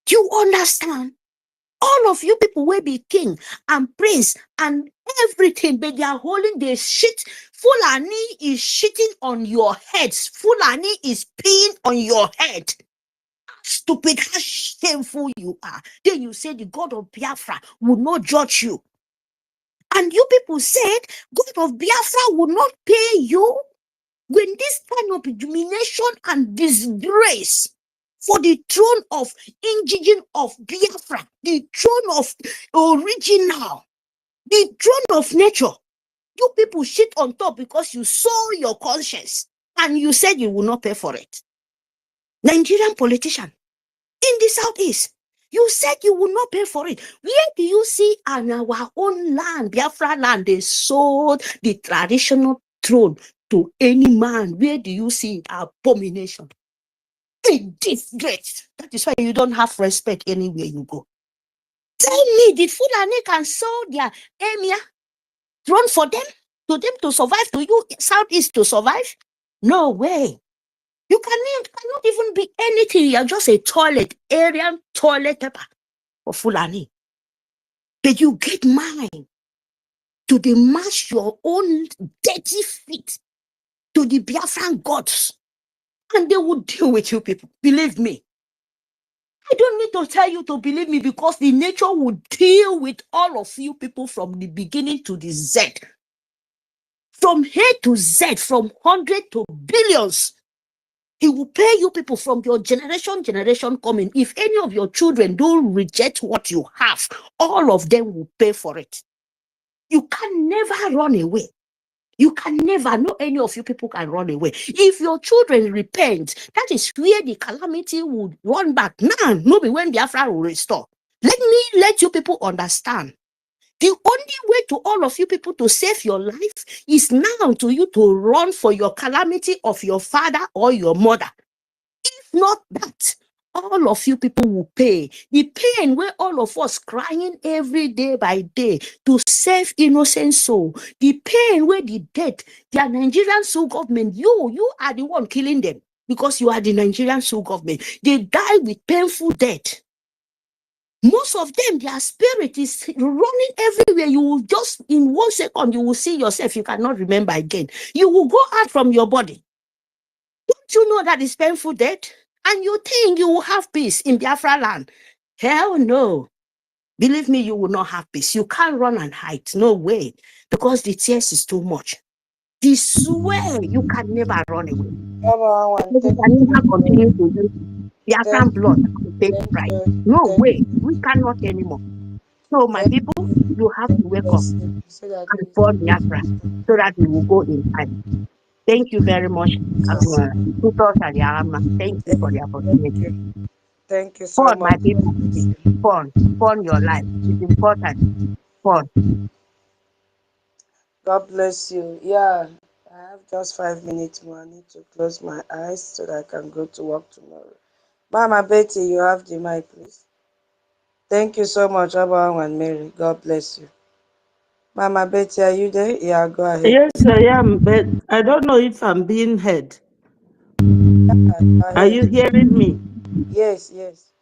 E: Do you understand? All of you people will be king and prince and everything, but they are holding the shit. Fulani is shitting on your heads. Fulani is peeing on your head. Stupid, how shameful you are. Then you say the God of Biafra will not judge you. And you people said God of Biafra will not pay you when this kind of humiliation and disgrace for the throne of indigenous of Biafra, the throne of original, the throne of nature. You people shit on top because you saw your conscience and you said you will not pay for it. Nigerian politician in the southeast, you said you will not pay for it. Where do you see on our own land, Biafra land, they sold the traditional throne to any man? Where do you see abomination? In disgrace. That is why you don't have respect anywhere you go. Tell me, did Fulani can sell their emir throne for them to survive, to you southeast to survive? No way. You cannot even be anything. You're just a toilet, Aryan toilet paper for Fulani. But you get mine to match your own dirty feet to the Biafran gods. And they will deal with you people. Believe me. I don't need to tell you to believe me, because the nature will deal with all of you people from the beginning to the Z. From A to Z, from 100 to billions. He will pay you people from your generation coming. If any of your children don't reject what you have, all of them will pay for it. You can never run away. You can never, no any of you people can run away. If your children repent, that is where the calamity would run back. Now, no be when Biafra will restore. Let you people understand. The only way to all of you people to save your life is now to you to run for your calamity of your father or your mother. If not that, all of you people will pay. The pain where all of us crying every day by day to save innocent soul. The pain where the dead, their Nigerian soul government, you are the one killing them because you are the Nigerian soul government. They die with painful death. Most of them, their spirit is running everywhere. You will just, in 1 second, you will see yourself. You cannot remember again. You will go out from your body. Don't you know that it's painful death? And you think you will have peace in Biafra land? Hell no. Believe me, you will not have peace. You can't run and hide. No way. Because the tears is too much. They swear you can never run away. You can never continue to use Biafran blood to pay the price. No way. We cannot anymore. So my people, you have to wake up and for Biafra so that we will go in time. Thank you very much. Thank you for the opportunity.
B: Thank you so
E: Fun,
B: much.
E: my people. Fun your life. It's important. Fun.
B: God bless you. Yeah, I have just 5 minutes more. I need to close my eyes so that I can go to work tomorrow. Mama Betty, you have the mic, please. Thank you so much, Abraham and Mary. God bless you. Mama Betty, are you there? Yeah, go ahead.
F: Yes, I am, but I don't know if I'm being heard. Are you hearing me?
B: Yes, yes.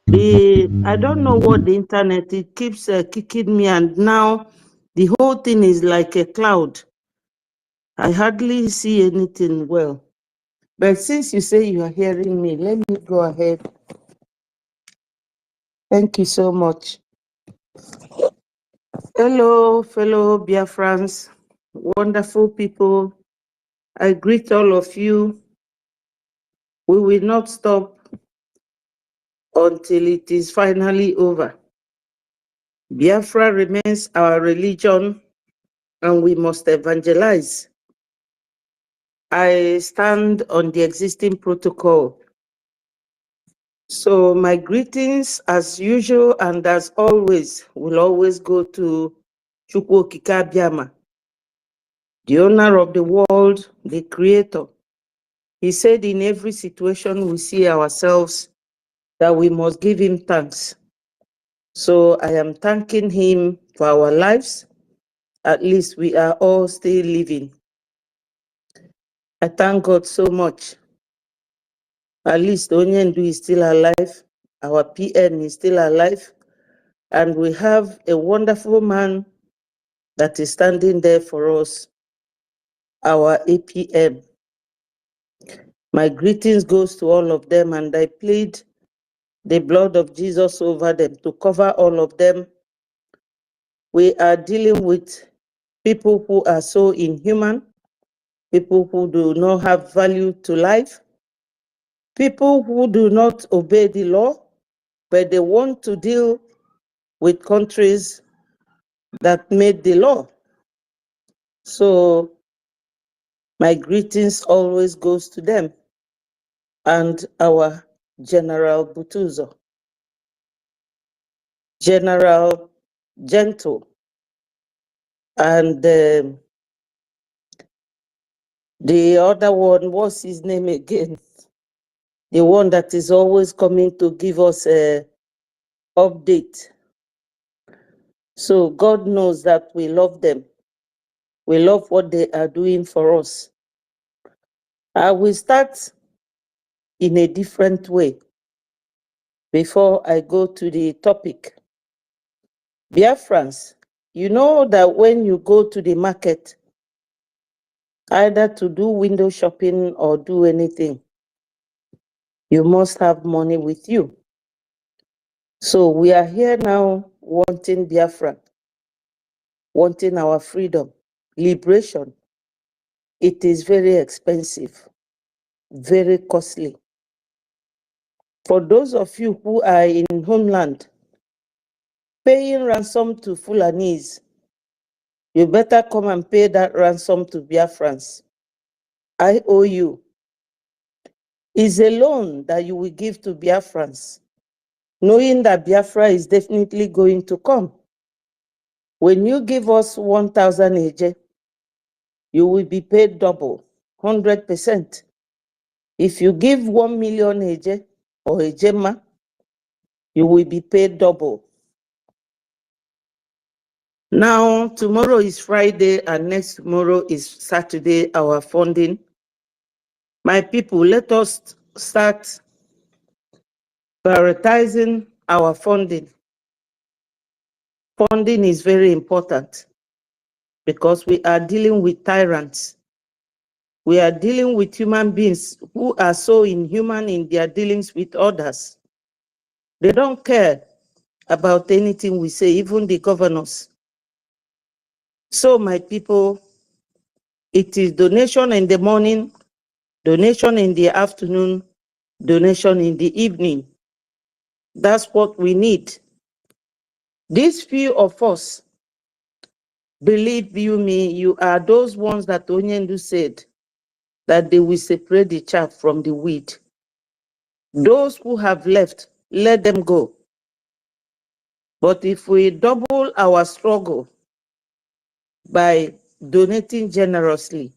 F: I don't know what the internet, it keeps kicking me, and now the whole thing is like a cloud. I hardly see anything well. But since you say you are hearing me, let me go ahead. Thank you so much. Hello, fellow Biafrans, wonderful people. I greet all of you. We will not stop until it is finally over. Biafra remains our religion and we must evangelize. I stand on the existing protocol. So my greetings as usual and as always will always go to Chukwu Okike Abiama, the owner of the world, the creator. He said in every situation we see ourselves that we must give him thanks. So I am thanking him for our lives. At least we are all still living. I thank God so much. At least Onyendu is still alive. Our PM is still alive. And we have a wonderful man that is standing there for us, our APM. My greetings goes to all of them, and I plead the blood of Jesus over them to cover all of them. We are dealing with people who are so inhuman, people who do not have value to life, people who do not obey the law, but they want to deal with countries that made the law. So my greetings always goes to them and our General Butuzo, General Gentle, and the other one, what's his name again? The one that is always coming to give us a update. So God knows that we love them. We love what they are doing for us. I will start in a different way before I go to the topic. Biafrans, you know that when you go to the market, either to do window shopping or do anything, you must have money with you. So we are here now wanting Biafra, wanting our freedom, liberation. It is very expensive, very costly. For those of you who are in homeland, paying ransom to Fulanese You better come and pay that ransom to Biafrans. I owe you. It's a loan that you will give to Biafrans, knowing that Biafra is definitely going to come. When you give us 1,000 AJ, you will be paid double, 100%. If you give 1 million AJ or AJMA, you will be paid double. Now, tomorrow is Friday and next tomorrow is Saturday, our funding. My people, let us start prioritizing our funding. Funding is very important because we are dealing with tyrants. We are dealing with human beings who are so inhuman in their dealings with others. They don't care about anything we say, even the governors. So, my people, it is donation in the morning, donation in the afternoon, donation in the evening. That's what we need. These few of us, believe you me, you are those ones that Onyendu said that they will separate the chaff from the wheat. Those who have left, let them go. But if we double our struggle by donating generously,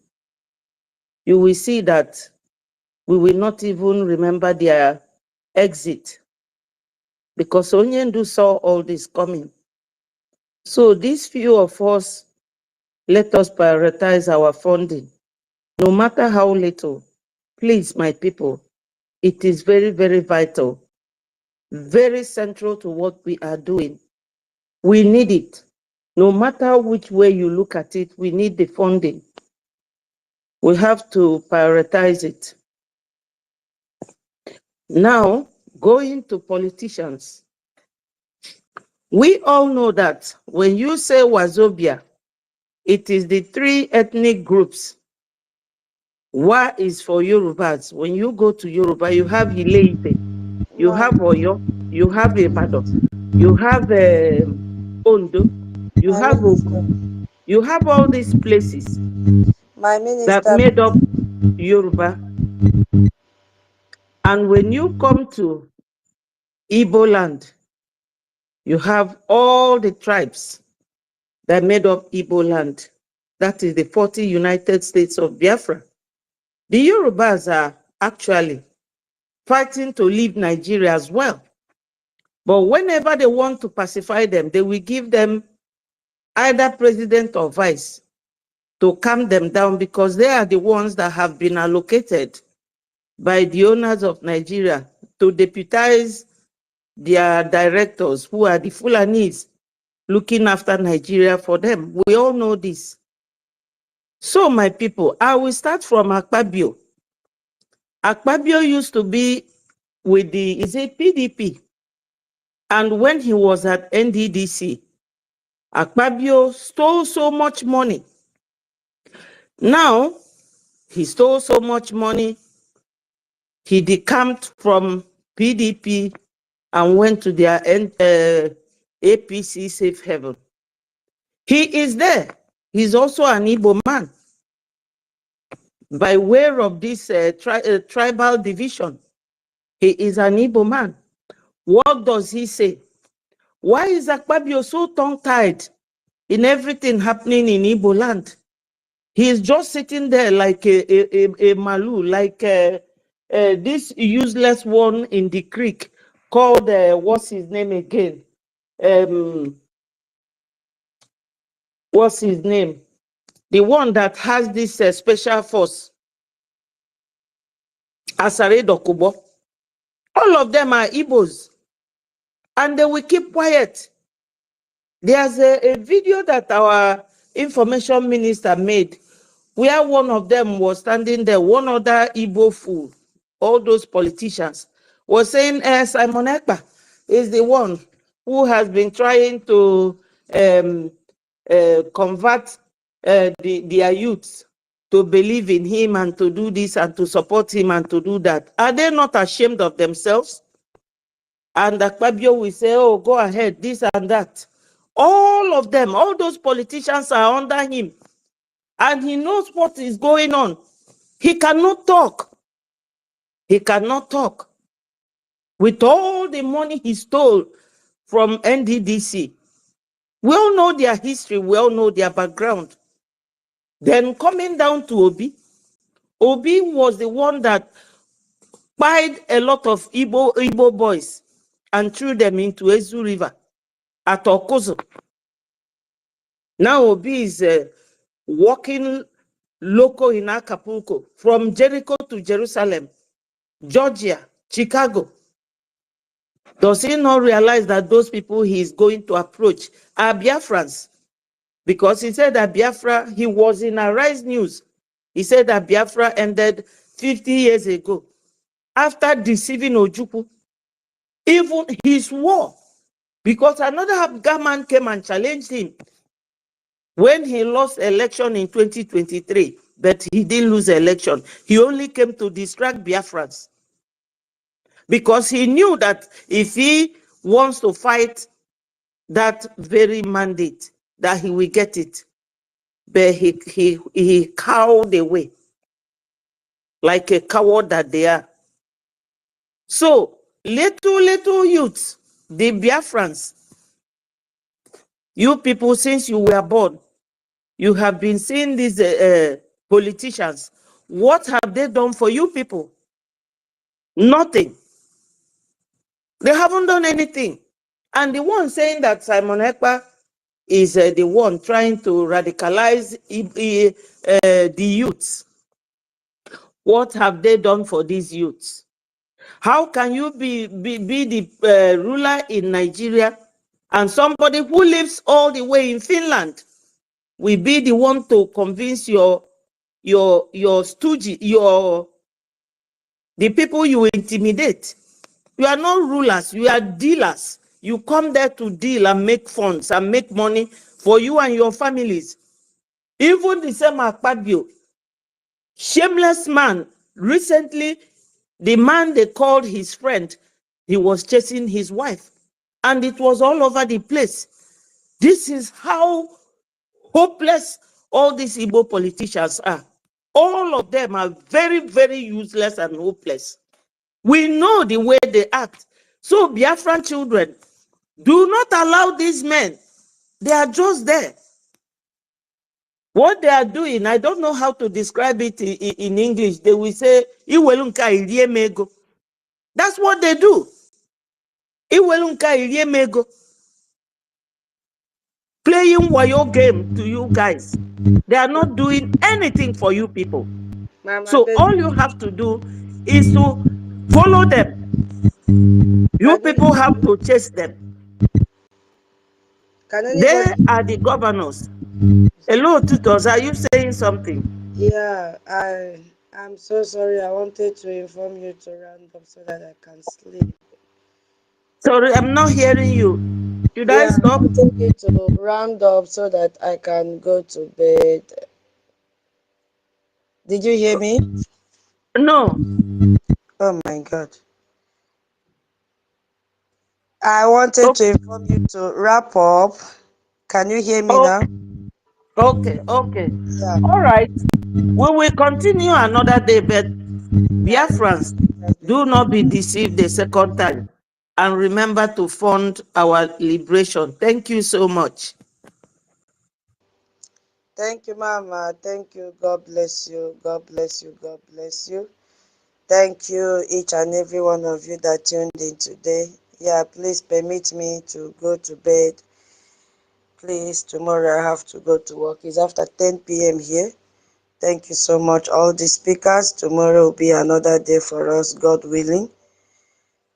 F: you will see that we will not even remember their exit, because Onyendu saw all this coming. So these few of us, let us prioritize our funding, no matter how little. Please, my people, it is very, very vital, very central to what we are doing. We need it. No matter which way you look at it, we need the funding. We have to prioritize it. Now, going to politicians. We all know that when you say Wazobia, it is the 3 ethnic groups. Wa is for Yorubas. When you go to Yoruba, you have Ile-Ife, you have Oyo, you have Ibadan, you have Ondo, you
B: My
F: have
B: minister.
F: Ogun. You have all these places
B: My
F: that
B: minister.
F: made up Yoruba. And when you come to Igbo land, you have all the tribes that made up Igbo land. That is the 40 United States of Biafra. The Yorubas are actually fighting to leave Nigeria as well. But whenever they want to pacify them, they will give them either president or vice to calm them down, because they are the ones that have been allocated by the owners of Nigeria to deputize their directors, who are the Fulanis, looking after Nigeria for them. We all know this. So, my people, I will start from Akpabio. Akpabio used to be with the, is it PDP? And when he was at NDDC, Akpabio stole so much money. Now, he stole so much money, he decamped from PDP and went to their APC safe haven. He is there. He's also an Igbo man. By way of this tribal division, he is an Igbo man. What does he say? Why is Akpabio so tongue-tied in everything happening in Igbo land? He is just sitting there like a malu, like this useless one in the creek called, what's his name again? What's his name? The one that has this special force, Asare Dokubo. All of them are Igbos, and they will keep quiet. There's a video that our information minister made where one of them was standing there, one other Igbo fool, all those politicians, was saying, Simon Ekpa is the one who has been trying to convert their youths to believe in him and to do this and to support him and to do that. Are they not ashamed of themselves? And Akpabio will say, oh, go ahead, this and that. All of them, all those politicians are under him. And he knows what is going on. He cannot talk. He cannot talk. With all the money he stole from NDDC, we all know their history, we all know their background. Then coming down to Obi, Obi was the one that spied a lot of Igbo boys and threw them into Ezu River at Okozo. Now Obi is walking local in Acapulco, from Jericho to Jerusalem, Georgia, Chicago. Does he not realize that those people he is going to approach are Biafrans? Because he said that Biafra, he was in Arise News. He said that Biafra ended 50 years ago after deceiving Ojukwu. Even he swore, because another Abga man came and challenged him when he lost election in 2023, but he didn't lose election. He only came to distract Biafrans, because he knew that if he wants to fight that very mandate, that he will get it. But he cowed away like a coward that they are. So little youths, the Biafrans, you people, since you were born, you have been seeing these politicians. What have they done for you people? Nothing. They haven't done anything. And the one saying that Simon Ekpa is the one trying to radicalize the youths. What have they done for these youths? How can you be the ruler in Nigeria, and somebody who lives all the way in Finland will be the one to convince your stooge, the people you intimidate? You are not rulers, you are dealers. You come there to deal and make funds and make money for you and your families. Even the same Akpabio, shameless man, recently, the man they called his friend, he was chasing his wife, and it was all over the place. This is how hopeless all these Igbo politicians are. All of them are very, very useless and hopeless. We know the way they act. So Biafran children, do not allow these men. They are just there. What they are doing, I don't know how to describe it in English. They will say, "Iwelunka iriemego." That's what they do. Iwelunka iriemego. Playing wayo game to you guys. They are not doing anything for you people.
B: Mama,
F: So all you have to do is to follow them. You people have to chase them. They are the governors. Hello, tutors, are you saying something?
B: Yeah, I'm so sorry. I wanted to inform you to round up so that I can sleep.
F: Sorry, I'm not hearing you. Should I stop?
B: I wanted you to round up so that I can go to bed. Did you hear me?
F: No.
B: Oh my God. I wanted to inform you to wrap up. Can you hear me now?
F: Okay.
B: Yeah.
F: All right. We will continue another day, but Biafrans, do not be deceived the second time. And remember to fund our liberation. Thank you so much.
B: Thank you, Mama. Thank you. God bless you. God bless you. God bless you. Thank you, each and every one of you that tuned in today. Yeah, please permit me to go to bed. Please, tomorrow I have to go to work. It's after 10 p.m. here. Thank you so much, all the speakers. Tomorrow will be another day for us, God willing.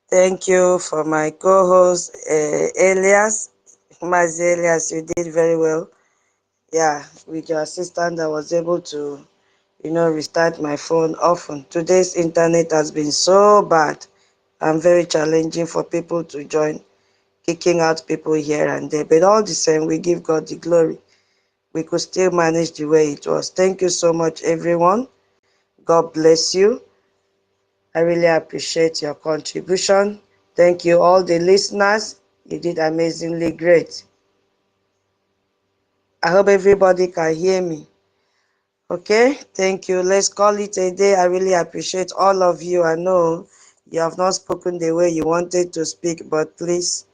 B: Thank you for my co-host, Elias. Mazi Elias, you did very well. Yeah, with your assistant, I was able to, restart my phone often. Today's internet has been so bad and very challenging for people to join, kicking out people here and there. But all the same, we give God the glory. We could still manage the way it was. Thank you so much, everyone. God bless you. I really appreciate your contribution. Thank you, all the listeners. You did amazingly great. I hope everybody can hear me. Okay, thank you. Let's call it a day. I really appreciate all of you. I know you have not spoken the way you wanted to speak, but please,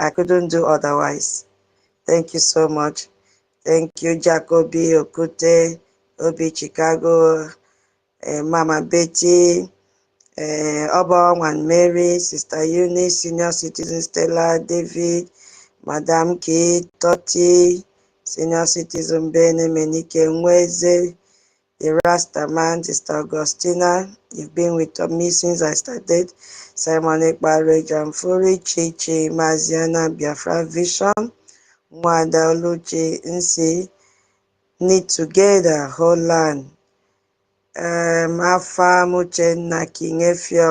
B: I couldn't do otherwise. Thank you so much. Thank you, Jacoby, Okute, Obi Chicago, Mama Betty, Oba and Mary, Sister Eunice, Senior Citizen Stella, David, Madam Kate, Toti, Senior Citizen Bene, Menike Nweze, the Rasta Man, Sister Augustina. You've been with me since I started. Simon Ekbare, Jamfuri, Chichi, Maziana, Biafra Vision, Mwada Oluchi, Nsi, Knit Together, Whole Land, Afa Muchenna, King Efio,